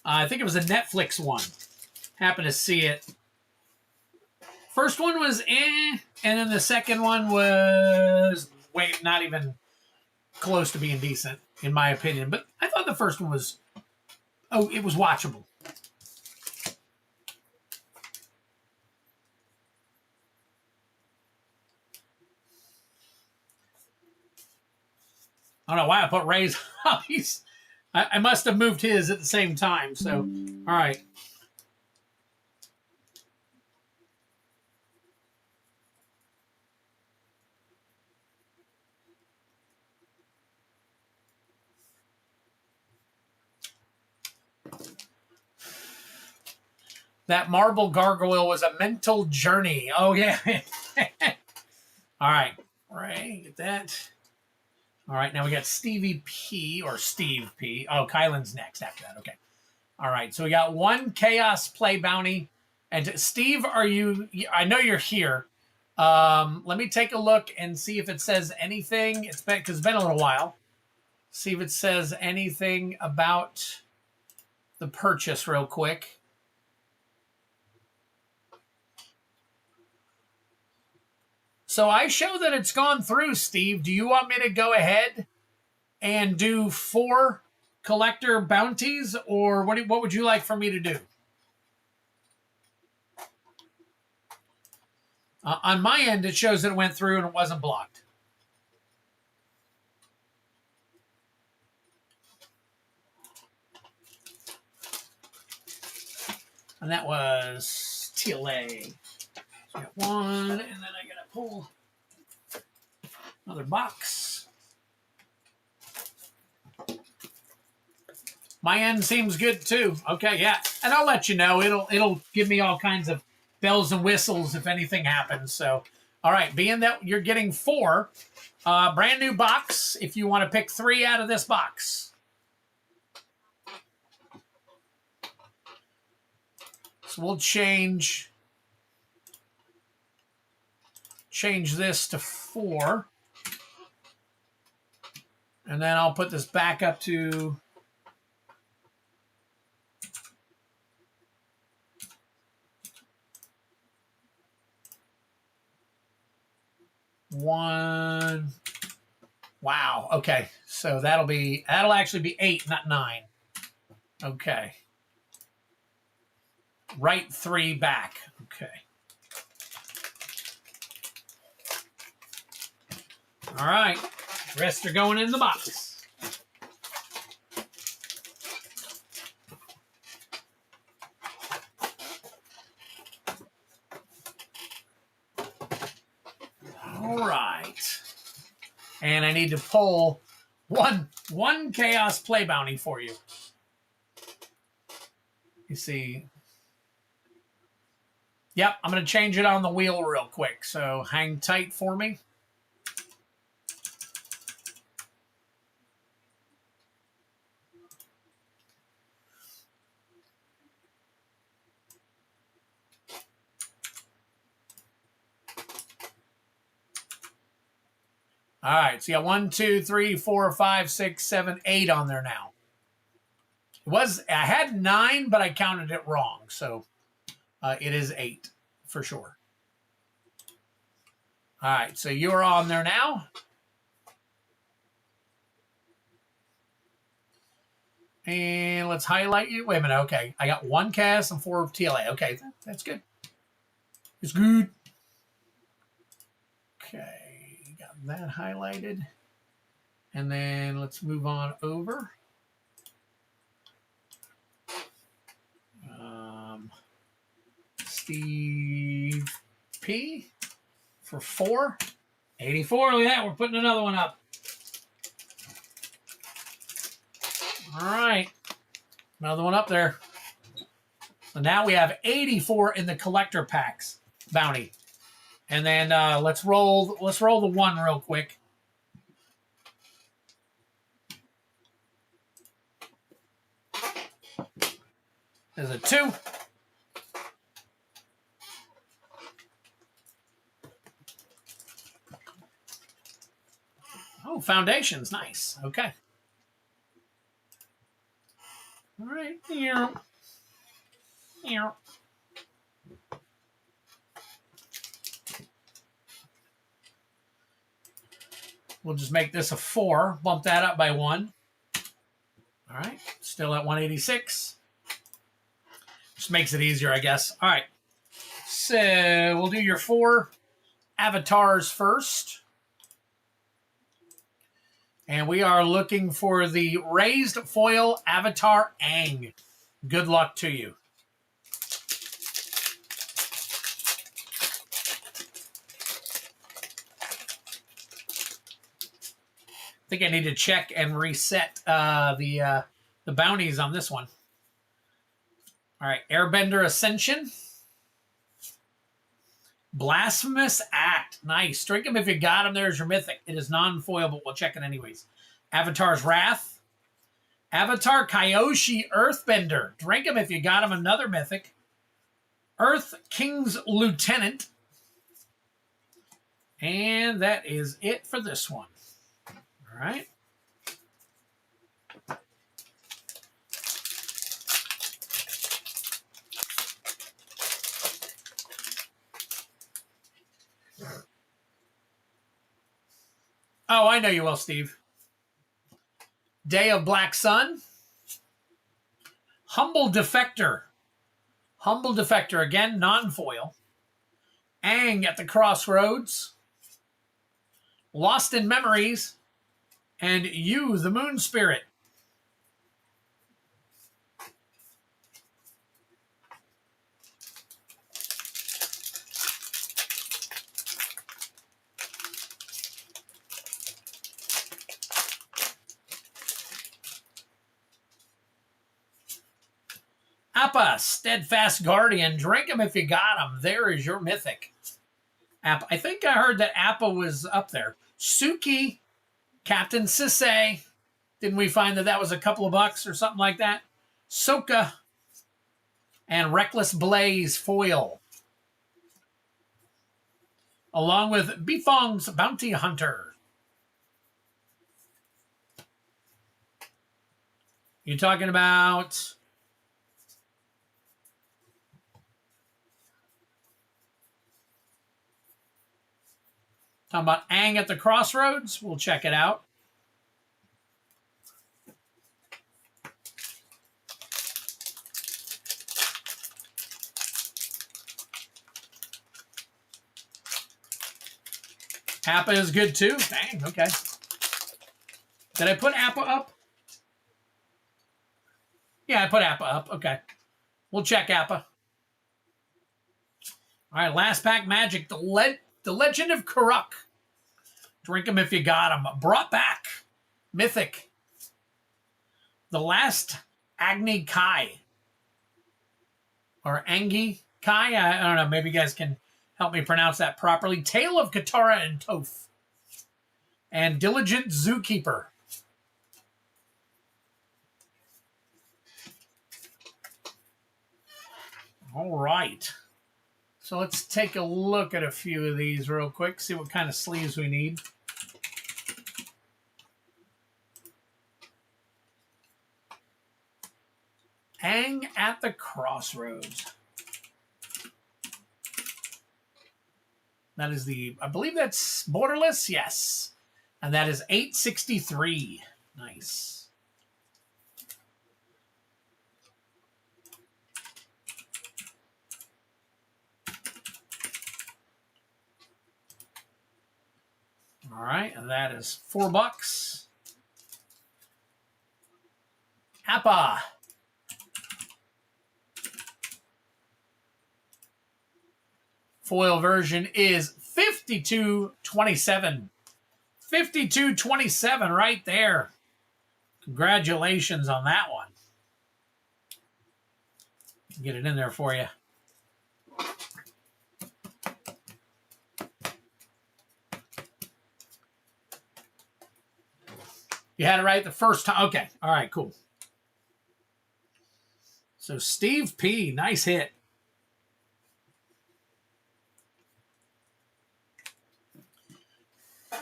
I think it was a Netflix one. Happened to see it. First one was and then the second one was not even close to being decent, in my opinion. But I thought the first one was, it was watchable. I don't know why I put Ray's hobbies. I must have moved his at the same time. So, all right. That marble gargoyle was a mental journey. Oh, yeah. All right. Ray, get that. All right. Now we got Stevie P or Steve P. Oh, Kylan's next after that. Okay. All right. So we got one Chaos Play bounty. And Steve, are you? I know you're here. Let me take a look and see if it says anything. It's been a little while. See if it says anything about the purchase real quick. So I show that it's gone through, Steve. Do you want me to go ahead and do 4 collector bounties, or what would you like for me to do? On my end, it shows that it went through and it wasn't blocked. And that was TLA. So I got 1, and then I got to pull another box. My end seems good too. Okay, yeah, and I'll let you know. It'll give me all kinds of bells and whistles if anything happens. So, all right, being that you're getting 4, brand new box. If you want to pick 3 out of this box, so we'll change this to 4, and then I'll put this back up to. One. Wow. Okay. So that'll actually be 8, not 9. Okay. Right 3 back. Okay. All right. Rest are going in the box. All right. And I need to pull one Chaos Play bounty for you. You see. Yep, I'm going to change it on the wheel real quick. So hang tight for me. All right, so you got 1, 2, 3, 4, 5, 6, 7, 8 on there now. I had 9, but I counted it wrong, so it is 8 for sure. All right, so you're on there now. And let's highlight you. Wait a minute. Okay, I got 1 cast and 4 TLA. Okay, that's good. It's good. Okay, got that highlighted. And then let's move on over. Steve P for 4. 84. Look at that. We're putting another one up. All right. Another one up there. So now we have 84 in the collector packs bounty. And then let's roll the 1 real quick. There's a 2. Oh, foundations. Nice. Okay. All right. Yeah. Yeah. We'll just make this a 4. Bump that up by 1. All right. Still at 186. Just makes it easier, I guess. All right. So we'll do your 4 avatars first. And we are looking for the raised foil Avatar Aang. Good luck to you. I think I need to check and reset the bounties on this one. All right, Airbender Ascension. Blasphemous Act. Nice. Drink them if you got them. There's your Mythic. It is non-foil, but we'll check it anyways. Avatar's Wrath. Avatar Kyoshi Earthbender. Drink them if you got them. Another Mythic. Earth King's Lieutenant. And that is it for this one. All right. Oh, I know you will, Steve. Day of Black Sun. Humble Defector. Humble Defector, again, non-foil. Aang at the Crossroads. Lost in Memories. And You, the Moon Spirit. Appa, Steadfast Guardian. Drink them if you got them. There is your Mythic. Appa. I think I heard that Appa was up there. Suki, Captain Sisay. Didn't we find that that was a couple of bucks or something like that? Sokka. And Reckless Blaze foil. Along with Bifong's Bounty Hunter. You talking about... Talking about Aang at the Crossroads. We'll check it out. Appa is good too. Dang, okay. Did I put Appa up? Yeah, I put Appa up. Okay. We'll check Appa. All right, last pack magic. The Legend of Karuk. Drink them if you got them. Brought back. Mythic. The Last Agni Kai. Or Angi Kai. I don't know. Maybe you guys can help me pronounce that properly. Tale of Katara and Toph. And Diligent Zookeeper. All right. So let's take a look at a few of these real quick, see what kind of sleeves we need. Aang at the Crossroads. That is the, I believe that's borderless, yes. And that is $8.63. Nice. All right, and that is $4. Appa. Foil version is $52.27. $52.27 right there. Congratulations on that one. Get it in there for you. You had it right the first time. Okay. All right, cool. So Steve P, nice hit. All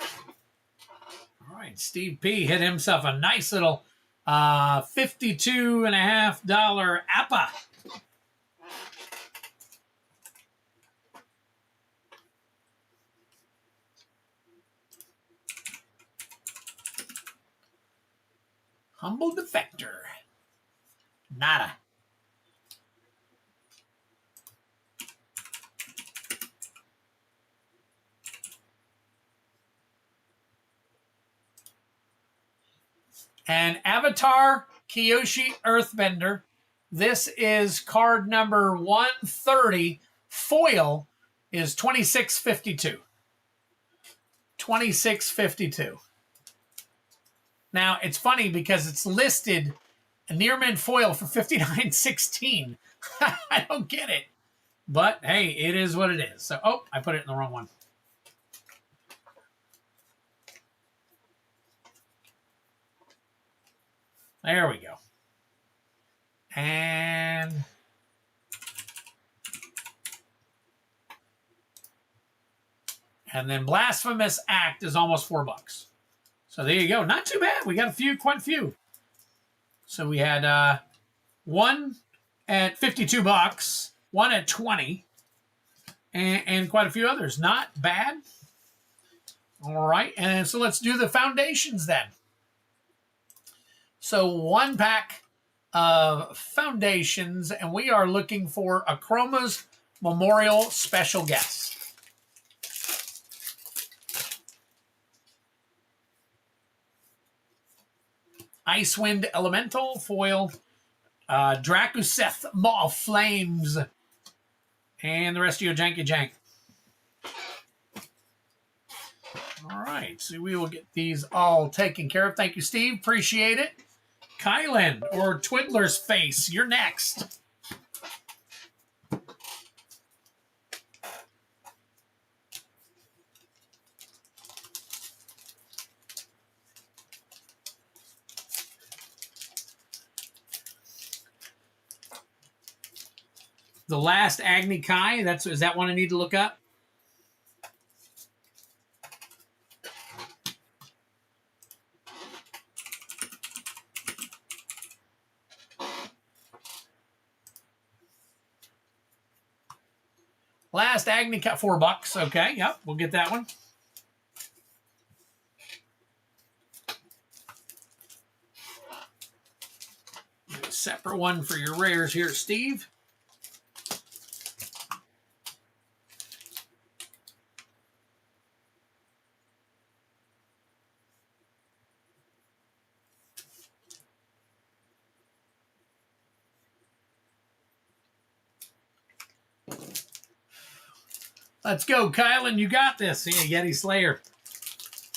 right, Steve P hit himself a nice little $52.50 Appa. Humble Defector. Nada. And Avatar Kyoshi Earthbender. This is card number 130. Foil is 2652. 2652. Now, it's funny because it's listed a near mint foil for 59.16. I don't get it. But, hey, it is what it is. So, oh, I put it in the wrong one. There we go. And then Blasphemous Act is almost $4. So there you go. Not too bad. We got quite a few. So we had one at $52, one at 20, and quite a few others. Not bad. All right. And so let's do the foundations then. So one pack of foundations, and we are looking for a Chroma's Memorial Special Guest. Icewind Elemental foil, Drakuseth Maw of Flames, and the rest of your janky jank. All right, so we will get these all taken care of. Thank you, Steve. Appreciate it. Kylan, or Twiddler's Face, you're next. The last Agni Kai, is that one I need to look up? Last Agni Kai, $4. Okay, yep, we'll get that one. A separate one for your rares here, Steve. Let's go, Kylan. You got this. Yeah, Yeti Slayer.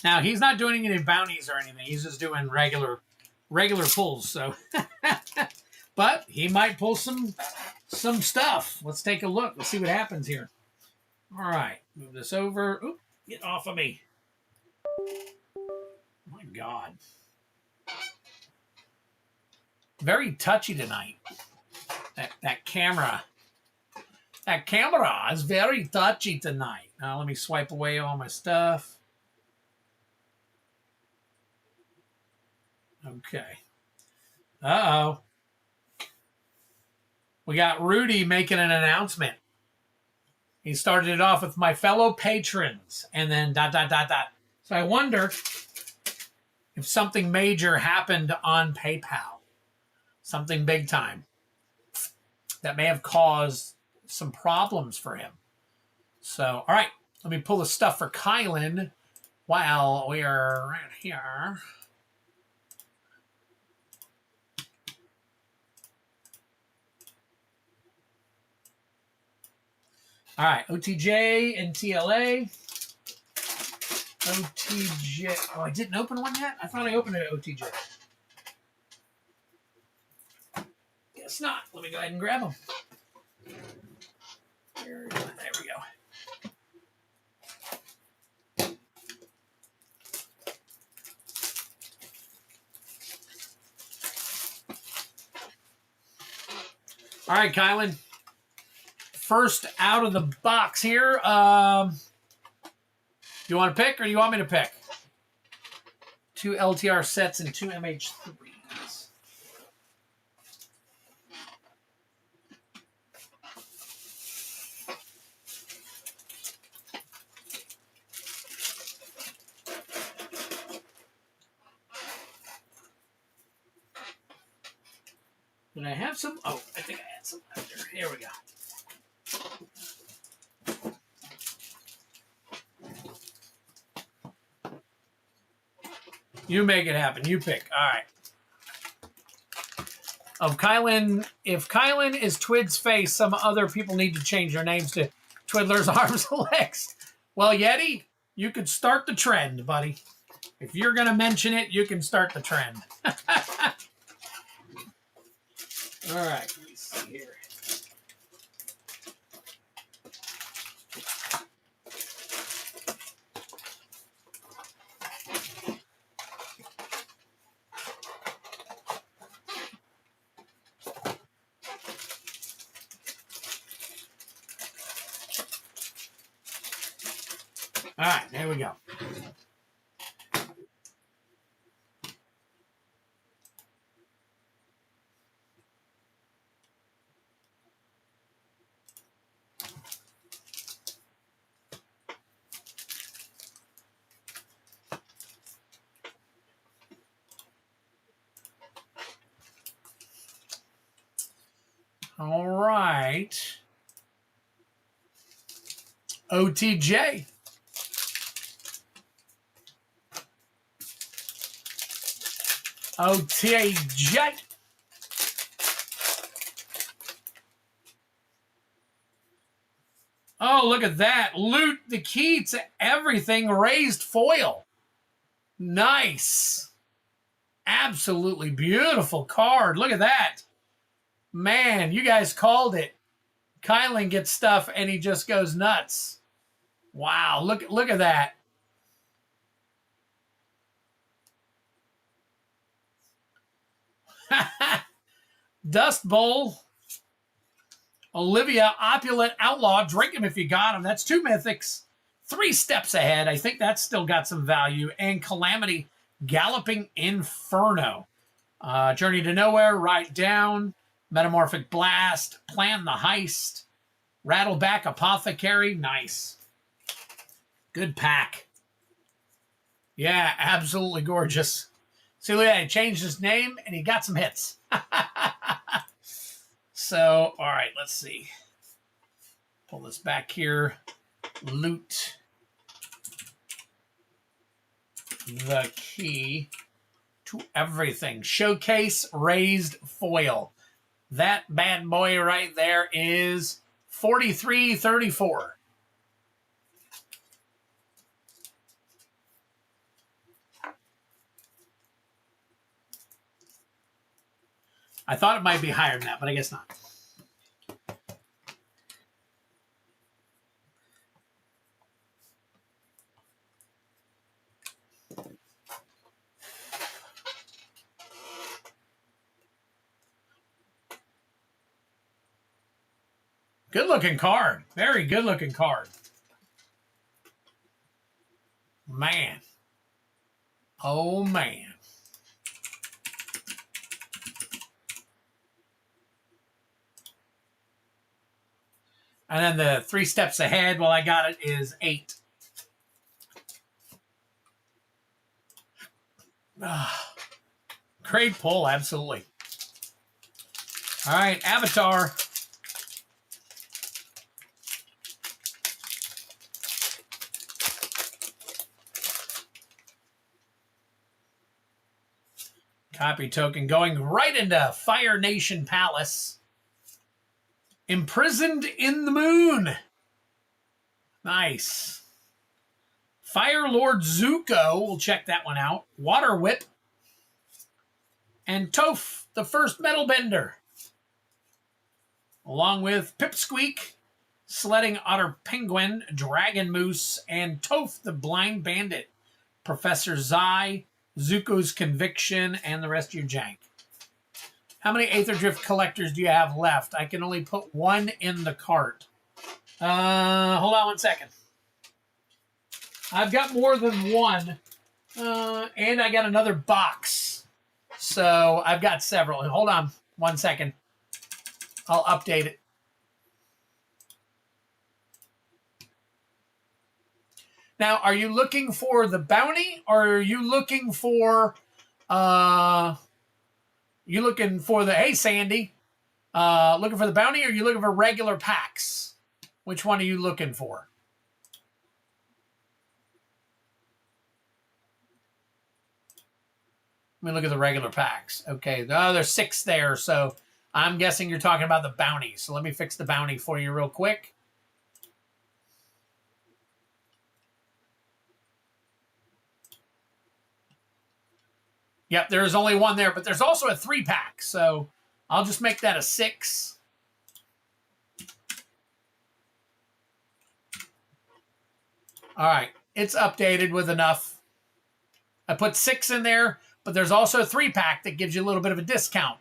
Now, he's not doing any bounties or anything. He's just doing regular pulls. So, but he might pull some stuff. Let's take a look. Let's see what happens here. All right. Move this over. Oop, get off of me. My God. Very touchy tonight. That camera. That camera is very touchy tonight. Now let me swipe away all my stuff. Okay. Uh-oh. We got Rudy making an announcement. He started it off with my fellow patrons and then ... So I wonder if something major happened on PayPal. Something big time. That may have caused some problems for him. So, all right, let me pull the stuff for Kylan while we are right here. All right, OTJ and TLA. OTJ. Oh, I didn't open one yet? I thought I opened it at OTJ. Guess not. Let me go ahead and grab them. There we go. All right, Kylan. First out of the box here. Do you want to pick or do you want me to pick? 2 LTR sets and 2 MH3s. Did I have some? Oh, I think I had some out there. Here we go. You make it happen. You pick. All right. of Kylan. If Kylan is Twid's face, some other people need to change their names to Twiddler's arms and legs. Well, Yeti, you could start the trend, buddy. If you're going to mention it, you can start the trend. All right, let me see here. All right, there we go. All right. OTJ. OTJ. Oh, look at that. Loot the key to everything. Raised foil. Nice. Absolutely beautiful card. Look at that. Man, you guys called it. Kylan gets stuff and he just goes nuts. Wow, look at that. Dust Bowl. Olivia, Opulent Outlaw. Drink him if you got him. That's 2 mythics. 3 steps ahead. I think that's still got some value. And Calamity, Galloping Inferno. Journey to Nowhere, Write Down. Metamorphic Blast. Plan the Heist. Rattleback Apothecary. Nice. Good pack. Yeah, absolutely gorgeous. See, look at that. He changed his name and he got some hits. So, all right, let's see. Pull this back here. Loot the key to everything. Showcase raised foil. That bad boy right there is $43.34. I thought it might be higher than that, but I guess not. Good looking card. Very good looking card. Man. Oh, man. And then the 3 steps ahead, well, I got it, is 8. Great pull, absolutely. All right, Avatar. Copy token going right into Fire Nation Palace. Imprisoned in the Moon. Nice. Fire Lord Zuko. We'll check that one out. Water Whip. And Toph, the first metal bender. Along with Pipsqueak, Sledding Otter Penguin, Dragon Moose, and Toph, the Blind Bandit. Professor Zai, Zuko's Conviction, and the rest of your jank. How many Aether Drift collectors do you have left? I can only put 1 in the cart. Hold on 1 second. I've got more than 1. And I got another box. So I've got several. Hold on 1 second. I'll update it. Now, are you looking for the bounty or are you looking for hey Sandy, looking for the bounty or are you looking for regular packs? Which one are you looking for? Let me look at the regular packs. Okay, oh, there's 6 there, so I'm guessing you're talking about the bounty. So let me fix the bounty for you real quick. Yep, there is only 1 there, but there's also a 3-pack, so I'll just make that a 6. All right, it's updated with enough. I put 6 in there, but there's also a 3-pack that gives you a little bit of a discount.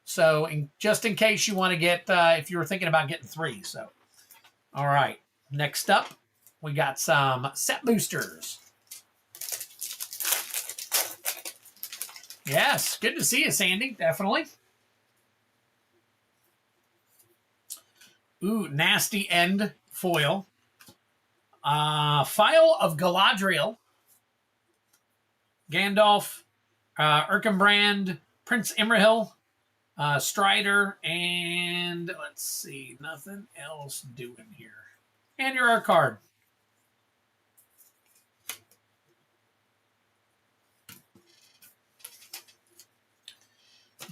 So just in case you want to get, if you were thinking about getting 3. So, all right, next up, we got some set boosters. Yes, good to see you, Sandy. Definitely. Ooh, nasty end foil. File of Galadriel. Gandalf. Erkenbrand. Prince Imrahil. Strider. And let's see, nothing else doing here. And your art card.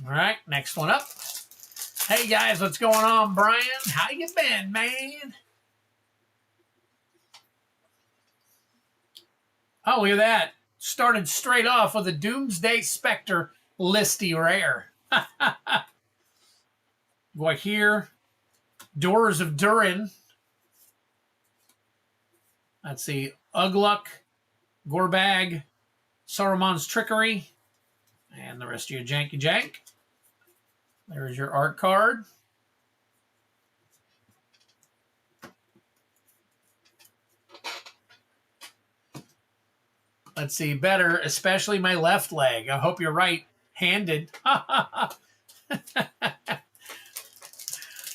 All right, next one up. Hey guys, what's going on, Brian? How you been, man? Oh, look at that. Started straight off with a Doomsday Spectre listy rare. Boy, here, Doors of Durin. Let's see, Ugluk, Gorbag, Saruman's Trickery, and the rest of your janky jank. There's your art card. Let's see, better, especially my left leg. I hope you're right-handed.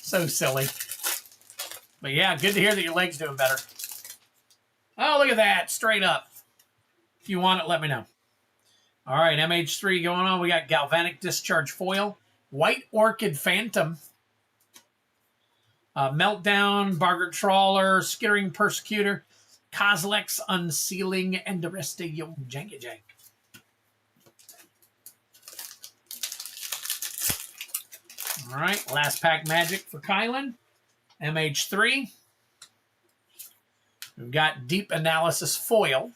So silly. But yeah, good to hear that your leg's doing better. Oh, look at that, straight up. If you want it, let me know. All right, MH3 going on. We got Galvanic Discharge Foil, White Orchid Phantom, Meltdown, Barger Trawler, Skittering Persecutor, Kozilek's Unsealing, and the rest of your janky jank. All right, last pack magic for Kylan, MH3. We've got Deep Analysis Foil,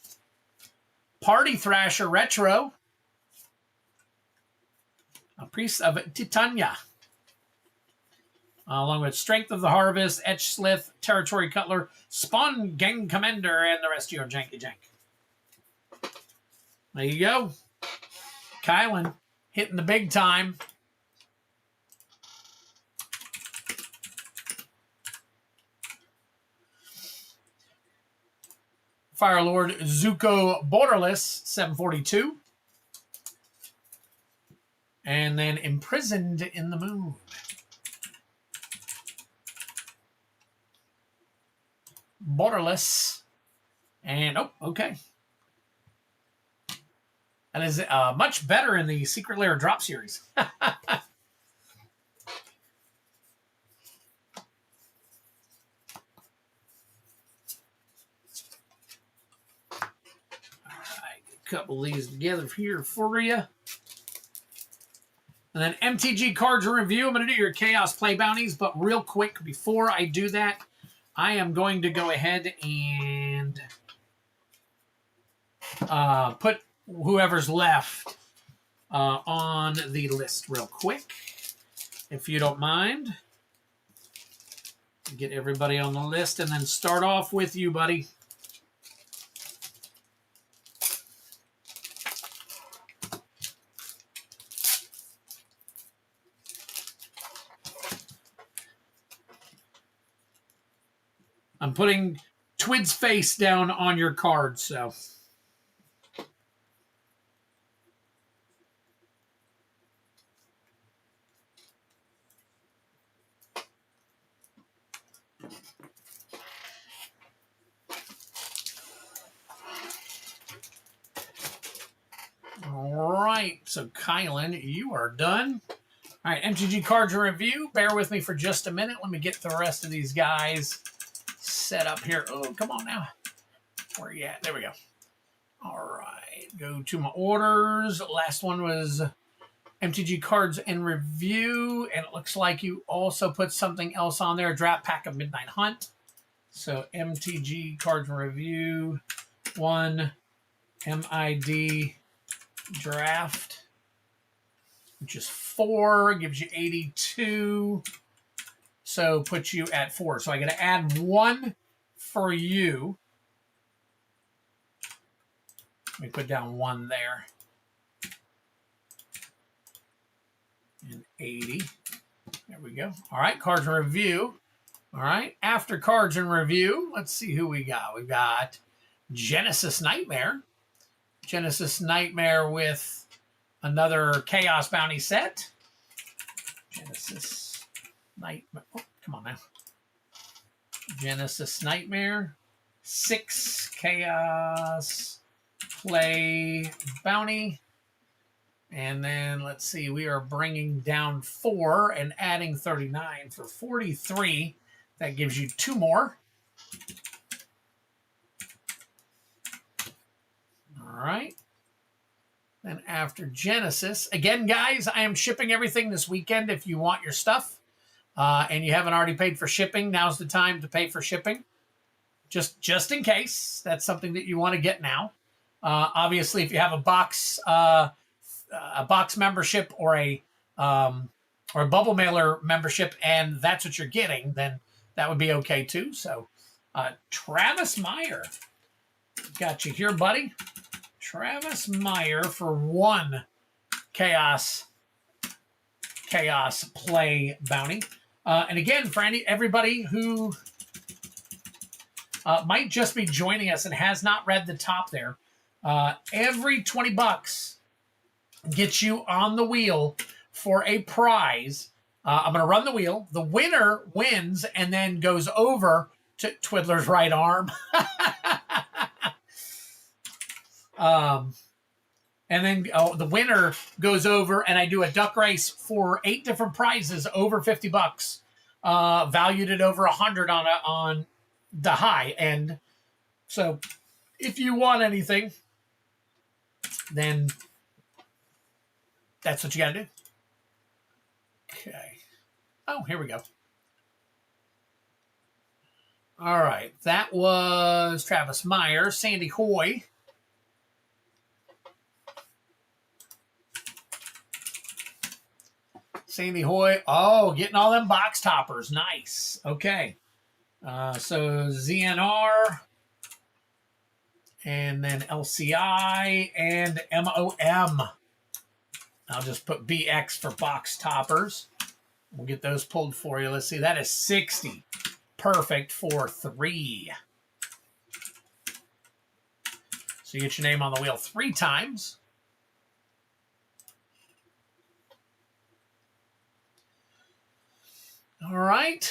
Party Thrasher Retro, a Priest of Titania, along with Strength of the Harvest, Etch Slith, Territory Cutler, Spawn Gang Commander, and the rest of your janky jank. There you go. Kylan hitting the big time. Firelord Zuko Borderless, 742. And then Imprisoned in the Moon. Borderless. And, oh, okay. That is much better in the Secret Lair drop series. All right, a couple of these together here for you. And then MTG cards review. I'm going to do your Chaos Play bounties, but real quick, before I do that, I am going to go ahead and put whoever's left on the list real quick, if you don't mind. Get everybody on the list and then start off with you, buddy. I'm putting Twid's face down on your card, so. All right, so Kylan, you are done. All right, MTG cards review. Bear with me for just a minute. Let me get the rest of these guys set up here. Oh, come on now. Where are you at? There we go. All right. go to my orders. Last one was MTG cards in review, and it looks like you also put something else on there, a draft pack of Midnight Hunt. So MTG cards in review, 1 MID draft, which is 4, gives you 82. So puts you at 4. So I got to add 1 for you. Let me put down 1 there. And 80. There we go. All right, cards in review. All right, after cards in review, let's see who we got. We've got Genesis Nightmare. Genesis Nightmare with another Chaos Bounty set. Genesis Nightmare. Oh, come on now. Genesis Nightmare. 6 Chaos Play Bounty. And then, let's see, we are bringing down 4 and adding 39 for 43. That gives you 2 more. All right. Then after Genesis, again, guys, I am shipping everything this weekend if you want your stuff. And you haven't already paid for shipping, now's the time to pay for shipping. Just in case. That's something that you want to get now. Obviously, if you have a box membership or a bubble mailer membership, and that's what you're getting, then that would be okay too. So, Travis Meyer, got you here, buddy. Travis Meyer for 1 Chaos Play Bounty. And again, for everybody who might just be joining us and has not read the top there, every $20 gets you on the wheel for a prize. I'm going to run the wheel. The winner wins and then goes over to Twiddler's right arm. And then the winner goes over, and I do a duck race for 8 different prizes over $50, valued at over 100 on the high end. So if you want anything, then that's what you got to do. Okay. Oh, here we go. All right. That was Travis Meyer. Sandy Hoy. Sandy Hoy. Oh, getting all them box toppers. Nice. Okay. So ZNR. And then LCI and MOM. I'll just put BX for box toppers. We'll get those pulled for you. Let's see. That is 60. Perfect for 3. So you get your name on the wheel 3 times. All right.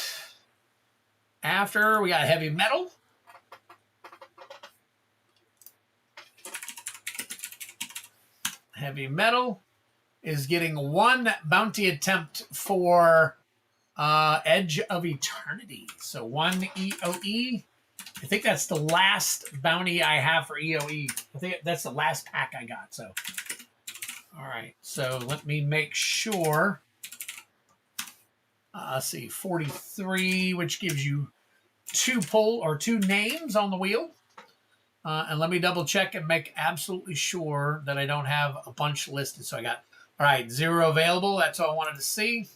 After, we got heavy metal. Heavy metal is getting 1 bounty attempt for Edge of Eternity. So 1 EOE. I think that's the last bounty I have for EOE. I think that's the last pack I got. So, all right. So let me make sure. Let's see, 43, which gives you 2 names on the wheel. And let me double check and make absolutely sure that I don't have a bunch listed. So I got, all right, 0 available. That's all I wanted to see.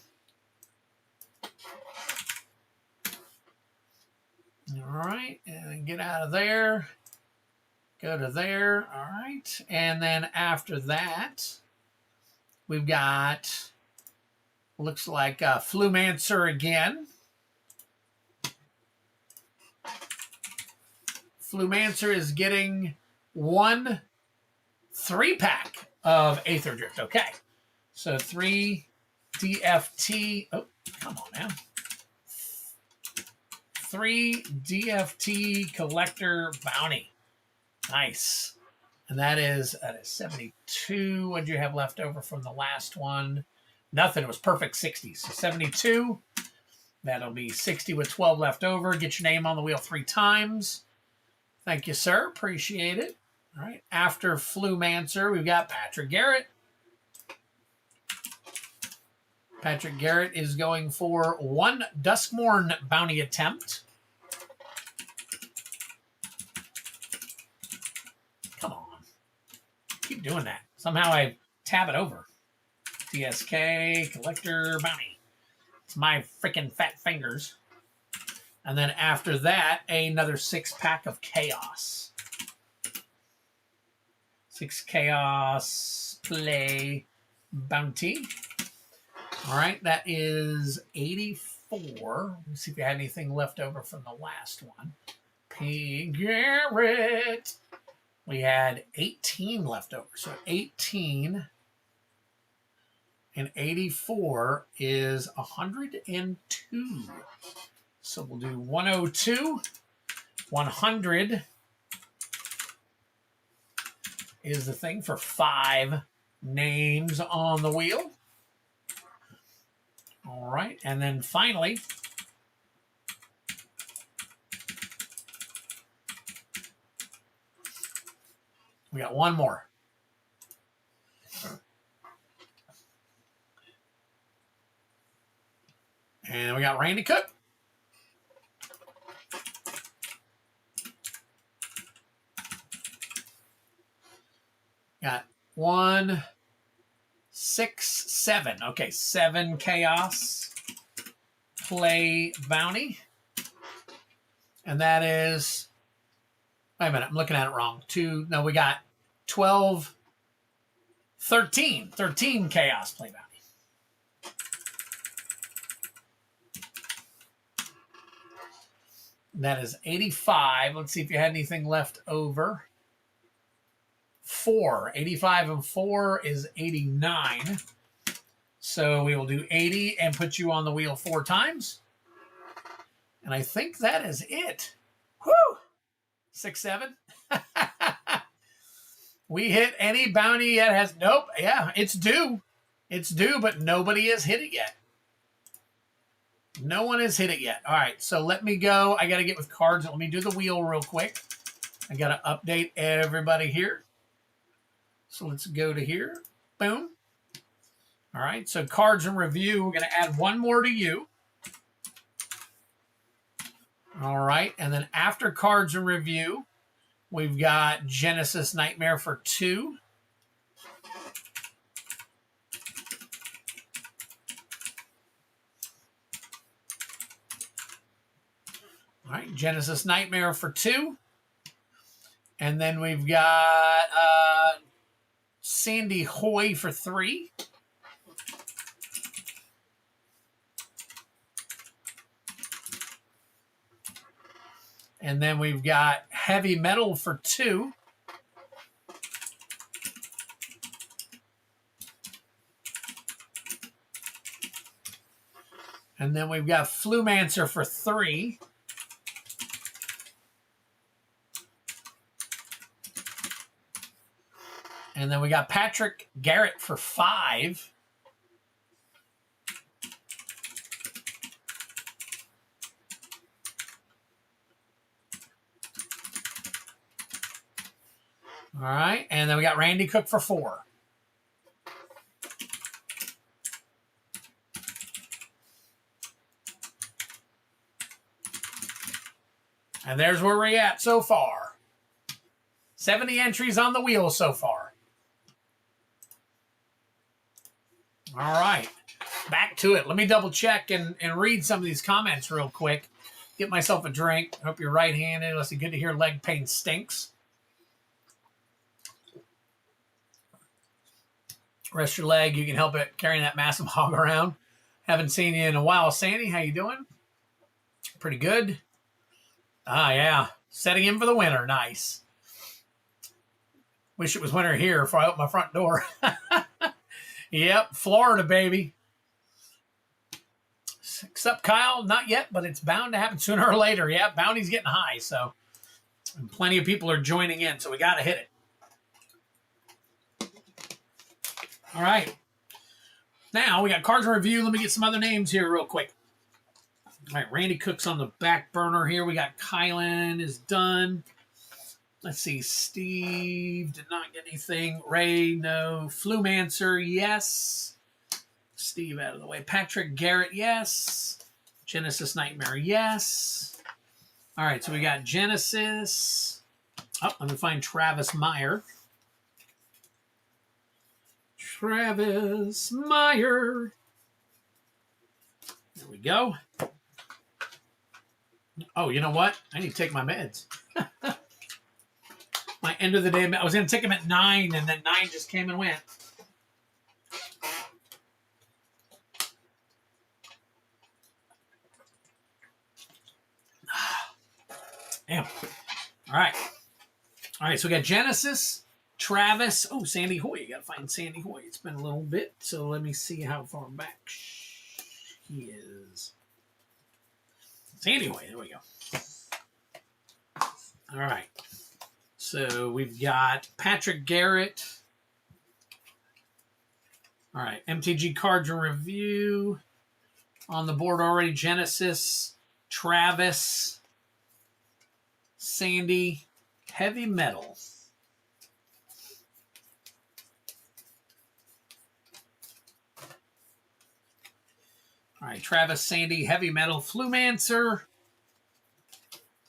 All right, and then get out of there. Go to there. All right. And then after that, we've got, looks like Flumancer again. Flumancer is getting 1 3-pack of Aether Drift. Okay. So 3 DFT. Oh, come on now. 3 DFT Collector Bounty. Nice. And that is 72. What did you have left over from the last one? Nothing. It was perfect 60. So 72. That'll be 60 with 12 left over. Get your name on the wheel 3 times. Thank you, sir. Appreciate it. All right. After Flumancer, we've got Patrick Garrett. Patrick Garrett is going for 1 Duskmorn bounty attempt. Come on. Keep doing that. Somehow I tab it over. TSK, collector, bounty. It's my freaking fat fingers. And then after that, another 6-pack of Chaos. 6 Chaos play bounty. All right, that is 84. Let's see if we had anything left over from the last one. P. Garrett. We had 18 left over. So 18 and 84 is 102. So we'll do 102. 100 is the thing for 5 names on the wheel. All right, and then finally, we got one more. And we got Randy Cook. Got 1, 6, 7. Okay, 7 Chaos play bounty. And that is, wait a minute, I'm looking at it wrong. No, we got 12, 13 Chaos play bounty. That is 85. Let's see if you had anything left over. 4. 85 and 4 is 89. So we will do 80 and put you on the wheel 4 times. And I think that is it. Whew! 6, 7. We hit any bounty that has, nope, yeah, it's due. It's due, but nobody has hit it yet. No one has hit it yet. All right, so let me go. I got to get with cards. Let me do the wheel real quick. I got to update everybody here. So let's go to here. Boom. All right, so cards and review. We're going to add one more to you. All right, and then after cards and review, we've got Genesis Nightmare for 2. All right, Genesis Nightmare for 2. And then we've got Sandy Hoy for 3. And then we've got Heavy Metal for 2. And then we've got Flumancer for 3. And then we got Patrick Garrett for 5. All right, and then we got Randy Cook for 4. And there's where we're at so far. 70 entries on the wheel so far. All right, back to it. Let me double check and read some of these comments real quick. Get myself a drink. Hope you're right-handed. Let's see, good to hear leg pain stinks. Rest your leg. You can help it carrying that massive hog around. Haven't seen you in a while. Sandy, how you doing? Pretty good. Ah, yeah. Setting in for the winter. Nice. Wish it was winter here before I open my front door. Yep, Florida, baby. Except Kyle, not yet, but it's bound to happen sooner or later. Yeah, bounty's getting high, so and plenty of people are joining in, so we got to hit it. All right. Now, we got cards and review. Let me get some other names here real quick. All right, Randy Cook's on the back burner here. We got Kylan is done. Let's see. Steve did not get anything. Ray, no. Flumancer, yes. Steve out of the way. Patrick Garrett, yes. Genesis Nightmare, yes. All right, so we got Genesis. Oh, let me find Travis Meyer. Travis Meyer. There we go. Oh, you know what? I need to take my meds. My end of the day, I was going to take them at 9, and then 9 just came and went. Damn. All right. All right, so we got Genesis, Travis. Oh, Sandy Hoy. You got to find Sandy Hoy. It's been a little bit, so let me see how far back he is. Sandy Hoy. There we go. All right. So we've got Patrick Garrett. All right. MTG cards and review. On the board already. Genesis, Travis, Sandy, Heavy Metal. All right, Travis, Sandy, Heavy Metal, Flumancer,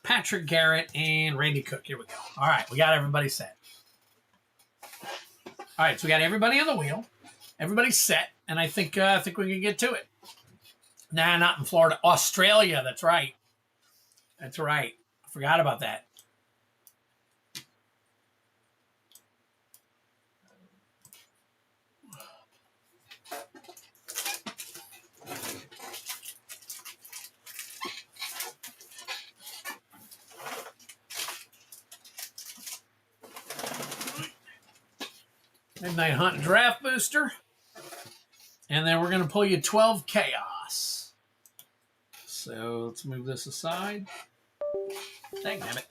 Patrick Garrett, and Randy Cook. Here we go. All right, we got everybody set. All right, so we got everybody on the wheel. Everybody's set, and I think we can get to it. Nah, not in Florida. Australia, that's right. That's right. I forgot about that. Midnight Hunt Draft Booster. And then we're going to pull you 12 Chaos. So let's move this aside. Dang it.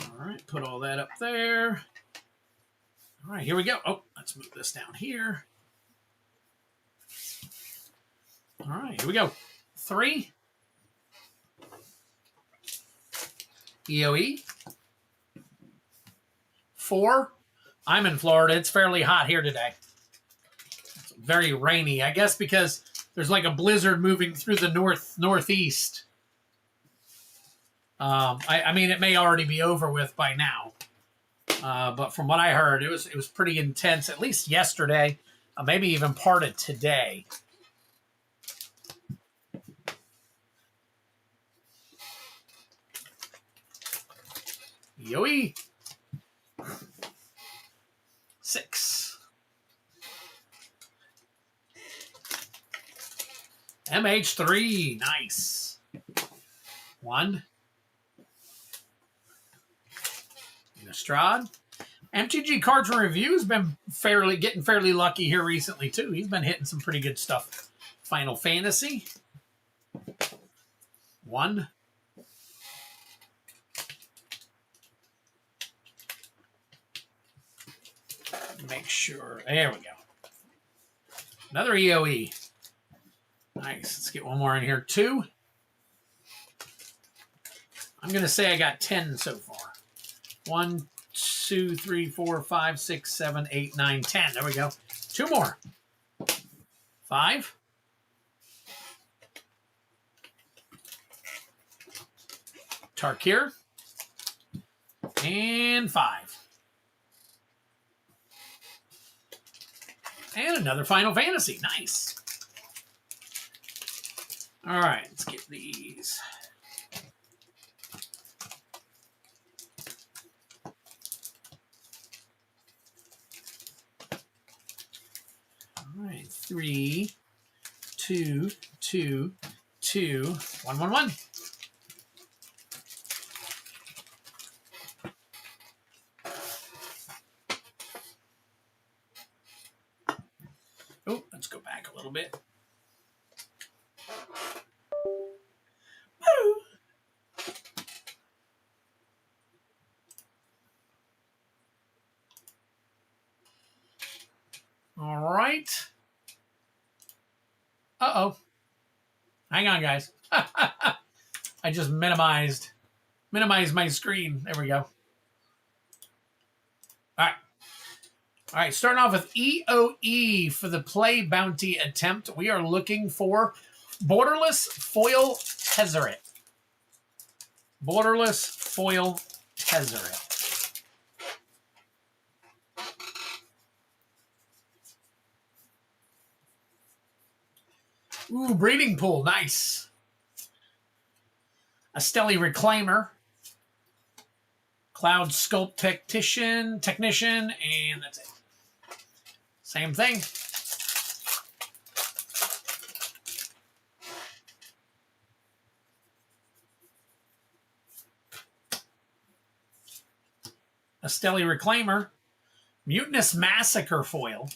All right, put all that up there. All right, here we go. Oh, let's move this down here. All right, here we go. 3. EOE. 4. I'm in Florida. It's fairly hot here today. It's very rainy, I guess, because there's like a blizzard moving through the northeast. I mean, it may already be over with by now. But from what I heard, it was pretty intense, at least yesterday, maybe even part of today. Yoey. 6. MH3. Nice. 1. Innistrad. MTG Cards and Review has been getting fairly lucky here recently, too. He's been hitting some pretty good stuff. Final Fantasy. 1. Make sure. There we go. Another EOE. Nice. Let's get one more in here. 2. I'm going to say I got 10 so far. 1, 2, 3, 4, 5, 6, 7, 8, 9, 10. There we go. 2 more. 5. Tarkir. And 5. And another Final Fantasy. Nice. All right, let's get these. All right, 3, 2, 2, 2, 1, 1, 1. Oh, let's go back a little bit. Woo! All right. Uh-oh. Hang on, guys. I just minimized my screen. There we go. All right. All right, starting off with EOE for the play bounty attempt. We are looking for Borderless Foil Tezzeret. Borderless Foil Tezzeret. Ooh, Breeding Pool, nice. A Stelly Reclaimer. Cloud Sculpt Technician, and that's it. Same thing. A Stelly Reclaimer. Mutinous Massacre foil.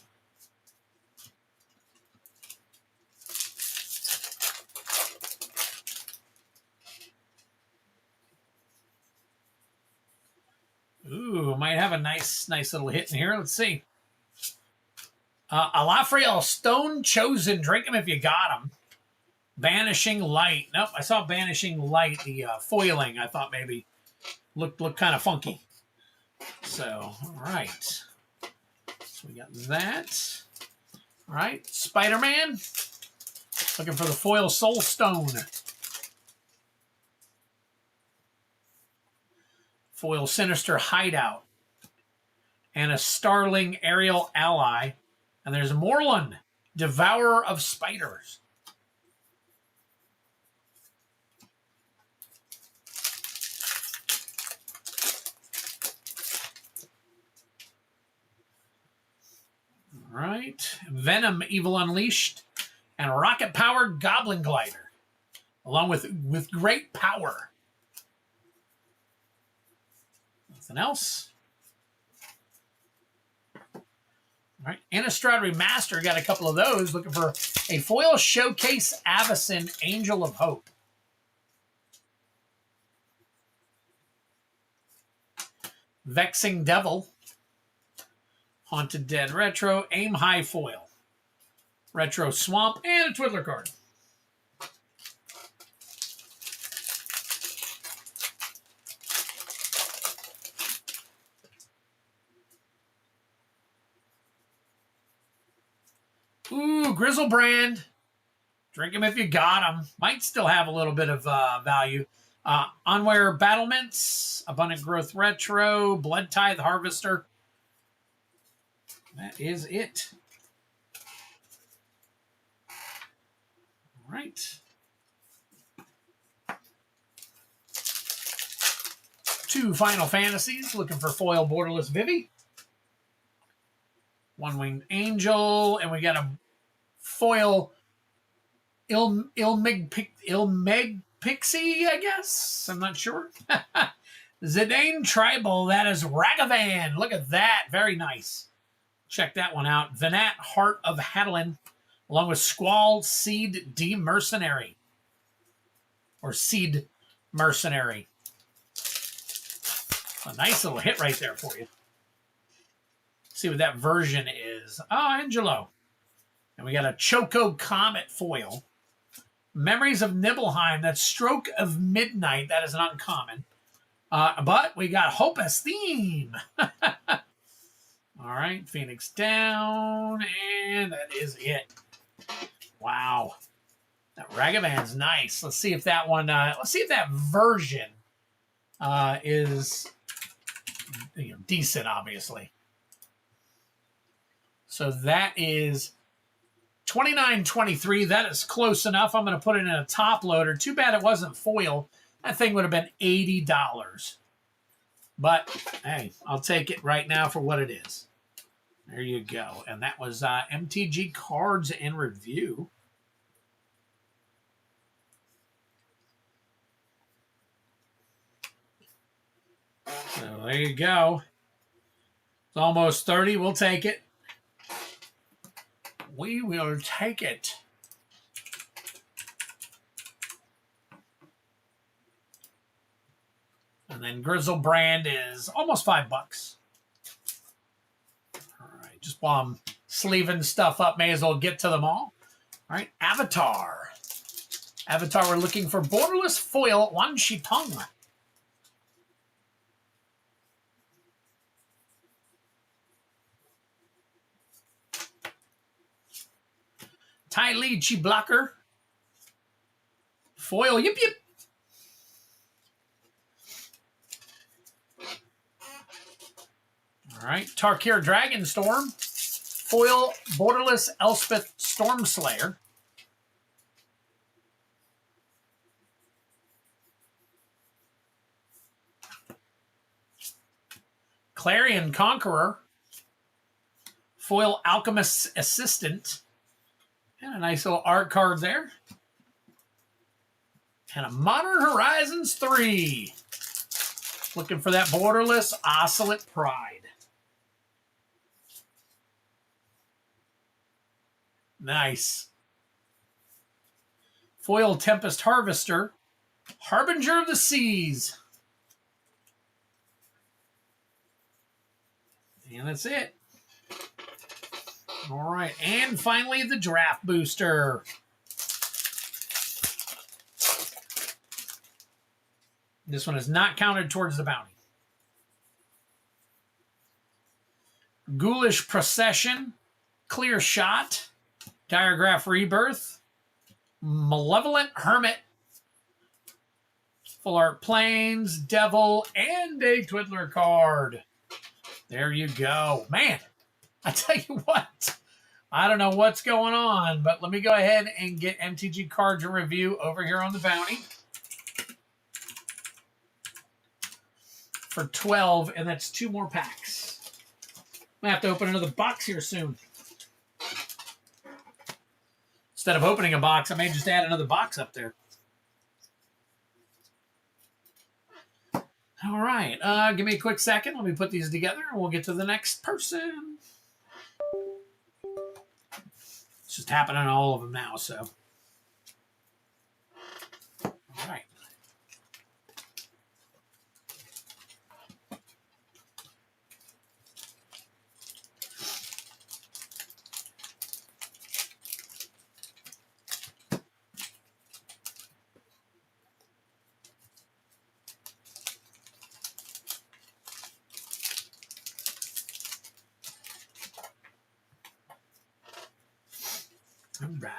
Ooh, might have a nice little hit in here. Let's see. Alafriel Stone Chosen. Drink him if you got him. Banishing Light. Nope, I saw Banishing Light. The foiling, I thought maybe looked kind of funky. So, all right. So we got that. All right, Spider-Man. Looking for the foil Soul Stone. Foil Sinister Hideout. And a Starling Aerial Ally. And there's Morlun, Devourer of Spiders. All right. Venom, Evil Unleashed. And Rocket-Powered Goblin Glider. Along with great power. Nothing else. All right, Innistrad Remaster, got a couple of those. Looking for a foil Showcase Avacyn, Angel of Hope. Vexing Devil. Haunted Dead Retro. Aim High foil. Retro Swamp, and a Twiddler card. Ooh, Grizzlebrand. Drink him if you got him. Might still have a little bit of value. Onwear Battlements, Abundant Growth Retro, Blood Tithe Harvester. That is it. All right. 2 Final Fantasies. Looking for foil Borderless Vivi. One-Winged Angel. And we got a foil Ilmeg Pixie, I guess. I'm not sure. Zidane Tribal. That is Ragavan. Look at that. Very nice. Check that one out. Venat Heart of Hadlin. Along with Squall Seed D Mercenary. Or Seed Mercenary. A nice little hit right there for you. See what that version is. Oh, Angelo. And we got a Choco Comet foil. Memories of Nibelheim. That's Stroke of Midnight. That is an uncommon. But we got Hopus Theme. All right. Phoenix down. And that is it. Wow. That Ragavan's nice. Let's see if that one, let's see if that version is decent, obviously. So that is $29.23. That is close enough. I'm going to put it in a top loader. Too bad it wasn't foil. That thing would have been $80. But, hey, I'll take it right now for what it is. There you go. And that was MTG Cards in Review. So there you go. It's almost 30. We'll take it. We will take it. And then Grizzlebrand is almost $5. All right, just while I'm sleeving stuff up, may as well get to them all. All right, Avatar. Avatar, we're looking for borderless foil Wan Shitong. Tai Li Chi Blocker. Foil, yip yip. All right, Tarkir Dragonstorm. Foil borderless Elspeth Stormslayer. Clarion Conqueror. Foil Alchemist's Assistant. And a nice little art card there. And a Modern Horizons 3. Looking for that borderless Oscillate Pride. Nice. Foil Tempest Harvester. Harbinger of the Seas. And that's it. All right. And finally, the Draft Booster. This one is not counted towards the bounty. Ghoulish Procession. Clear Shot. Diregraph Rebirth. Malevolent Hermit. Full Art Plains. Devil. And a Twiddler card. There you go. Man, I tell you what. I don't know what's going on, but let me go ahead and get MTG cards and review over here on the bounty. For 12, and that's 2 more packs. I'm going to have to open another box here soon. Instead of opening a box, I may just add another box up there. All right. Give me a quick second. Let me put these together, and we'll get to the next person. It's just happening on all of them now, so. All right. All right.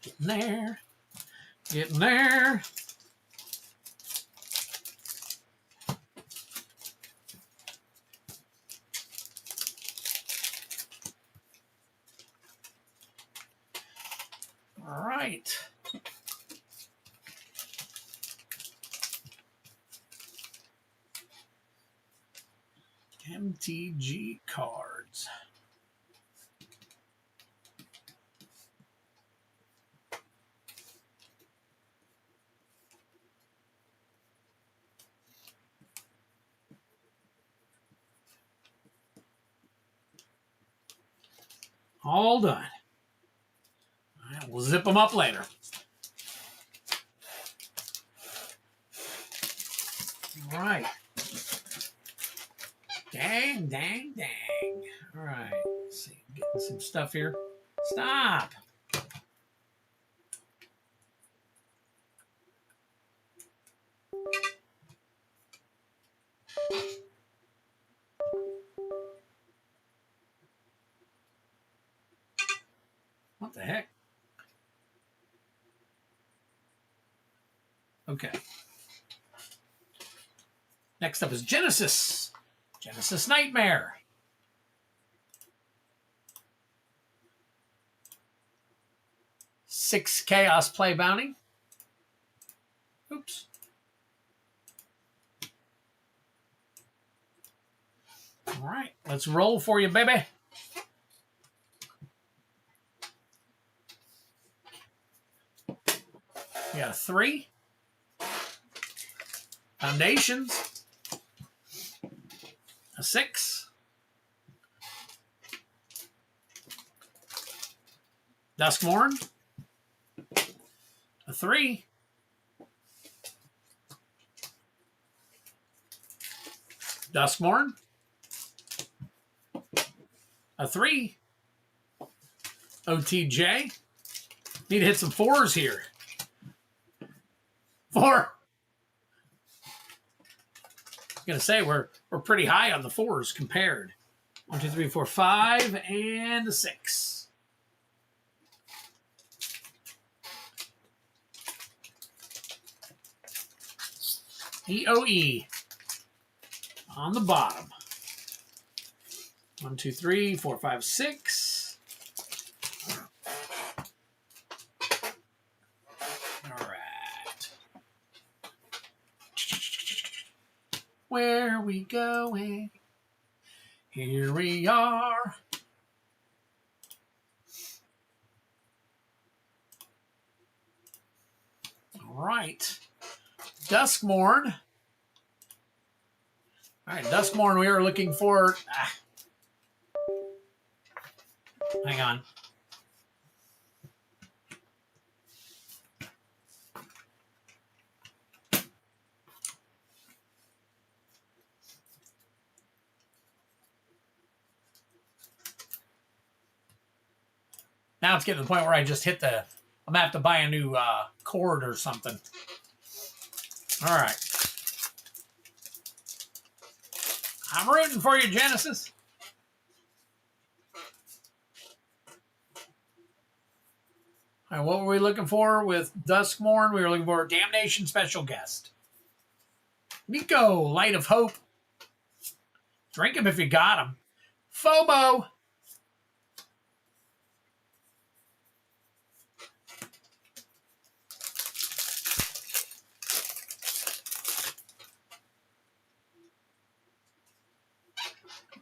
Getting there. Getting there. All right. MTG cards. All done. All right, we'll zip them up later. All right. Dang, dang, dang. All right. Let's see. Getting some stuff here. Stop. What the heck? Okay. Next up is Genesis. Genesis Nightmare. Six Chaos Play Bounty. Oops. All right, let's roll for you, baby. We got a 3. Foundations. A 6. Duskmourn. A 3. Duskmourn. A 3. OTJ. Need to hit some 4s here. 4. I was going to say, we're pretty high on the 4s compared. 1, 2, 3, 4, 5, and a 6. EOE on the bottom. 1, 2, 3, 4, 5, 6. All right. Where are we going? Here we are. All right. Duskmorn. All right, Duskmorn, we are looking for... hang on. Now it's getting to the point where I just hit the... I'm going to have to buy a new cord or something. All right. I'm rooting for you, Genesis. All right, what were we looking for with Duskmorn? We were looking for a Damnation special guest. Nico, Light of Hope. Drink him if you got him. FOMO.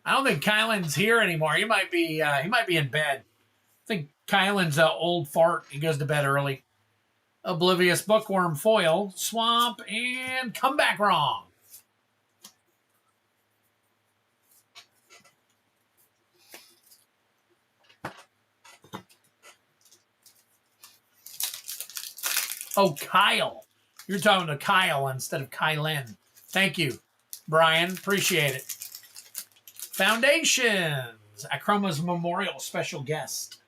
I don't think Kylan's here anymore. He might be in bed. I think Kylan's an old fart. He goes to bed early. Oblivious Bookworm foil, Swamp, and Come Back Wrong. Oh, Kyle. You're talking to Kyle instead of Kylan. Thank you, Brian. Appreciate it. Foundations. Akroma's Memorial special guest.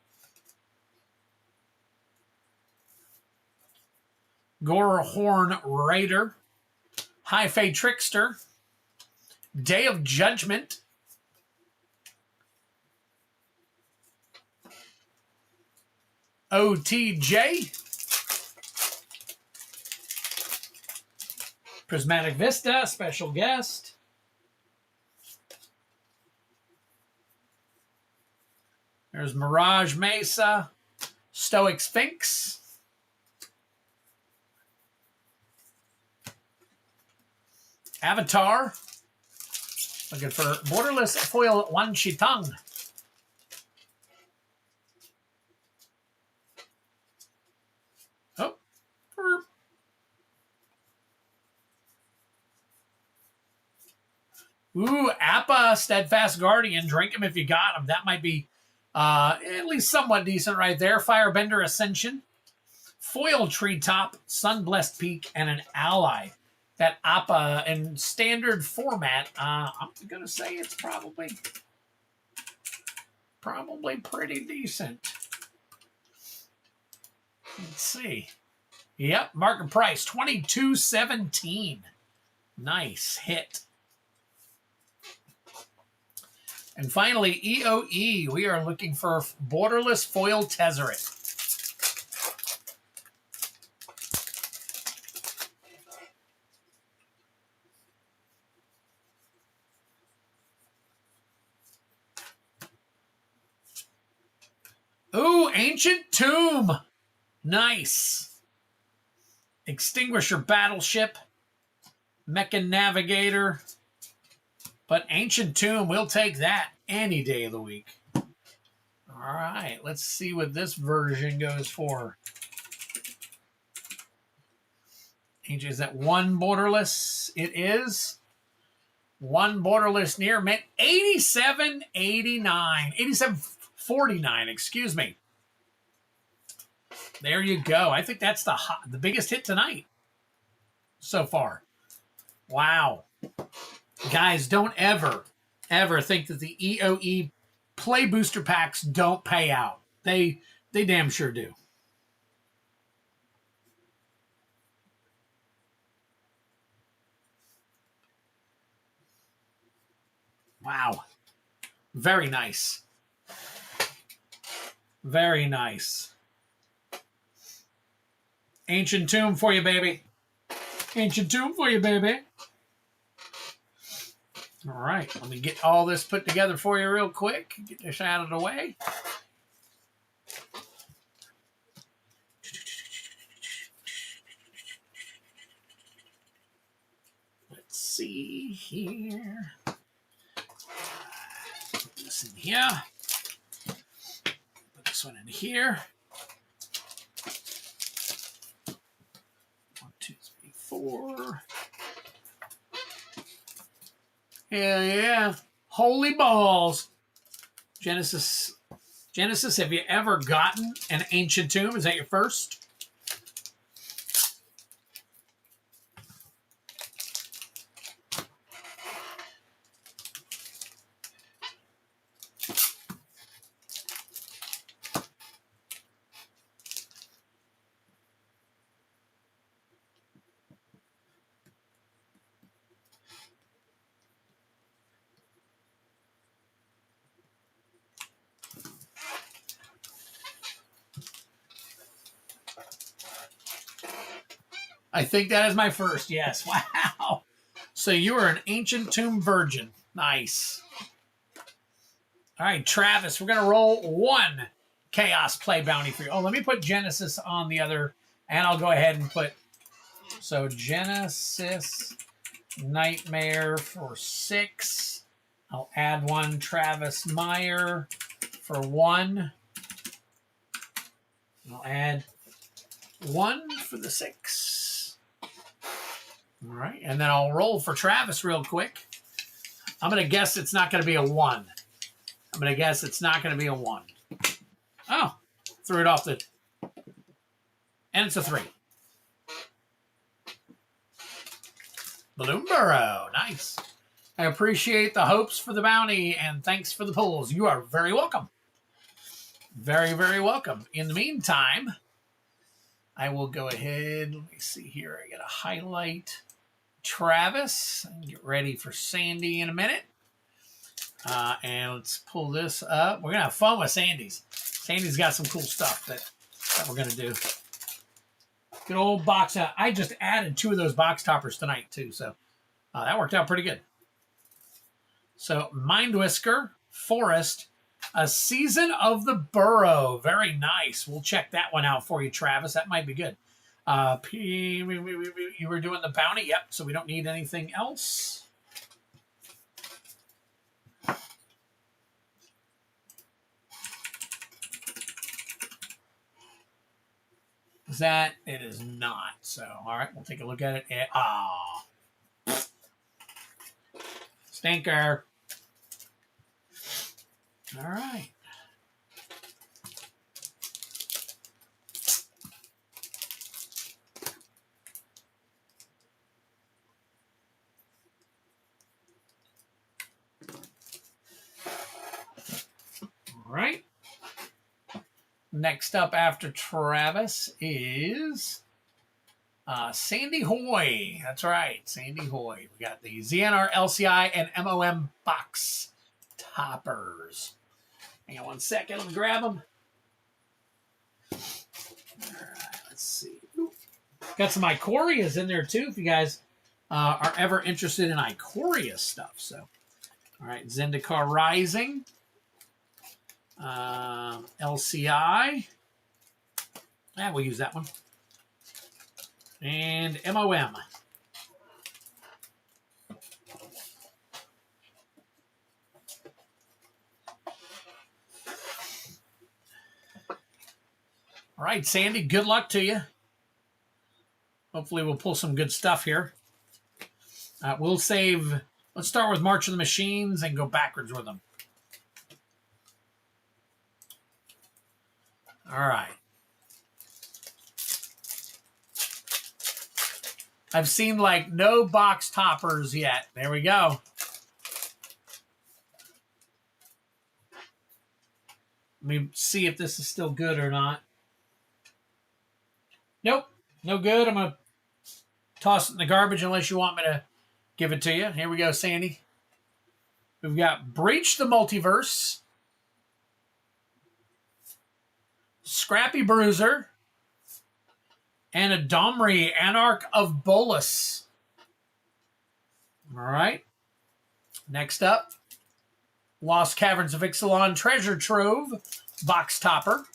Gorehorn Raider. High Fae Trickster. Day of Judgment. OTJ. Prismatic Vista, special guest. There's Mirage Mesa, Stoic Sphinx. Avatar. Looking for Borderless Foil Wan Chitang. Oh. Ooh, Appa, Steadfast Guardian. Drink him if you got him. That might be at least somewhat decent right there. Firebender Ascension. Foil Treetop, Sunblessed Peak, and an Ally. That Appa in standard format, I'm going to say it's probably pretty decent. Let's see. Yep, market price, $22.17. Nice hit. And finally, EOE. We are looking for Borderless Foil Tezzeret. Ooh, Ancient Tomb. Nice. Extinguisher Battleship. Mechan Navigator. But Ancient Tomb, we'll take that any day of the week. All right, let's see what this version goes for. Is that one borderless? It is. One borderless near mint. 87.89. 87.49, excuse me. There you go. I think that's the biggest hit tonight so far. Wow. Guys, don't ever think that the EOE play booster packs don't pay out. They damn sure do. Wow. Very nice. Very nice. Ancient Tomb for you, baby. Ancient Tomb for you, baby. All right. Let me get all this put together for you real quick. Get this out of the way. Let's see here. Put this in here. Put this one in here. 1, 2, 3, 4. Hell yeah. Holy balls. Genesis, have you ever gotten an Ancient Tomb? Is that your first? I think that is my first, yes. Wow. So you are an Ancient Tomb virgin. Nice. All right, Travis, we're going to roll 1 Chaos Play Bounty for you. Oh, let me put Genesis on the other, and I'll go ahead and put... So Genesis Nightmare for 6. I'll add 1 Travis Meyer for 1. I'll add 1 for the 6. All right, and then I'll roll for Travis real quick. I'm going to guess it's not going to be a 1. I'm going to guess it's not going to be a 1. Oh, threw it off the... And it's a 3. Balloon Burrow, nice. I appreciate the hopes for the bounty, and thanks for the pulls. You are very welcome. Very, very welcome. In the meantime, I will go ahead. Let me see here. I got to highlight Travis and get ready for Sandy in a minute. And let's pull this up. We're going to have fun with Sandy's. Sandy's got some cool stuff that we're going to do. Good old box. I just added 2 of those box toppers tonight, too. So that worked out pretty good. So Mind Whisker, Forest, A Season of the Burrow. Very nice. We'll check that one out for you, Travis. That might be good. You were doing the bounty? Yep, so we don't need anything else. It is not. So, all right, we'll take a look at it. Stinker. All right. All right. Next up after Travis is Sandy Hoy. That's right, Sandy Hoy. We got the ZNR, LCI, and MOM box toppers. Hang on 1 second. Let me grab them. All right, let's see. Ooh. Got some Icorias in there, too, if you guys are ever interested in Ikoria stuff. So, all right, Zendikar Rising. LCI. Yeah, we'll use that one. And MOM. All right, Sandy, good luck to you. Hopefully we'll pull some good stuff here. We'll save... Let's start with March of the Machines and go backwards with them. All right. I've seen like no box toppers yet. There we go. Let me see if this is still good or not. Nope, no good. I'm going to toss it in the garbage unless you want me to give it to you. Here we go, Sandy. We've got Breach the Multiverse, Scrappy Bruiser, and a Domri, Anarch of Bolus. All right. Next up, Lost Caverns of Ixalan Treasure Trove, Box Topper.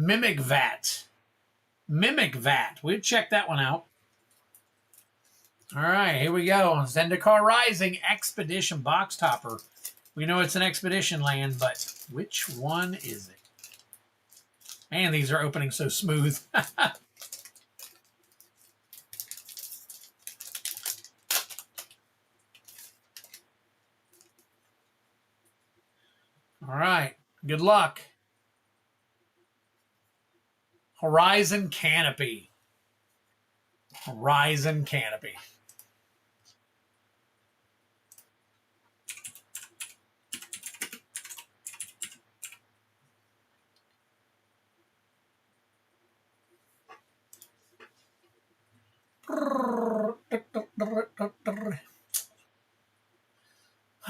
Mimic Vat. Mimic Vat. We'd check that one out. All right, here we go. Zendikar Rising Expedition Box Topper. We know it's an Expedition land, but which one is it? Man, these are opening so smooth. All right, good luck. Horizon Canopy. Horizon Canopy.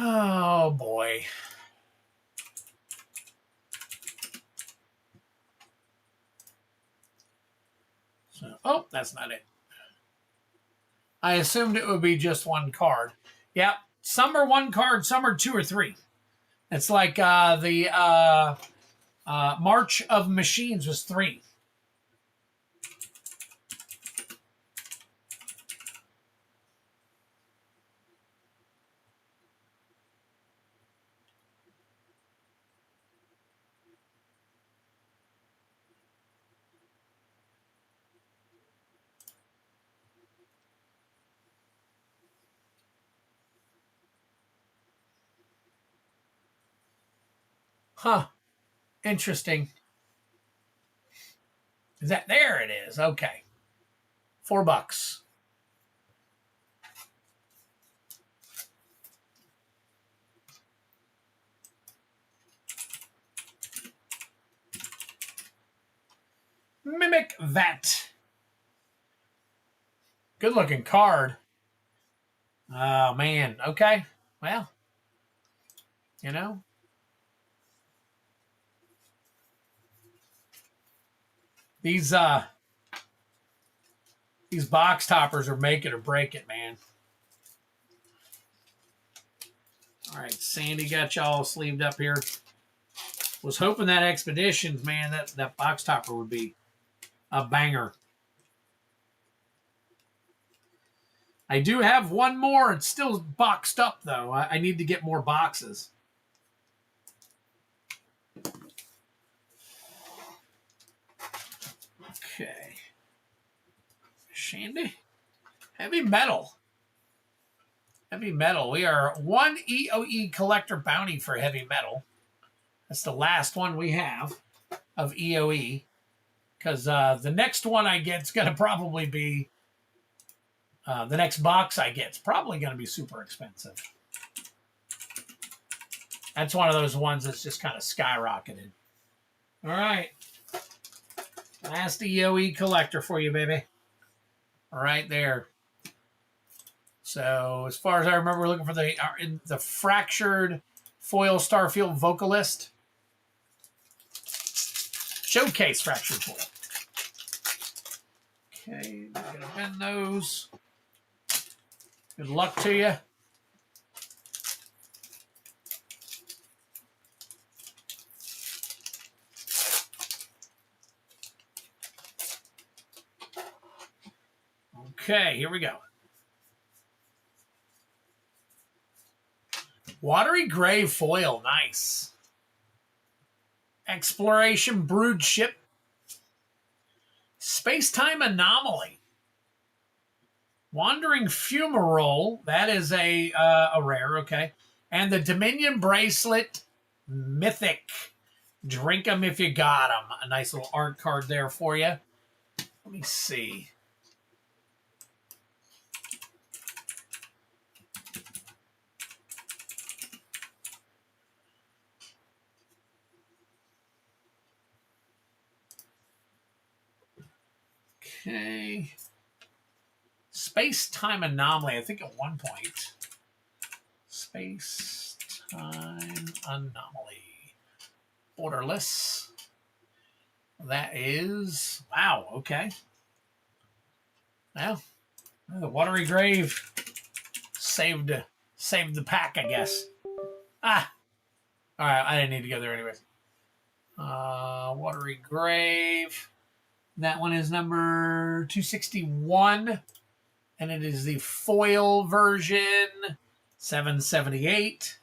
Oh boy. So, oh, that's not it. I assumed it would be just one card. Yep. Some are one card, some are two or three. It's like the March of Machines was 3. Huh. Interesting. Is that there? It is. Okay. $4. Mimic Vat. Good looking card. Oh man. Okay. Well, you know. These box toppers are make it or break it, man. All right, Sandy got y'all sleeved up here. Was hoping that Expeditions, man, that box topper would be a banger. I do have one more. It's still boxed up, though. I need to get more boxes. Okay. Shandy. Heavy Metal. Heavy Metal. We are 1 EOE collector bounty for Heavy Metal. That's the last one we have of EOE. Because the next one I get is going to probably be... the next box I get is probably going to be super expensive. That's one of those ones that's just kind of skyrocketed. All right. Last EOE collector for you, baby. Right there. So, as far as I remember, we're looking for the Fractured Foil Starfield Vocalist. Showcase Fractured Foil. Okay, we're going to bend those. Good luck to you. Okay, here we go. Watery Gray Foil, nice. Exploration Brood Ship. Space-Time Anomaly. Wandering Fumarole, that is a rare, okay. And the Dominion Bracelet Mythic. Drink 'em if you got 'em. A nice little art card there for you. Let me see. Okay. Space-time anomaly. I think at one point. Space-time anomaly. Borderless. That is... Wow, okay. Well, the Watery Grave saved the pack, I guess. Ah! Alright, I didn't need to go there anyways. Watery Grave. That one is number 261. And it is the foil version. 778.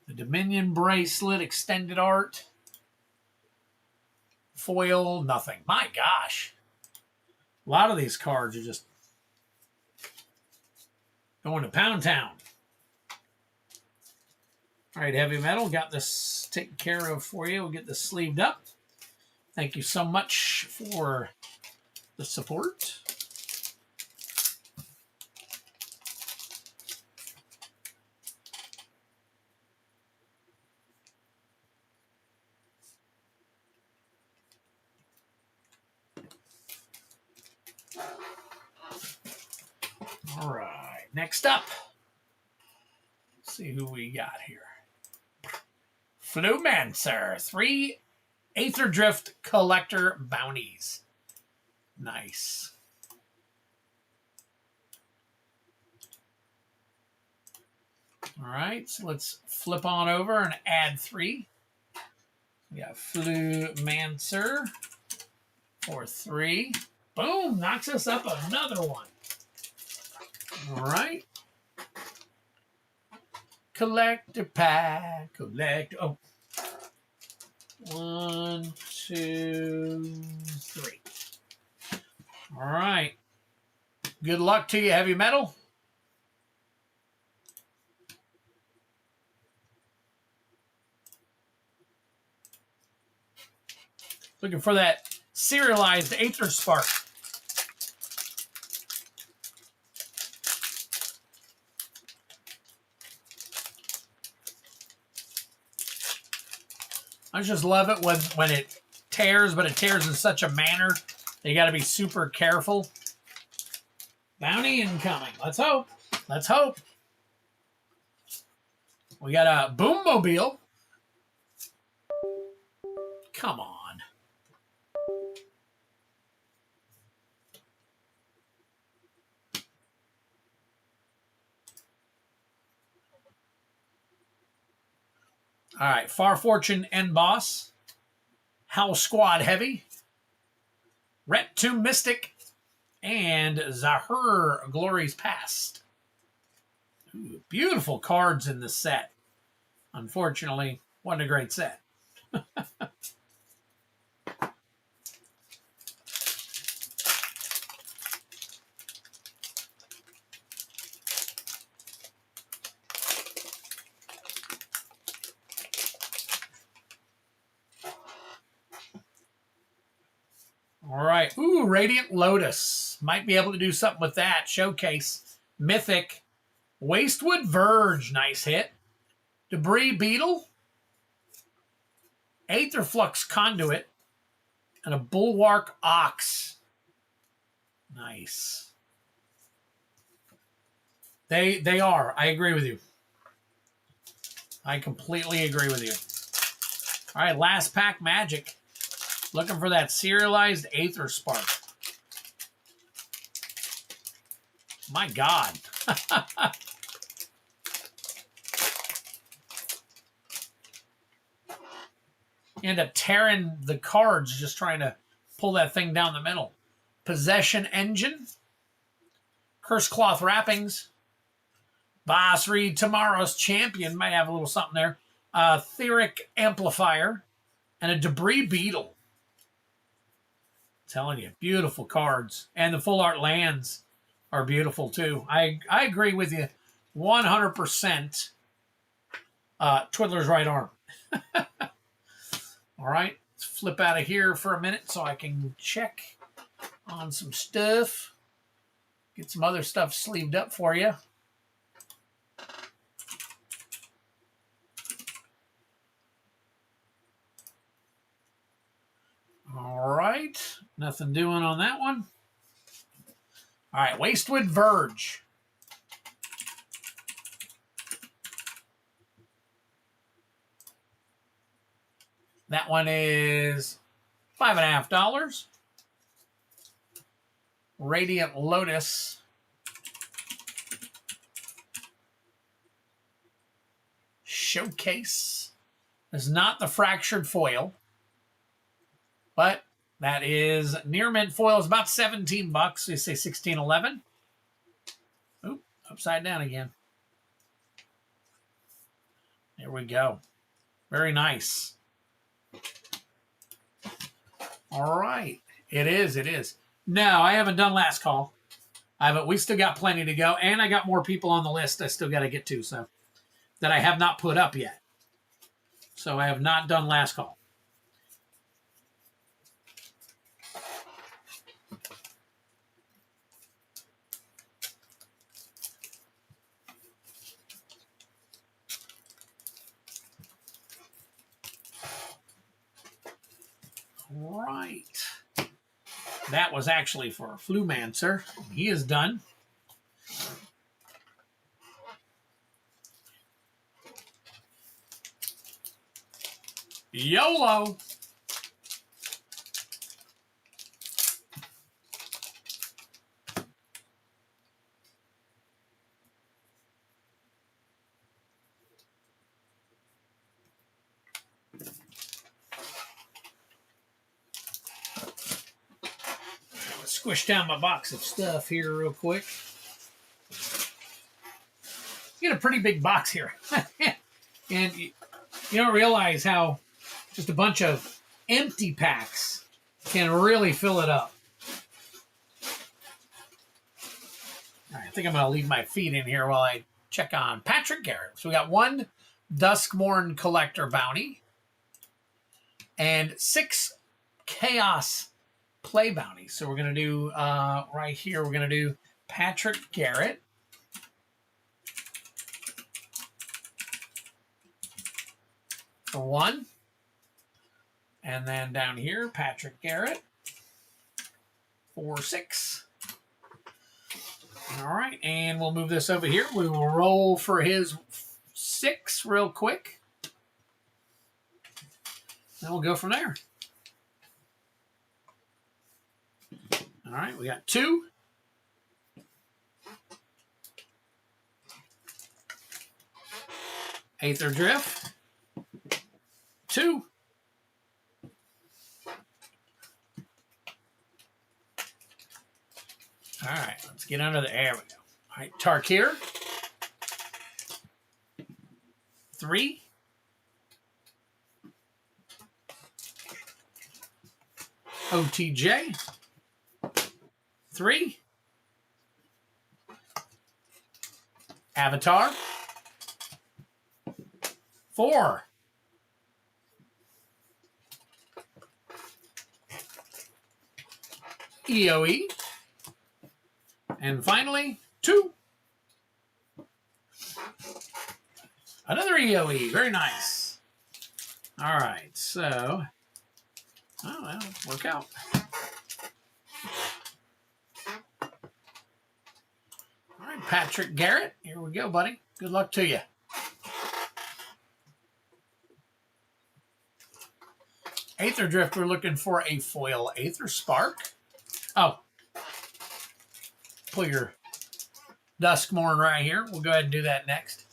The Dominion Bracelet, extended art. Foil, nothing. My gosh. A lot of these cards are just going to Pound Town. All right, Heavy Metal, got this taken care of for you. We'll get this sleeved up. Thank you so much for the support. All right, next up. Let's see who we got here. Flumancer, 3 Aether Drift Collector Bounties. Nice. All right, so let's flip on over and add 3. We got Flumancer for 3. Boom, knocks us up another one. All right. Collector pack, collect. Oh. 1, 2, 3. All right. Good luck to you, Heavy Metal. Looking for that serialized Aether Spark. I just love it when it tears, but it tears in such a manner you got to be super careful. Bounty incoming. Let's hope. Let's hope. We got a Boommobile. Come on. All right, Far Fortune End Boss, House Squad Heavy, Ret Tomb Mystic, and Zahur Glory's Past. Ooh, beautiful cards in this set. Unfortunately, wasn't a great set. All right. Ooh, Radiant Lotus. Might be able to do something with that. Showcase. Mythic. Wastewood Verge. Nice hit. Debris Beetle. Aetherflux Conduit. And a Bulwark Ox. Nice. They are. I agree with you. I completely agree with you. All right, last pack Magic. Looking for that serialized Aether Spark. My God. End up tearing the cards just trying to pull that thing down the middle. Possession Engine. Curse Cloth Wrappings. Boss Reed, Tomorrow's Champion. Might have a little something there. Etheric Amplifier. And a Debris Beetle. Telling you, beautiful cards. And the full art lands are beautiful too. I agree with you 100%. Twiddler's right arm. All right, let's flip out of here for a minute so I can check on some stuff. Get some other stuff sleeved up for you. right. Nothing doing on that one. All right. Wastewood Verge. That one is $5.50. Radiant Lotus. Showcase. Is not the fractured foil, but that is near mint foil. Is about $17. So you say $16.11. Oop, upside down again. There we go. Very nice. All right. It is. It is. No, I haven't done last call. We still got plenty to go, and I got more people on the list I still got to get to, so that I have not put up yet. So I have not done last call. Right. That was actually for Flumancer. He is done. YOLO. Squish down my box of stuff here real quick. You get a pretty big box here. And you don't realize how just a bunch of empty packs can really fill it up. All right, I think I'm going to leave my feet in here while I check on Patrick Garrett. So we got 1 Duskmorn Collector Bounty and 6 Chaos Play Bounties. So we're going to do, right here, we're going to do Patrick Garrett. For 1. And then down here, Patrick Garrett. For 6. All right, and we'll move this over here. We will roll for his 6 real quick. Then we'll go from there. All right, we got 2. Aether Drift. 2. All right, let's get under the air. We go. All right, Tarkir. 3. OTJ. 3. Avatar. 4. EOE. And finally, 2. Another EOE. Very nice. All right, so, oh, well, work out. All right, Patrick Garrett. Here we go, buddy. Good luck to you. Aether Drift, we're looking for a foil Aether Spark. Oh. Pull your Duskmorn right here. We'll go ahead and do that next.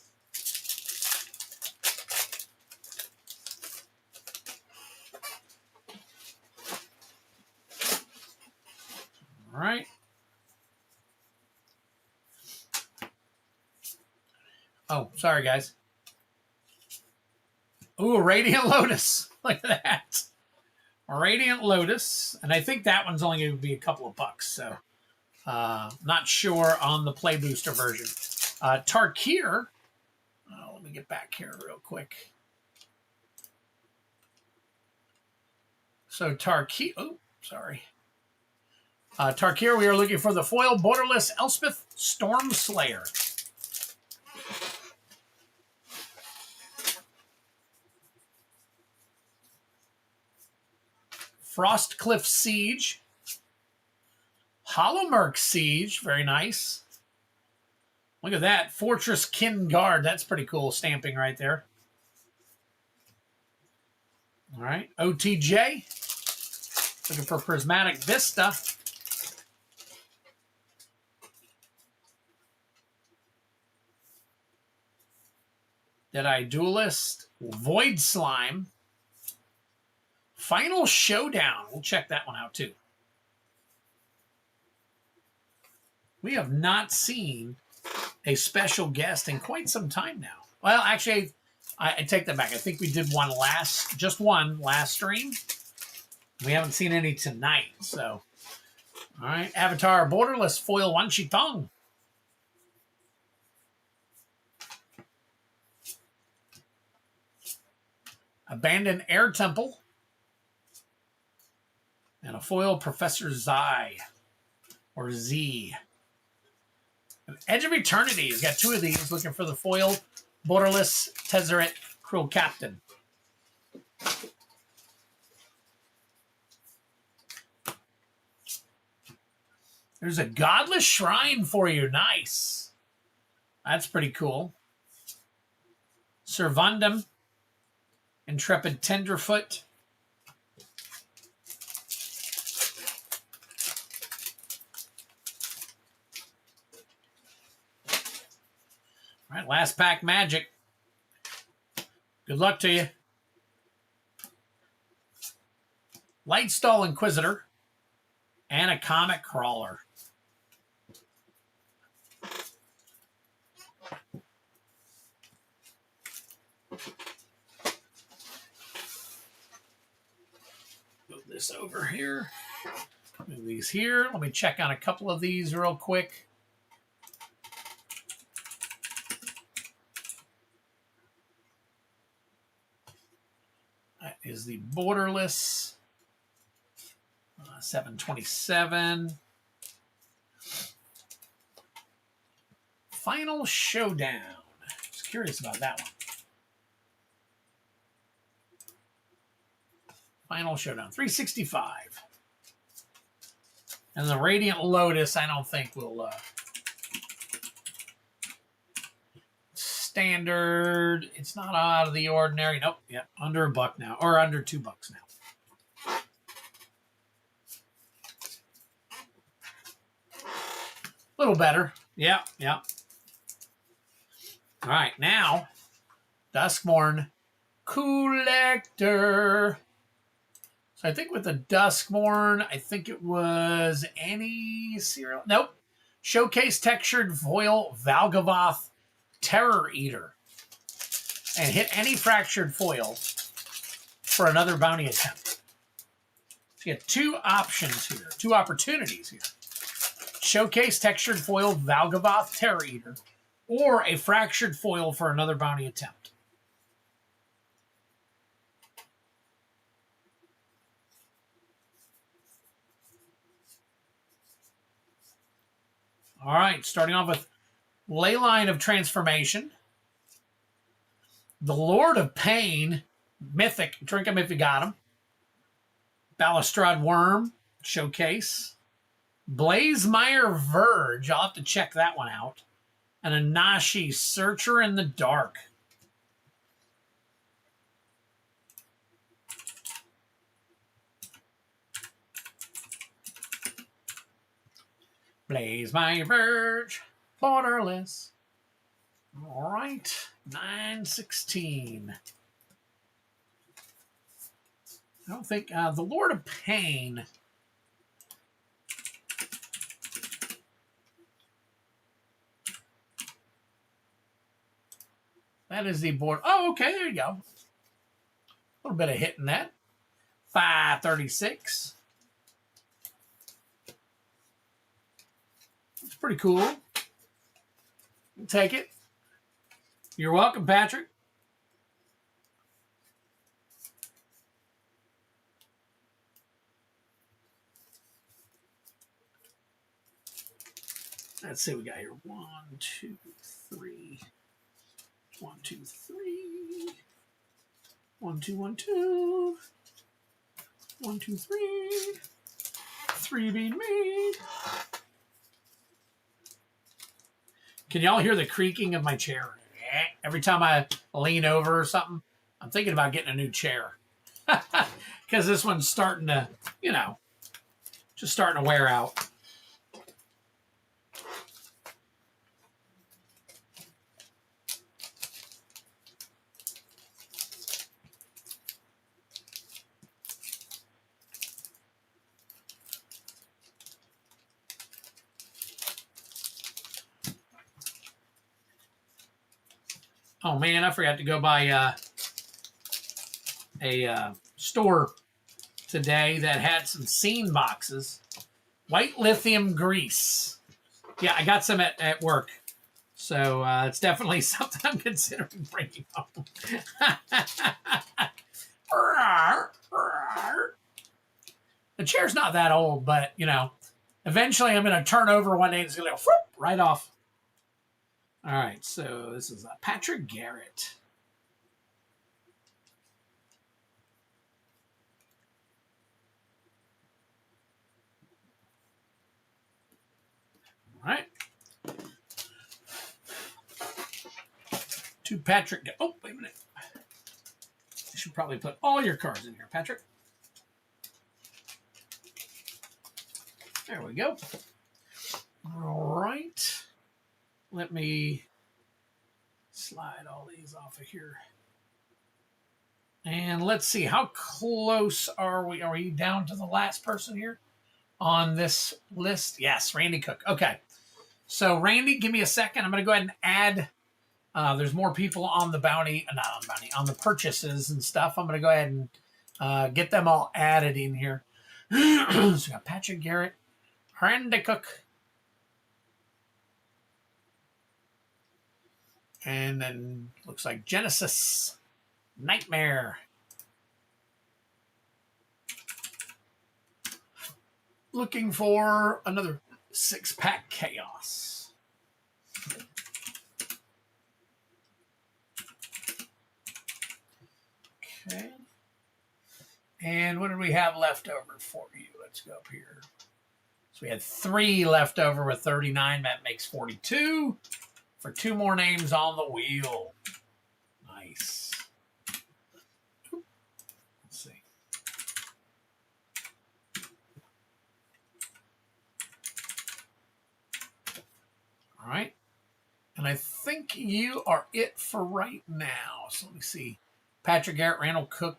All right. Oh, sorry, guys. Ooh, Radiant Lotus. Look at that. Radiant Lotus. And I think that one's only going to be a couple of bucks, so not sure on the Play Booster version. Tarkir. Let me get back here real quick. So Tarkir. Oh, sorry. Tarkir, we are looking for the foil borderless Elspeth Stormslayer. Frostcliff Siege. Hollowmerk Siege. Very nice. Look at that. Fortress Kin Guard. That's pretty cool stamping right there. All right. OTJ. Looking for Prismatic Vista. Deadeye Duelist. Void Slime. Final Showdown. We'll check that one out too. We have not seen a special guest in quite some time now. Well, actually, I take that back. I think we did just one last stream. We haven't seen any tonight, so. All right, Avatar Borderless Foil Wan Shi Tong. Abandoned Air Temple. And a foil Professor Zai, or Z. Edge of Eternity. He's got two of these. Looking for the foil Borderless Tezzeret Cruel Captain. There's a Godless Shrine for you. Nice. That's pretty cool. Servandum. Intrepid Tenderfoot. All right, last pack Magic. Good luck to you. Lightstall Inquisitor and a Comet Crawler. Move this over here. Move these here. Let me check on a couple of these real quick. That is the Borderless 727. Final Showdown. Just curious about that one. Final Showdown, 365. And the Radiant Lotus, I don't think will standard. It's not out of the ordinary. Nope. Yeah, under $1 now, or under $2 now. A little better. Yeah, yeah. All right, now Duskmourn Collector. So I think with the Duskmourn, I think it was any serial. Nope. Showcase Textured Foil Valgavoth Terror Eater. And hit any fractured foil for another bounty attempt. So you have two options here, two opportunities here. Showcase Textured Foil Valgavoth Terror Eater, or a fractured foil for another bounty attempt. All right, starting off with Leyline of Transformation. The Lord of Pain, Mythic, drink him if you got him. Balustrade Worm, Showcase. Blazemire Verge, I'll have to check that one out. And a Nashi, Searcher in the Dark. Blazemire Verge, Borderless. All right, 916. I don't think the Lord of Pain. That is the board. Oh, okay, there you go. A little bit of hitting that. 536. It's pretty cool. We'll take it. You're welcome, Patrick. Let's see what we got here. 1, 2, 3. 1, 2, 3. 1, 2, 1, 2. 1, 2, 3. 3 being made. Can y'all hear the creaking of my chair? Every time I lean over or something, I'm thinking about getting a new chair. Because this one's starting to, you know, just starting to wear out. Oh man, I forgot to go by a store today that had some scene boxes. White lithium grease. Yeah, I got some at work. So it's definitely something I'm considering bringing home. The chair's not that old, but, you know, eventually I'm going to turn over one day and it's going to go right off. All right, so this is Patrick Garrett. All right. To Patrick. Oh, wait a minute. You should probably put all your cards in here, Patrick. There we go. All right. Let me slide all these off of here. And let's see, how close are we? Are we down to the last person here on this list? Yes, Randy Cook. Okay. So, Randy, give me a second. I'm going to go ahead and add. There's more people on the bounty, not on the bounty, on the purchases and stuff. I'm going to go ahead and get them all added in here. So, we got Patrick Garrett, Randy Cook, and then looks like Genesis, Nightmare. Looking for another 6-pack Chaos. Okay. And what did we have left over for you? Let's go up here. So we had 3 left over with 39. That makes 42 for 2 more names on the wheel. Nice. Let's see. All right. And I think you are it for right now. So let me see. Patrick Garrett, Randall Cook,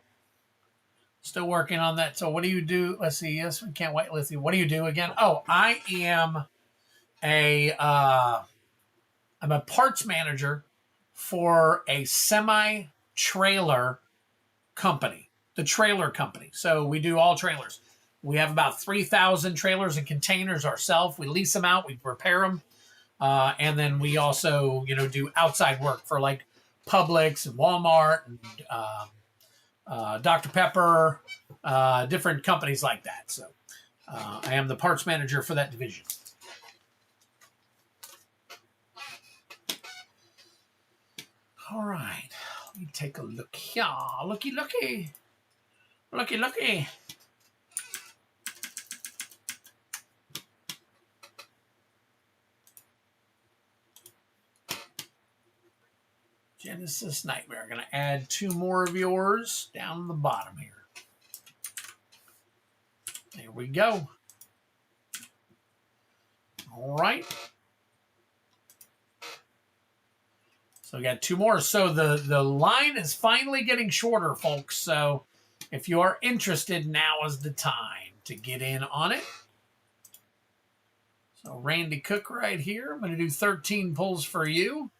still working on that. So what do you do? Let's see. Yes, we can't wait. Let's see. What do you do again? Oh, I am I'm a parts manager for a semi-trailer company, the trailer company. So we do all trailers. We have about 3,000 trailers and containers ourselves. We lease them out. We repair them. And then we also, you know, do outside work for like Publix and Walmart and Dr. Pepper, different companies like that. So I am the parts manager for that division. All right. Let me take a look here. Looky, looky. Looky, looky. Genesis Nightmare. Going to add 2 more of yours down the bottom here. There we go. All right. So we got 2 more. So the line is finally getting shorter, folks. So if you are interested, now is the time to get in on it. So Randy Cook right here. I'm going to do 13 pulls for you.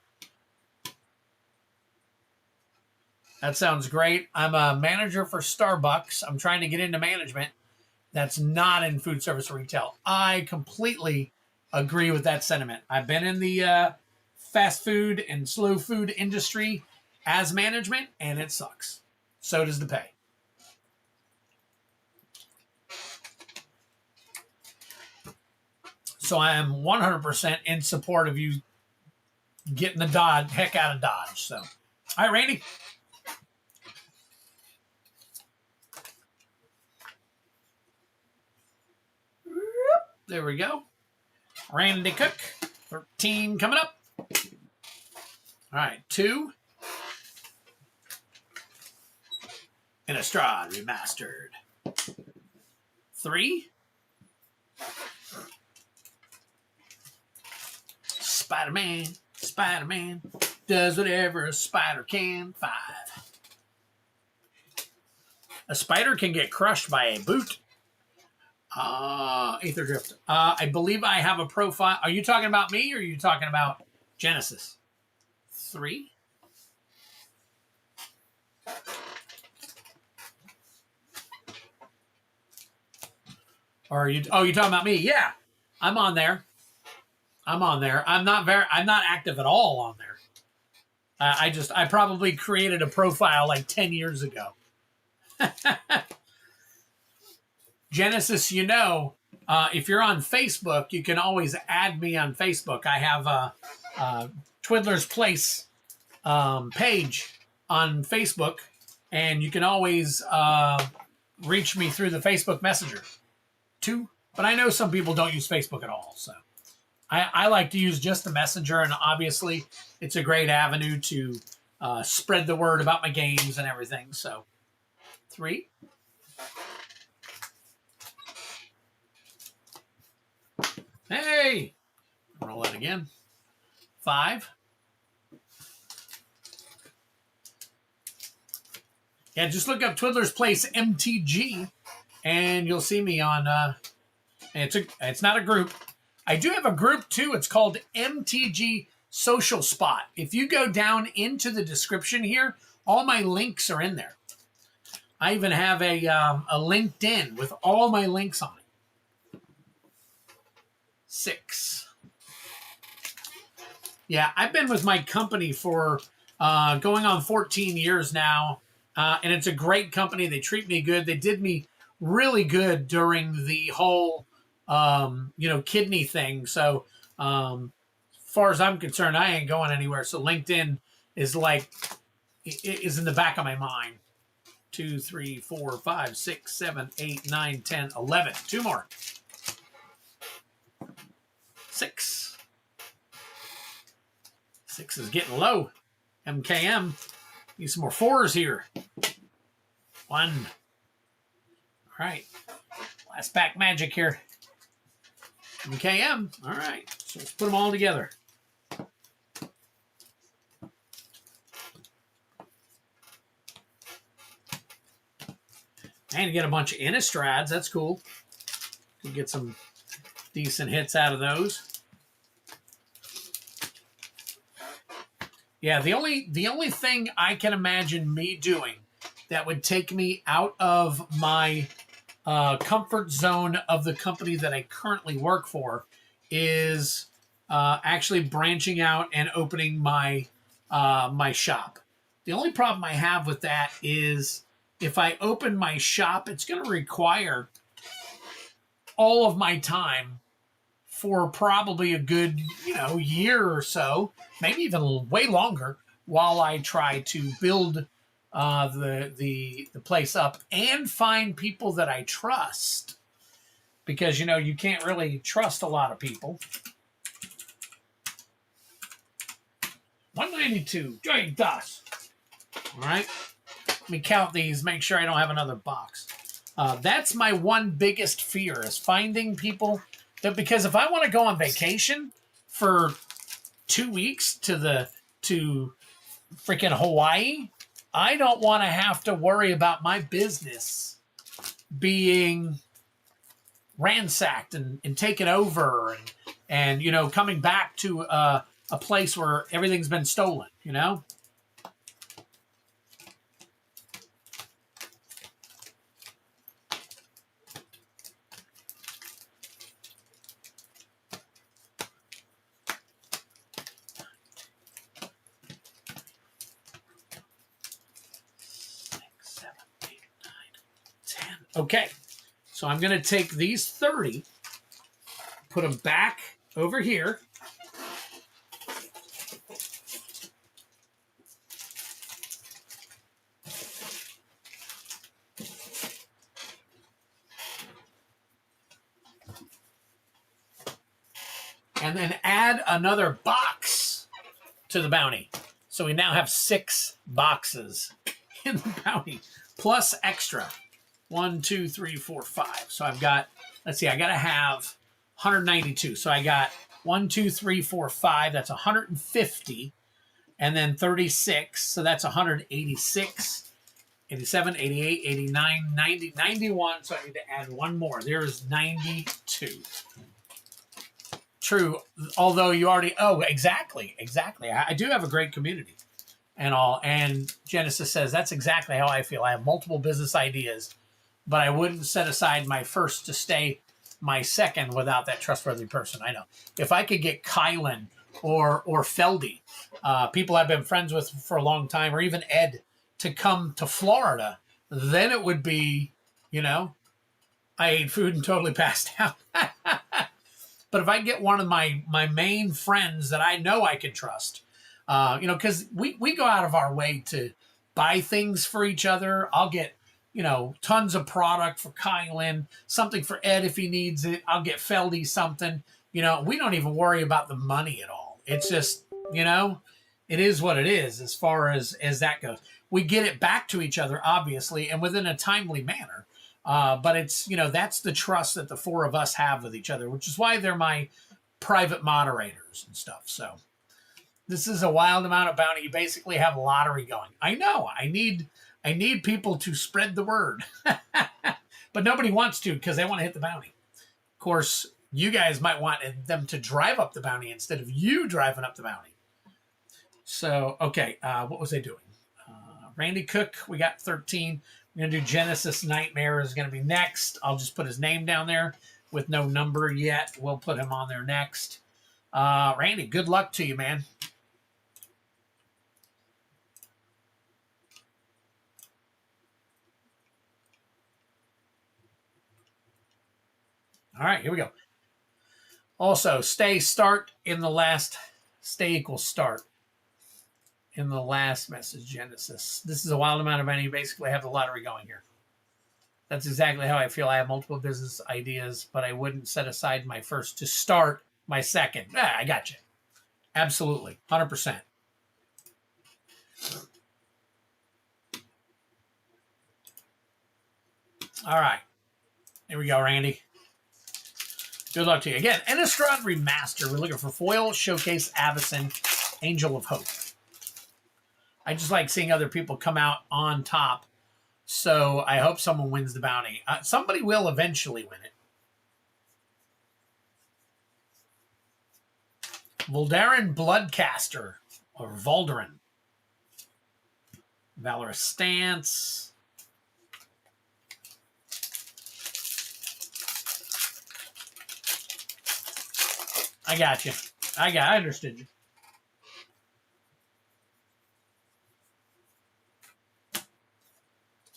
That sounds great. I'm a manager for Starbucks. I'm trying to get into management. That's not in food service or retail. I completely agree with that sentiment. I've been in the fast food and slow food industry as management, and it sucks. So does the pay. So I am 100% in support of you getting the heck out of Dodge. So, all right, Randy. There we go. Randy Cook, 13 coming up. All right, 2. Innistrad Remastered. 3. Spider-Man, Spider-Man does whatever a spider can. 5. A spider can get crushed by a boot. Aether Drift. I believe I have a profile. Are you talking about me or are you talking about Genesis? 3. Or are you? Oh, you're talking about me? Yeah, I'm on there. I'm not active at all on there. I probably created a profile like 10 years ago. Genesis, if you're on Facebook, you can always add me on Facebook. I have a Twiddler's Place page on Facebook, and you can always reach me through the Facebook Messenger too. But I know some people don't use Facebook at all, so I like to use just the Messenger, and obviously it's a great avenue to spread the word about my games and everything. So 3. Hey, roll it again. 5. Yeah, just look up Twiddler's Place MTG, and you'll see me on. It's not a group. I do have a group too. It's called MTG Social Spot. If you go down into the description here, all my links are in there. I even have a LinkedIn with all my links on it. 6. Yeah, I've been with my company for going on 14 years now, and it's a great company. They treat me good. They did me really good during the whole, kidney thing. So, as far as I'm concerned, I ain't going anywhere. So LinkedIn is in the back of my mind. 2, 3, 4, 5, 6, 7, 8, 9, 10, 11. 2 more. 6. 6 is getting low. MKM. Need some more 4s here. 1. All right. Last pack magic here. MKM. All right. So let's put them all together. And you get a bunch of Innistrads. That's cool. You get some decent hits out of those. Yeah, the only thing I can imagine me doing that would take me out of my comfort zone of the company that I currently work for is actually branching out and opening my my shop. The only problem I have with that is if I open my shop, it's going to require all of my time for probably a good, year or so, maybe even way longer, while I try to build the place up and find people that I trust, because you can't really trust a lot of people. 192 join us. All right, let me count these. Make sure I don't have another box. That's my one biggest fear, is finding people. Because if I want to go on vacation for 2 weeks to freaking Hawaii, I don't want to have to worry about my business being ransacked and taken over and coming back to a place where everything's been stolen, 10. Okay, so I'm going to take these 30, put them back over here. and then add another box to the bounty. So we now have 6 boxes in the bounty, plus extra. 1, 2, 3, 4, 5. So I've got, let's see, I got to have 192. So I got 1, 2, 3, 4, 5. That's 150. And then 36. So that's 186, 87, 88, 89, 90, 91. So I need to add one more. There is 92. True. Although you already, oh, exactly. I do have a great community and all. And Genesis says, that's exactly how I feel. I have multiple business ideas, but I wouldn't set aside my first to stay my second without that trustworthy person. I know. If I could get Kylan or Feldy, people I've been friends with for a long time, or even Ed, to come to Florida, then it would be, I ate food and totally passed out. But if I get one of my main friends that I know I can trust, because we go out of our way to buy things for each other. I'll get, tons of product for Kylan, something for Ed if he needs it. I'll get Feldy something. We don't even worry about the money at all. It's just, it is what it is as far as that goes. We get it back to each other, obviously, and within a timely manner. But it's, that's the trust that the 4 of us have with each other, which is why they're my private moderators and stuff. So this is a wild amount of bounty. You basically have a lottery going. I know. I need people to spread the word, but nobody wants to because they want to hit the bounty. Of course, you guys might want them to drive up the bounty instead of you driving up the bounty. So, okay. What was I doing? Randy Cook, we got 13. We're going to do Genesis Nightmare is going to be next. I'll just put his name down there with no number yet. We'll put him on there next. Randy, good luck to you, man. All right, here we go. Also, stay equals start in the last message, Genesis. This is a wild amount of money. You basically have the lottery going here. That's exactly how I feel. I have multiple business ideas, but I wouldn't set aside my first to start my second. I got you. Absolutely. 100%. All right. Here we go, Randy. Good luck to you. Again, Innistrad Remaster. We're looking for Foil, Showcase, Avacyn, Angel of Hope. I just like seeing other people come out on top. So I hope someone wins the bounty. Somebody will eventually win it. Voldaren Bloodcaster, or Voldaren. Valorous Stance. I got you. I understood you.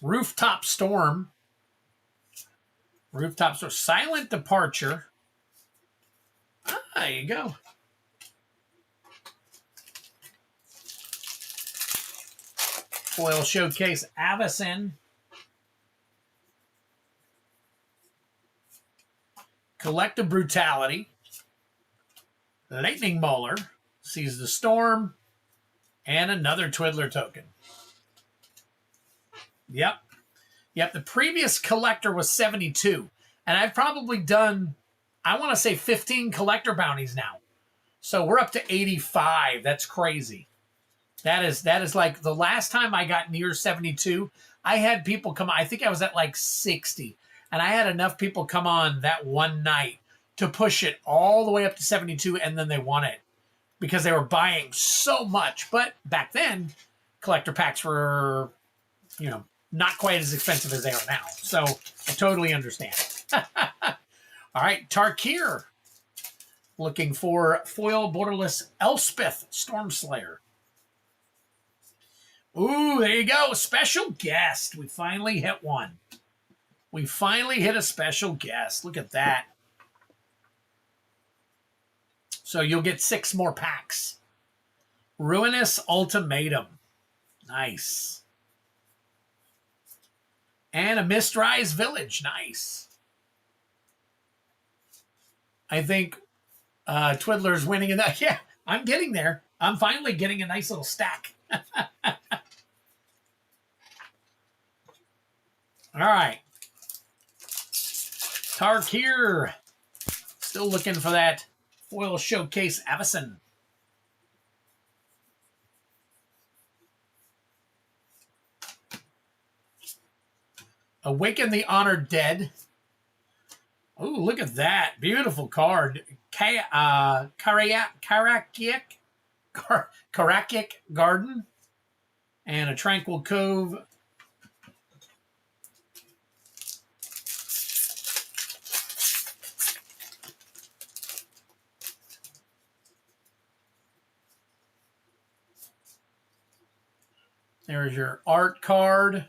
Rooftop Storm. Silent Departure. There you go. Foil Showcase Avacyn. Collective Brutality. Lightning Bowler. Seize the Storm. And another Twiddler token. Yep. The previous collector was 72. And I've probably done, I want to say 15 collector bounties now. So we're up to 85. That's crazy. That is like the last time I got near 72, I had people come, I think I was at like 60. And I had enough people come on that one night to push it all the way up to 72, and then they won it because they were buying so much. But back then, collector packs were, not quite as expensive as they are now. So I totally understand. All right, Tarkir. Looking for Foil Borderless Elspeth Stormslayer. Ooh, there you go. Special guest. We finally hit one. We finally hit a special guest. Look at that. So you'll get 6 more packs. Ruinous Ultimatum. Nice. And a Mistrise Village. Nice. I think Twiddler's winning in that. Yeah, I'm getting there. I'm finally getting a nice little stack. All right. Tarkir. Still looking for that foil showcase Avison. Awaken the Honored Dead. Oh, look at that. Beautiful card. Karakiak Garden. And a Tranquil Cove. There's your art card.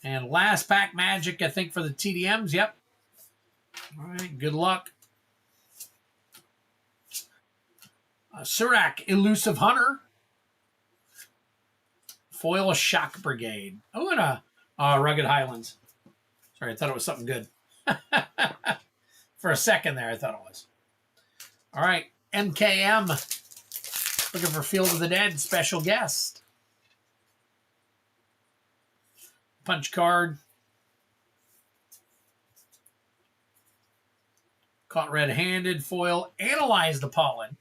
And last pack magic, I think, for the TDMs. Yep. All right, good luck. Surak, Elusive Hunter. Foil Shock Brigade. Oh, and a Rugged Highlands. Sorry, I thought it was something good. For a second there, I thought it was. All right, MKM. Looking for Field of the Dead, special guest. Punch card. Caught red-handed. Foil. Analyze the Pollen.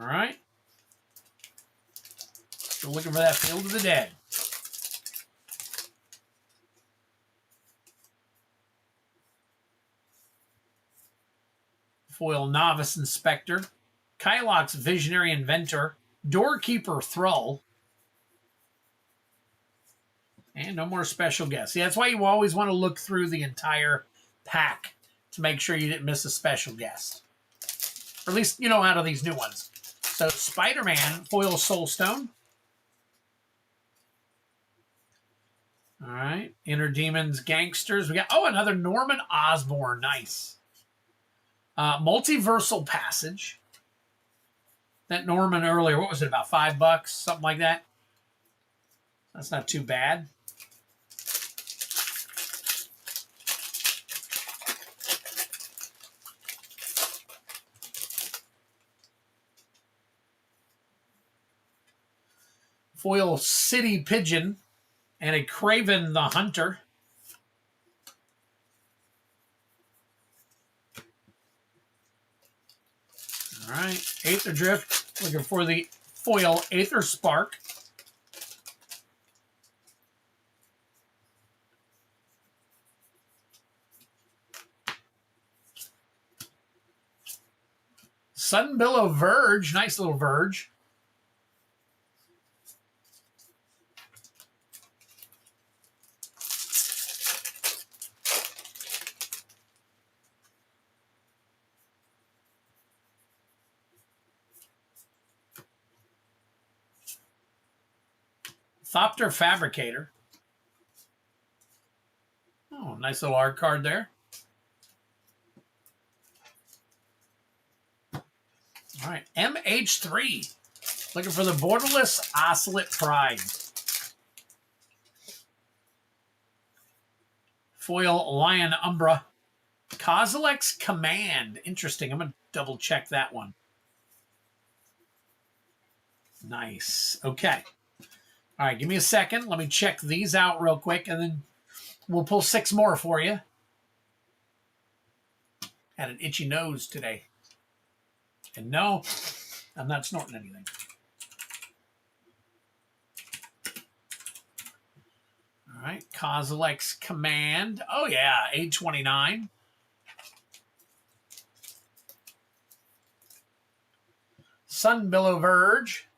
All right. Still looking for that Field of the Dead. Foil Novice Inspector. Kylox Visionary Inventor. Doorkeeper Thrall. And no more special guests. See, that's why you always want to look through the entire pack to make sure you didn't miss a special guest. Or at least, out of these new ones. So, Spider-Man, Foil Soulstone. All right. Inner Demons, Gangsters. We got, another Norman Osborn. Nice. Multiversal Passage. That Norman earlier, what was it, about $5? Something like that. That's not too bad. Foil City Pigeon and a Craven the Hunter. All right, Aether Drift, looking for the foil Aether Spark. Sunbillow Verge, nice little Verge. Thopter Fabricator. Oh, nice little art card there. All right, MH3. Looking for the Borderless Oscillate Pride. Foil Lion Umbra. Kozilek's Command. Interesting. I'm going to double check that one. Nice. Okay. All right, give me a second. Let me check these out real quick, and then we'll pull 6 more for you. Had an itchy nose today. And no, I'm not snorting anything. All right, Kozilek's Command. Oh, yeah, 829. Sunbillow Verge.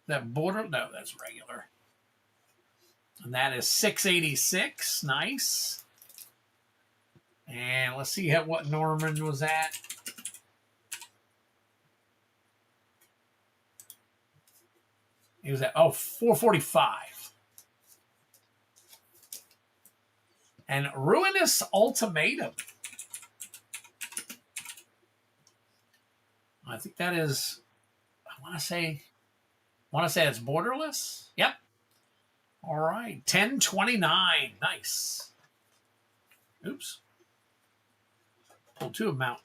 That border, no, that's regular. And that is 686. Nice. And let's see what Norman was at. He was at, 445. And Ruinous Ultimatum. I think that is, I want to say it's borderless. Yep. All right. 1029. Nice. Oops. Pull two of them out.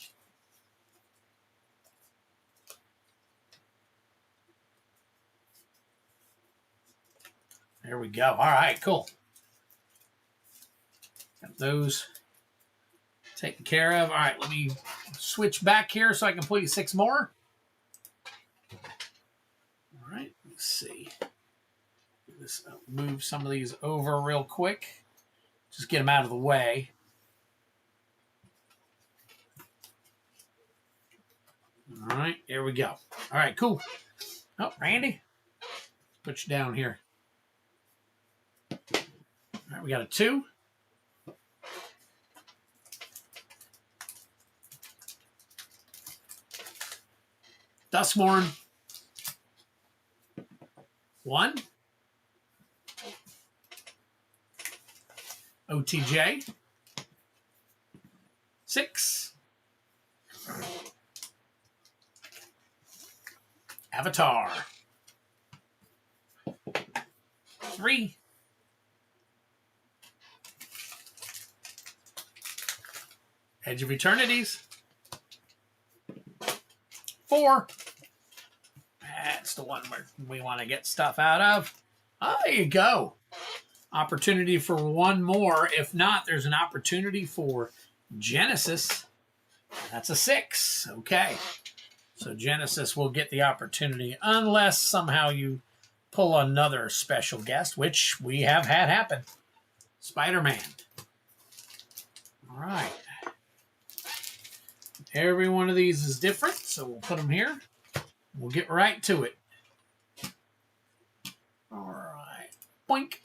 There we go. All right, cool. Got those taken care of. All right, let me switch back here so I can pull you 6 more. All right, let's see. Move some of these over real quick. Just get them out of the way. All right, here we go. All right, cool. Oh, Randy, put you down here. All right, we got a 2. Duskmorn. 1. OTJ. 6. Avatar. 3. Edge of Eternities. 4. That's the one where we want to get stuff out of. Oh, there you go. Opportunity for one more. If not, there's an opportunity for Genesis. That's a 6. Okay. So Genesis will get the opportunity unless somehow you pull another special guest, which we have had happen. Spider-Man. All right. Every one of these is different, so we'll put them here. We'll get right to it. All right. Boink.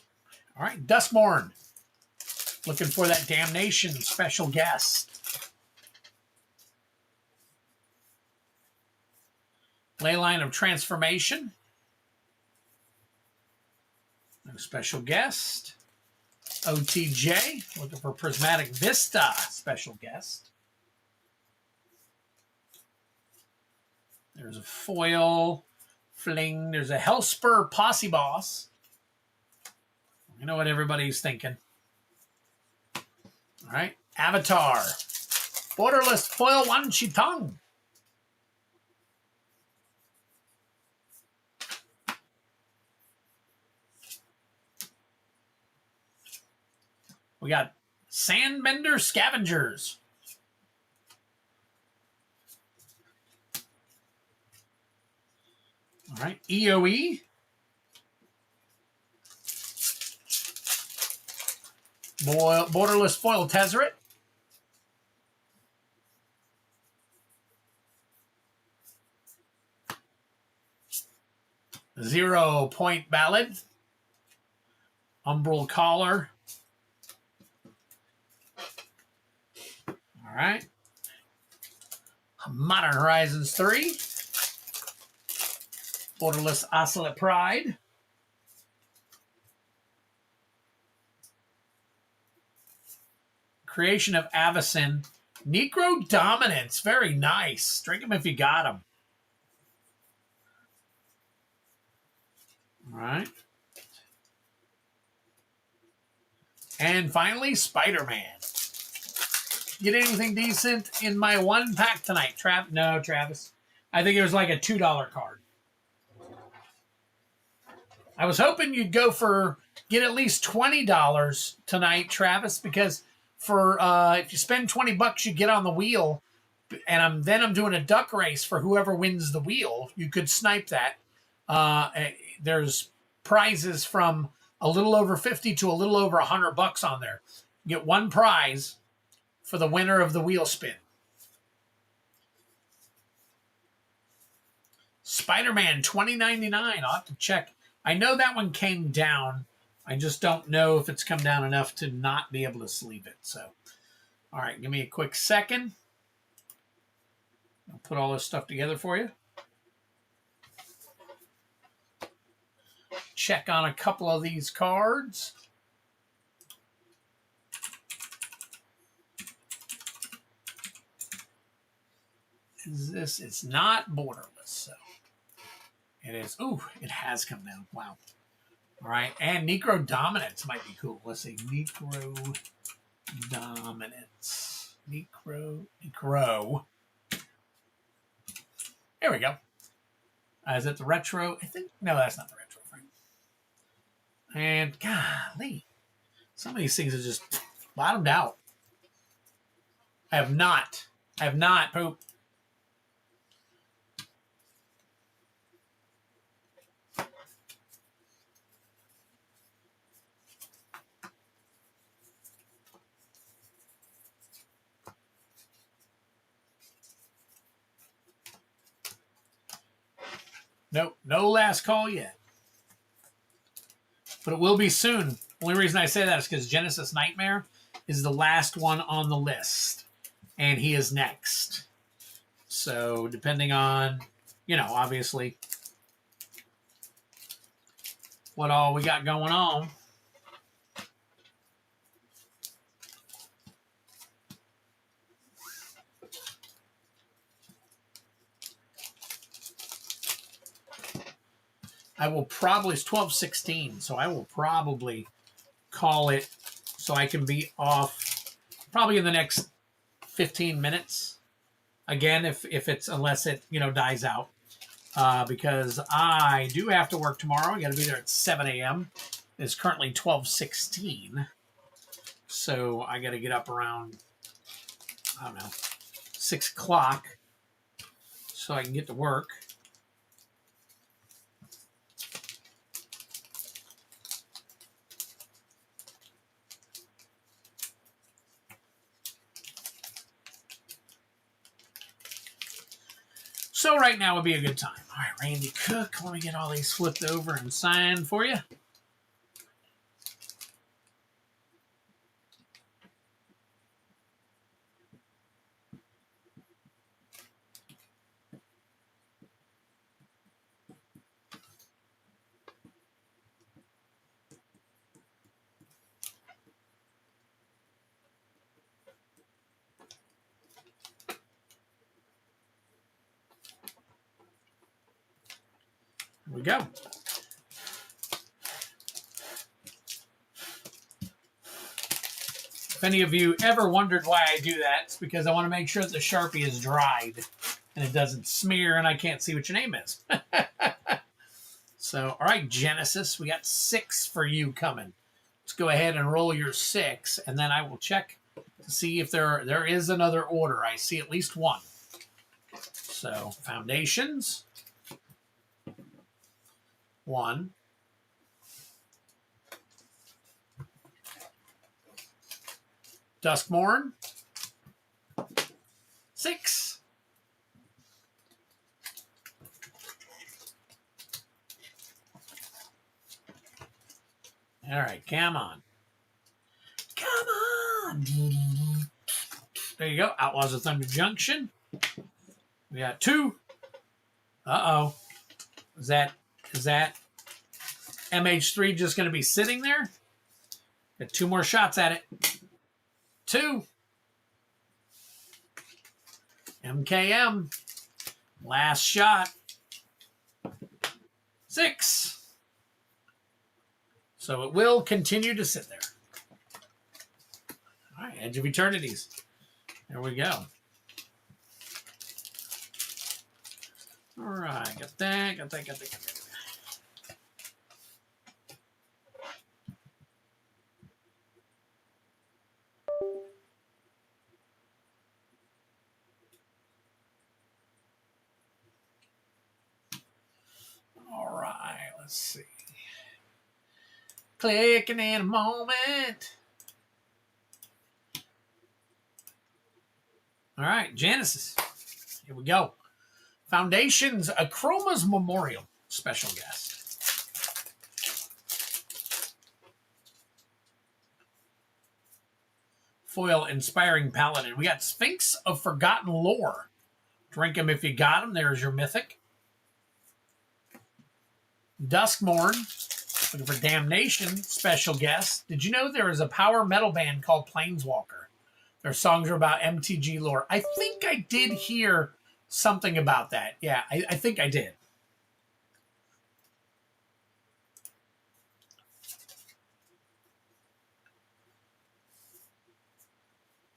All right, Duskmorn. Looking for that Damnation special guest. Leyline of Transformation. No special guest. OTJ. Looking for Prismatic Vista special guest. There's a foil fling. There's a Hellspur Posse Boss. You know what everybody's thinking. All right. Avatar. Borderless foil one Chitong. We got Sandbender Scavengers. All right, EOE. Borderless Foil Tezzeret. Zero Point Ballad. Umbral Collar. All right. Modern Horizons 3. Borderless Oscillate Pride. Creation of Avacyn. Necro Dominance. Very nice. Drink them if you got them. All right. And finally, Spider-Man. Get anything decent in my 1 pack tonight? No, Travis. I think it was like a $2 card. I was hoping you'd go for, get at least $20 tonight, Travis, because for if you spend $20, you get on the wheel, and I'm doing a duck race for whoever wins the wheel. You could snipe that. There's prizes from a little over 50 to a little over $100 on there. You get one prize for the winner of the wheel spin. Spider-Man 2099. I'll have to check. I know that one came down. I just don't know if it's come down enough to not be able to sleeve it. So, all right, give me a quick second. I'll put all this stuff together for you. Check on a couple of these cards. is this? It's not borderless, so it is. Ooh, it has come down. Wow. All right, and Necro Dominance might be cool. Let's see, Necro Dominance. Necro. There we go. Is it the retro? I think no, that's not the retro frame. And golly, some of these things are just bottomed out. I have not poop. Nope, no last call yet. But it will be soon. Only reason I say that is because Genesis Nightmare is the last one on the list. And he is next. So depending on, obviously what all we got going on. I will probably, it's 12:16, so I will probably call it so I can be off probably in the next 15 minutes. Again, unless it, dies out. Because I do have to work tomorrow. I got to be there at 7 a.m. It's currently 12:16. So I got to get up around, 6 o'clock so I can get to work. So right now would be a good time. All right, Randy Cook, let me get all these flipped over and signed for you. Here we go. If any of you ever wondered why I do that, it's because I want to make sure that the Sharpie is dried and it doesn't smear and I can't see what your name is. So, all right, Genesis, we got 6 for you coming. Let's go ahead and roll your 6, and then I will check to see if there is another order. I see at least one. So, Foundations. 1. Duskmorn. 6. All right, come on. Come on. There you go. Outlaws of Thunder Junction. We got 2. Uh-oh. Is that MH3 just going to be sitting there? Got 2 more shots at it. 2. MKM. Last shot. 6. So it will continue to sit there. All right, Edge of Eternities. There we go. All right, got that. All right, let's see. Clicking in a moment. All right, Genesis. Here we go. Foundations, Chroma's Memorial. Special guest. Foil Inspiring Paladin. We got Sphinx of Forgotten Lore. Drink them if you got them. There's your Mythic. Duskmorn. Looking for Damnation. Special guest. Did you know there is a power metal band called Planeswalker? Their songs are about MTG lore. I think I did hear something about that. Yeah, I think I did.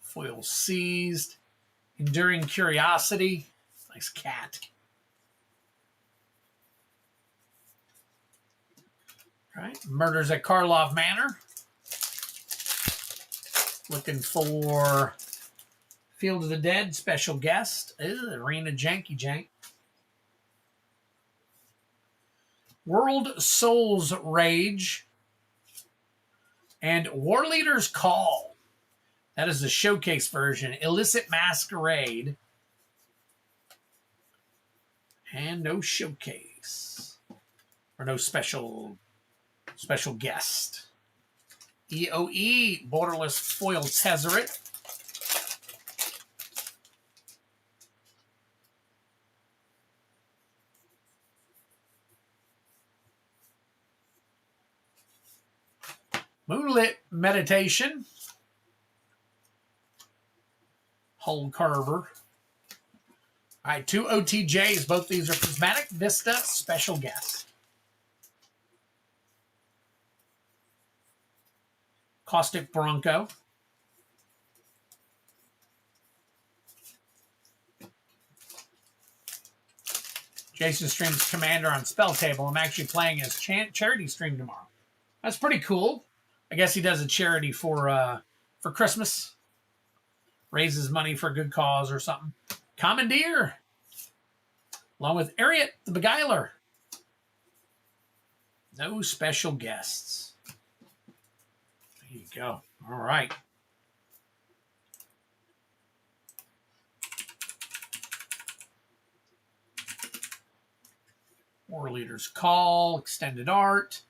Foil seized. Enduring curiosity. Nice cat. All right. Murders at Karlov Manor. Looking for Field of the Dead special guest. Arena Janky Jank. World Souls Rage. And War Leader's Call. That is the showcase version. Illicit Masquerade. And no showcase. Or no special guest. EOE, Borderless Foil Tezzeret. Moonlit Meditation. Hull Carver. All right, 2 OTJs. Both these are Prismatic Vista special guest. Caustic Bronco. Jason streams Commander on Spell Table. I'm actually playing his charity stream tomorrow. That's pretty cool. I guess he does a charity for Christmas. Raises money for a good cause or something. Commandeer. Along with Ariat the Beguiler. No special guests. There you go. All right. War Leader's Call. Extended Art.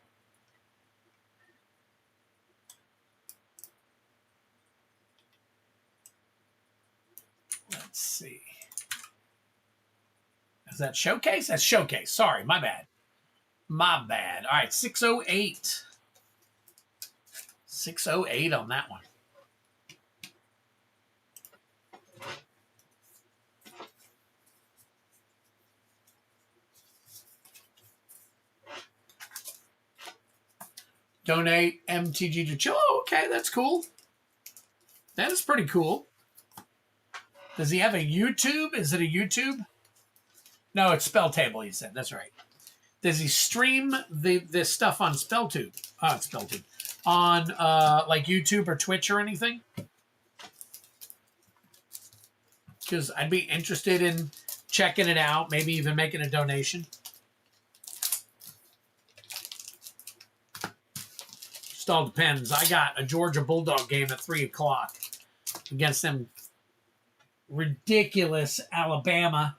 Let's see. Is that showcase? That's showcase. Sorry, my bad. My bad. All right, 608. 608 on that one. Donate MTG to chill. Oh, okay, that's cool. That is pretty cool. Does he have a YouTube? Is it a YouTube? No, it's Spell Table, he said. That's right. Does he stream this stuff on SpellTube? Oh, it's SpellTube. On like YouTube or Twitch or anything? Because I'd be interested in checking it out, maybe even making a donation. Just all depends. I got a Georgia Bulldog game at 3 o'clock against them ridiculous Alabama.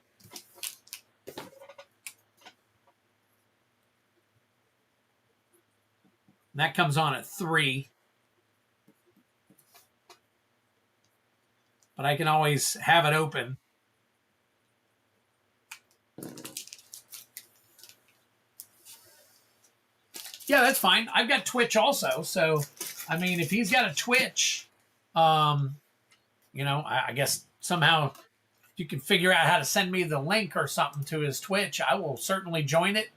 That comes on at 3. But I can always have it open. Yeah, that's fine. I've got Twitch also. So, I mean, if he's got a Twitch, you know, I guess somehow you can figure out how to send me the link or something to his Twitch. I will certainly join it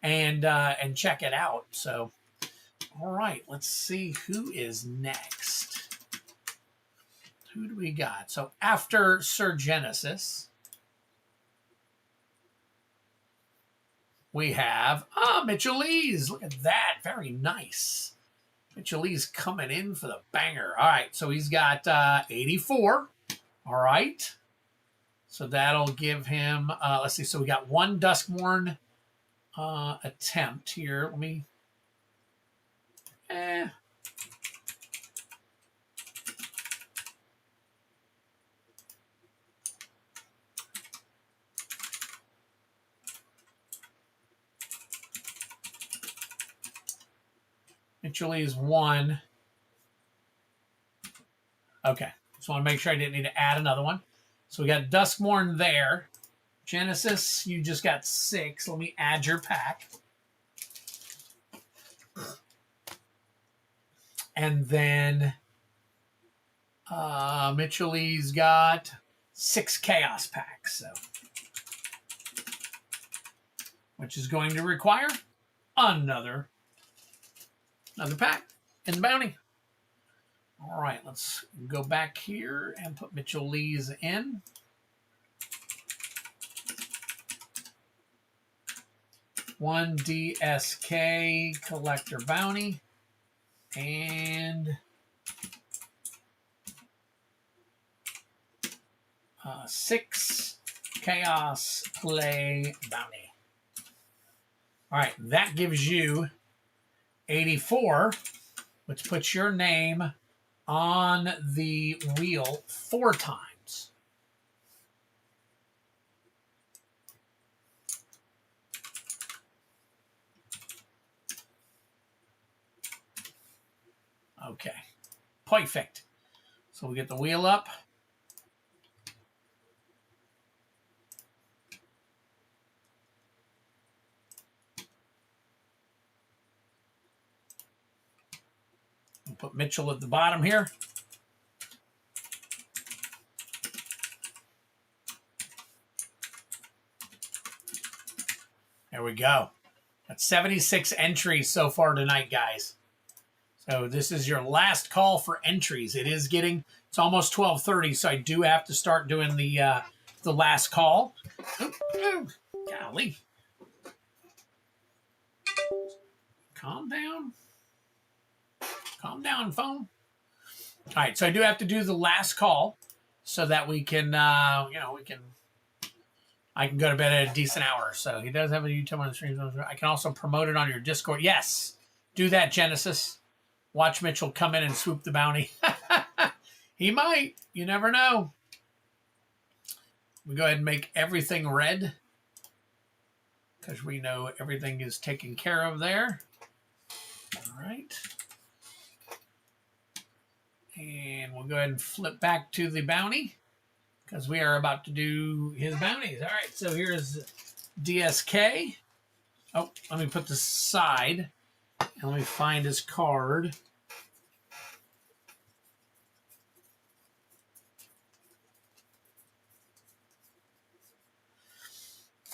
and check it out. So, all right, let's see who is next. Who do we got? So after Sir Genesis, we have Mitchell Lees. Look at that, very nice. Mitchell Lees coming in for the banger. All right, so he's got 84. All right, so that'll give him. Let's see. So we got 1 Duskmourn attempt here. Let me. Mitchell is 1. Okay. Just want to make sure I didn't need to add another one. So we got Duskmourn there. Genesis, you just got 6. Let me add your pack. And then Mitchell Lee's got 6 chaos packs. So, which is going to require another pack in the bounty. All right, let's go back here and put Mitchell Lee's in. One DSK collector bounty and 6 chaos play bounty. All right, that gives you 84, which puts your name on the wheel 4 times. Okay, perfect. So we get the wheel up. We'll put Mitchell at the bottom here. There we go. That's 76 entries so far tonight, guys. So this is your last call for entries. It's almost 12:30, so I do have to start doing the last call. Ooh, golly. Calm down. Calm down, phone. All right, so I do have to do the last call so that we can, I can go to bed at a decent hour. So he does have a YouTube on the stream. I can also promote it on your Discord. Yes, do that, Genesis. Watch Mitchell come in and swoop the bounty. He might. You never know. We go ahead and make everything red because we know everything is taken care of there. All right. And we'll go ahead and flip back to the bounty because we are about to do his bounties. All right, so here's DSK. Oh, let me put this aside and let me find his card.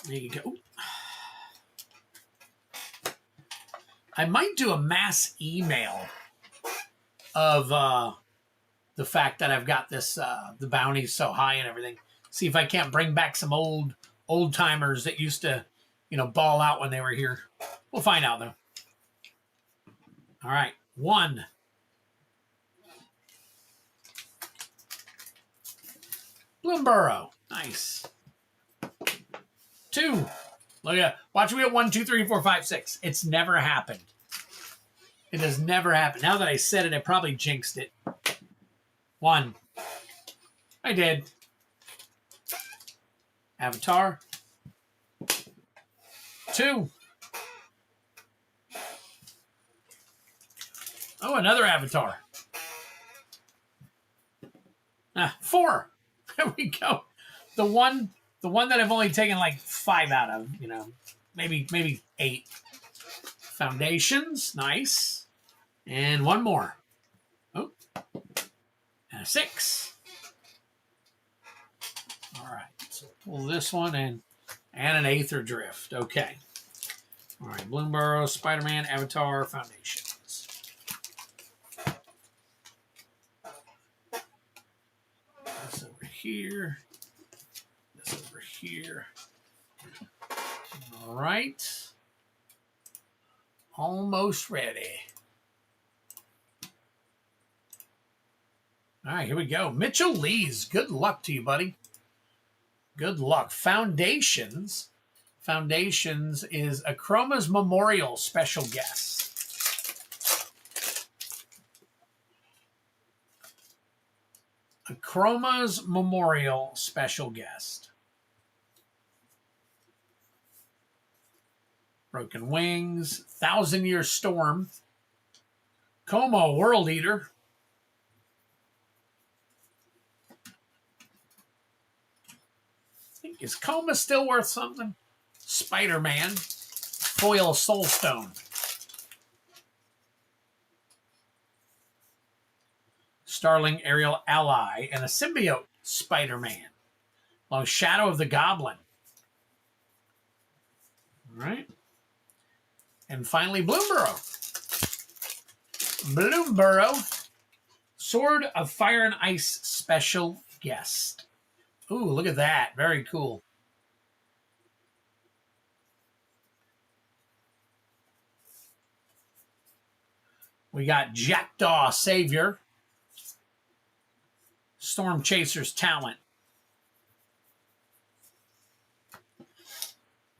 There you go. I might do a mass email of the fact that I've got this the bounties so high and everything. See if I can't bring back some old timers that used to, ball out when they were here. We'll find out though. All right, 1. Bloomborough, nice. 2. Look at, watch me at 1, 2, 3, 4, 5, 6. It's never happened. It has never happened. Now that I said it, I probably jinxed it. 1. I did. Avatar. 2. Oh, another avatar. 4. There we go. The one that I've only taken like 5 out of, maybe 8. Foundations, nice. And 1 more. Oh, and a 6. All right, so pull this one and an Aether Drift. Okay. All right, Bloomborough, Spider-Man, Avatar, Foundations. This over here. This over here. All right. Almost ready. All right, here we go. Mitchell Lees, good luck to you, buddy. Good luck. Foundations. Foundations is a Chroma's Memorial special guest. A Chroma's Memorial special guest. Broken Wings, 1,000-Year Storm, Como World Eater, is Coma still worth something? Spider-Man, Foil Soulstone, Starling Aerial Ally, and a Symbiote Spider-Man. Oh, Shadow of the Goblin. All right. And finally, Bloomborough. Bloomborough. Sword of Fire and Ice special guest. Ooh, look at that. Very cool. We got Jackdaw Savior. Storm Chaser's Talent.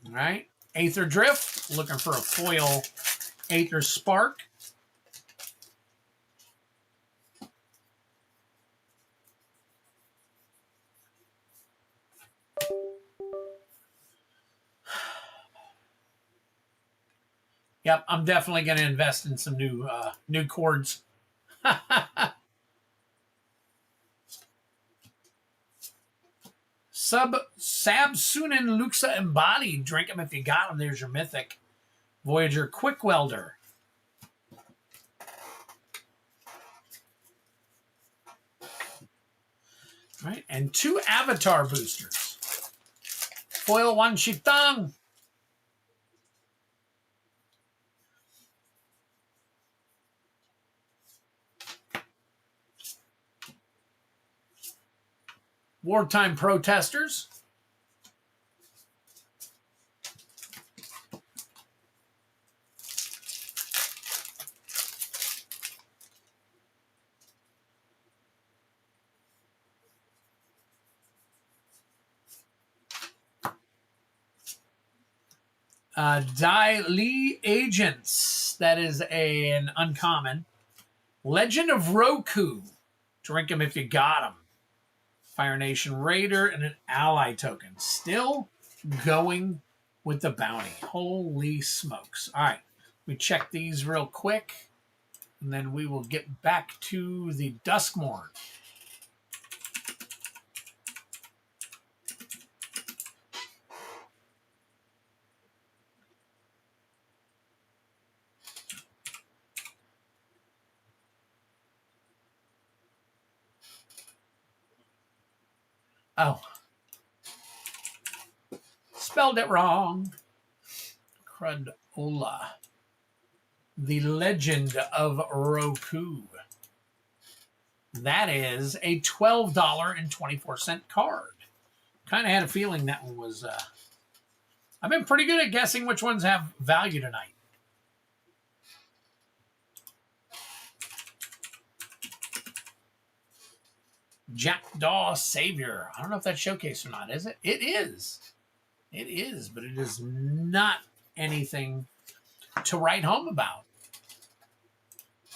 All right. Aether Drift. Looking for a foil Aether Spark. Yep, I'm definitely going to invest in some new cords. Sabsunin Luxa Embodied. Drink them if you got them. There's your Mythic. Voyager Quick Welder. All right, and 2 Avatar boosters. Foil Wan Shitang. Wartime Protesters. Dai Li Agents. That is an uncommon. Legend of Roku. Drink them if you got them. Fire Nation Raider and an ally token. Still going with the bounty. Holy smokes. All right. We check these real quick, and then we will get back to the Duskmorn. Oh. Spelled it wrong. Crudola. The Legend of Roku. That is a $12.24 card. Kind of had a feeling that one was... I've been pretty good at guessing which ones have value tonight. Jackdaw Savior. I don't know if that's showcased or not, is it? It is. It is, but it is not anything to write home about.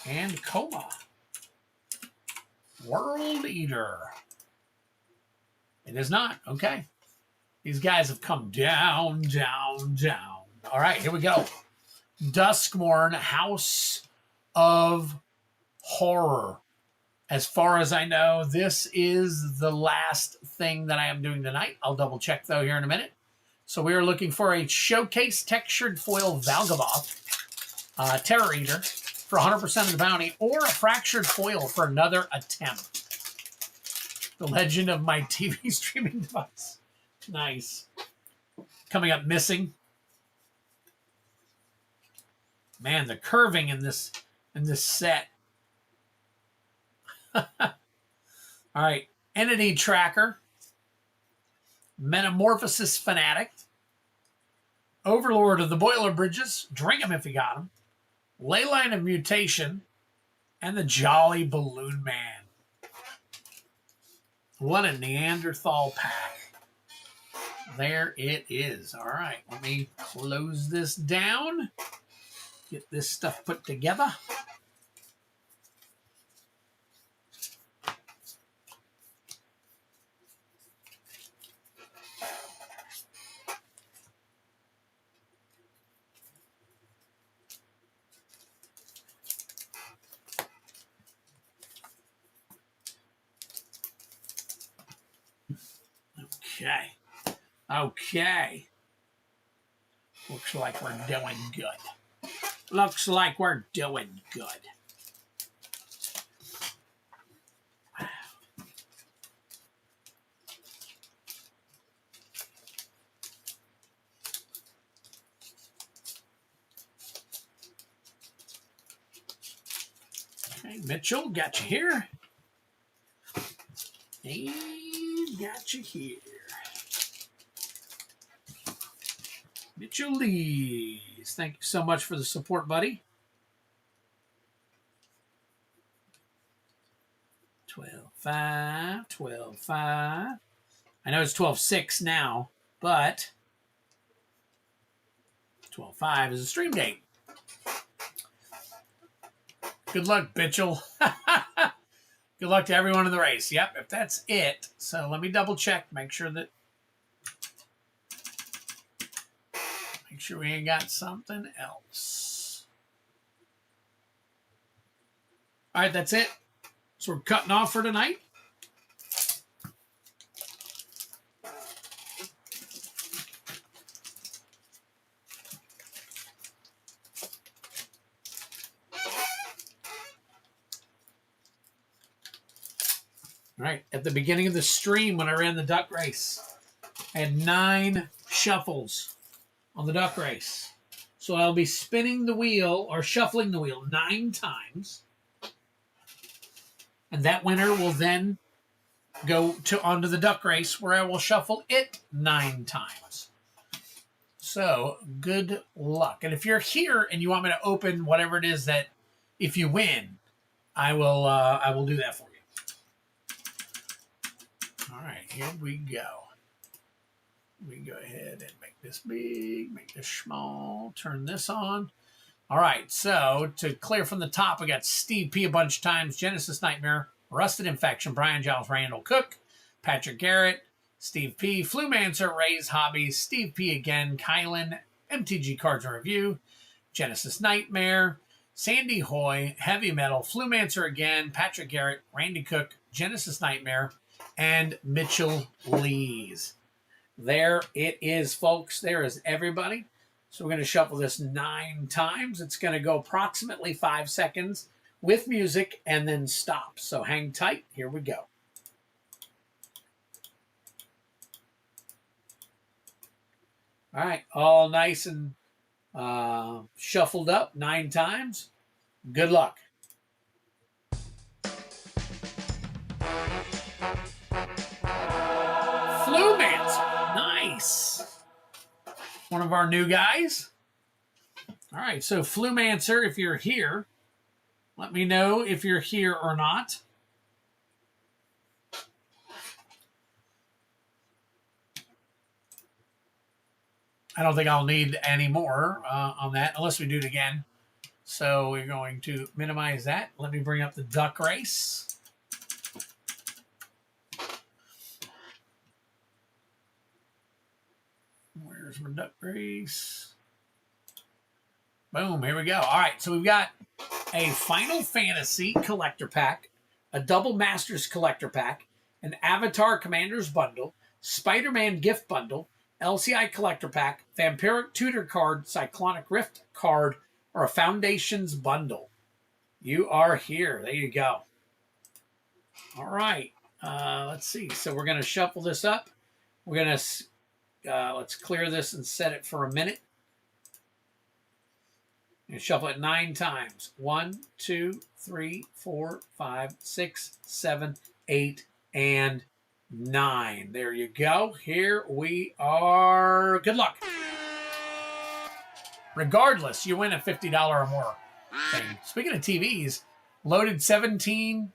And Coma. World Eater. It is not. Okay. These guys have come down, down, down. All right, here we go. Duskmorn, House of Horror. As far as I know, this is the last thing that I am doing tonight. I'll double check, though, here in a minute. So we are looking for a Showcase Textured Foil Valgavoth, Terror Eater, for 100% of the bounty, or a Fractured Foil for another attempt. The Legend of My TV Streaming Device. Nice. Coming up missing. Man, the curving in this set. All right. Entity Tracker. Metamorphosis Fanatic. Overlord of the Boiler Bridges. Drink them if you got them. Leyline of Mutation. And the Jolly Balloon Man. What a Neanderthal pack. There it is. All right. Let me close this down. Get this stuff put together. Okay. Okay. Looks like we're doing good. Looks like we're doing good. Mitchell, got you here. And got you here. Mitchell Lees. Thank you so much for the support, buddy. 12-5, 12-5. I know it's 12-6 now, but 12-5 is a stream date. Good luck, Mitchell. Good luck to everyone in the race. Yep, if that's it. So let me double check, make sure we ain't got something else. All right, that's it. So we're cutting off for tonight. All right, at the beginning of the stream when I ran the duck race, I had 9 shuffles on the duck race. So I'll be spinning the wheel or shuffling the wheel 9 times. And that winner will then go onto the duck race where I will shuffle it 9 times. So good luck. And if you're here and you want me to open whatever it is that if you win, I will do that for you. All right, here we go. We go ahead and make this big, make this small, turn this on. All right, so to clear from the top, we got Steve P a bunch of times, Genesis Nightmare, Rusted Infection, Brian Giles, Randall Cook, Patrick Garrett, Steve P, Flumancer, Ray's Hobbies, Steve P again, Kylan, MTG Cards and Review, Genesis Nightmare, Sandy Hoy, Heavy Metal, Flumancer again, Patrick Garrett, Randy Cook, Genesis Nightmare, and Mitchell Lees. There it is, folks. There is everybody. So we're going to shuffle this 9 times. It's going to go approximately 5 seconds with music and then stop. So hang tight. Here we go. All right. All nice and shuffled up 9 times. Good luck. Nice. One of our new guys. All right, so Flumancer, if you're here, let me know if you're here or not. I don't think I'll need any more on that unless we do it again. So we're going to minimize that. Let me bring up the duck race. Where's my duck race? Boom, here we go. All right, so we've got a Final Fantasy collector pack, a Double Masters collector pack, an Avatar Commanders bundle, Spider-Man gift bundle, LCI collector pack, Vampiric Tutor card, Cyclonic Rift card, or a Foundations bundle. You are here. There you go. All right. Let's see. So we're going to shuffle this up. We're going to let's clear this and set it for a minute. And shuffle it 9 times. 1, 2, 3, 4, 5, 6, 7, 8, and 9. There you go. Here we are. Good luck. Regardless, you win a $50 or more thing. Speaking of TVs, loaded 17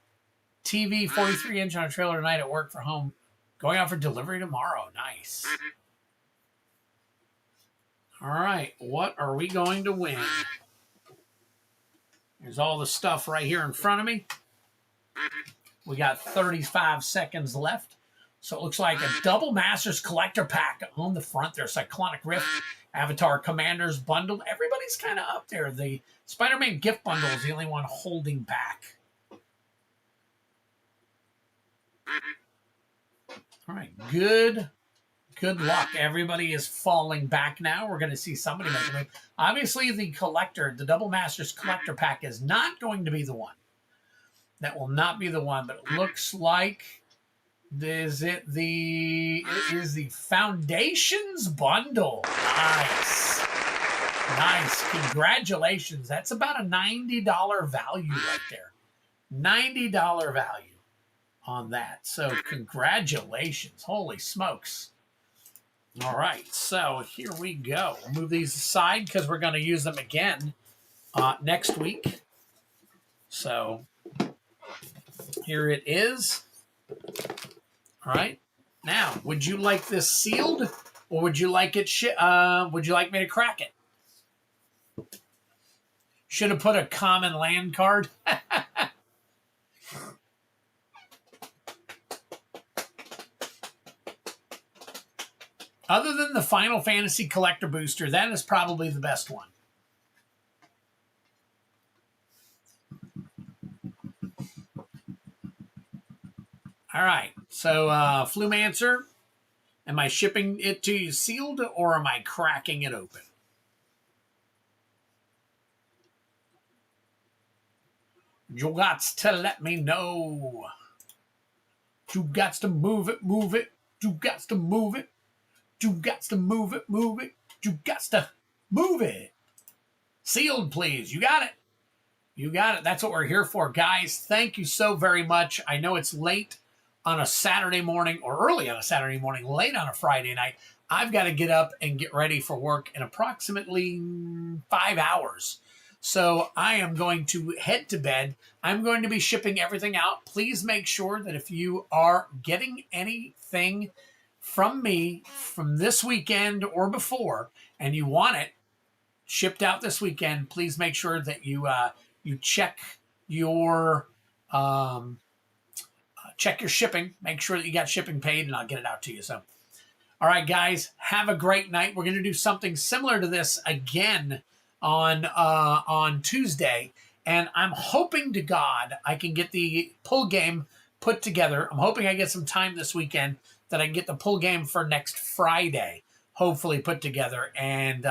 TV 43-inch on a trailer tonight at work for home. Going out for delivery tomorrow. Nice. All right. What are we going to win? There's all the stuff right here in front of me. We got 35 seconds left. So it looks like a Double Masters collector pack on the front there. Cyclonic Rift, Avatar Commanders bundle. Everybody's kind of up there. The Spider-Man gift bundle is the only one holding back. All right. Good luck. Everybody is falling back now. We're going to see somebody make a move. Obviously, the collector, the Double Masters collector pack is not going to be the one. That will not be the one, but it looks like it is the Foundations bundle. Nice. Nice. Congratulations. That's about a $90 value right there. $90 value on that. So congratulations. Holy smokes. All right, so here we go. We'll move these aside because we're going to use them again next week. So here it is. All right. Now, would you like this sealed, or would you like it? Would you like me to crack it? Should have put a common land card. Other than the Final Fantasy Collector Booster, that is probably the best one. All right. So, Flumancer, am I shipping it to you sealed, or am I cracking it open? You got to let me know. You got to move it, move it. You got to move it. You got to move it, move it. You got to move it. Sealed, please. You got it. You got it. That's what we're here for, guys. Thank you so very much. I know it's late on a Saturday morning, or early on a Saturday morning, late on a Friday night. I've got to get up and get ready for work in approximately 5 hours. So I am going to head to bed. I'm going to be shipping everything out. Please make sure that if you are getting anything from me from this weekend or before, and you want it shipped out this weekend, please make sure that you check your shipping. Make sure that you got shipping paid, and I'll get it out to you. So, all right, guys, have a great night. We're going to do something similar to this again on Tuesday, and I'm hoping to God I can get the pull game put together. I'm hoping I get some time this weekend that I can get the pull game for next Friday, hopefully put together, and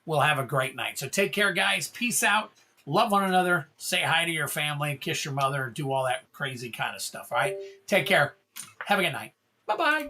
we'll have a great night. So take care, guys. Peace out. Love one another. Say hi to your family. Kiss your mother. Do all that crazy kind of stuff, all right? Take care. Have a good night. Bye-bye.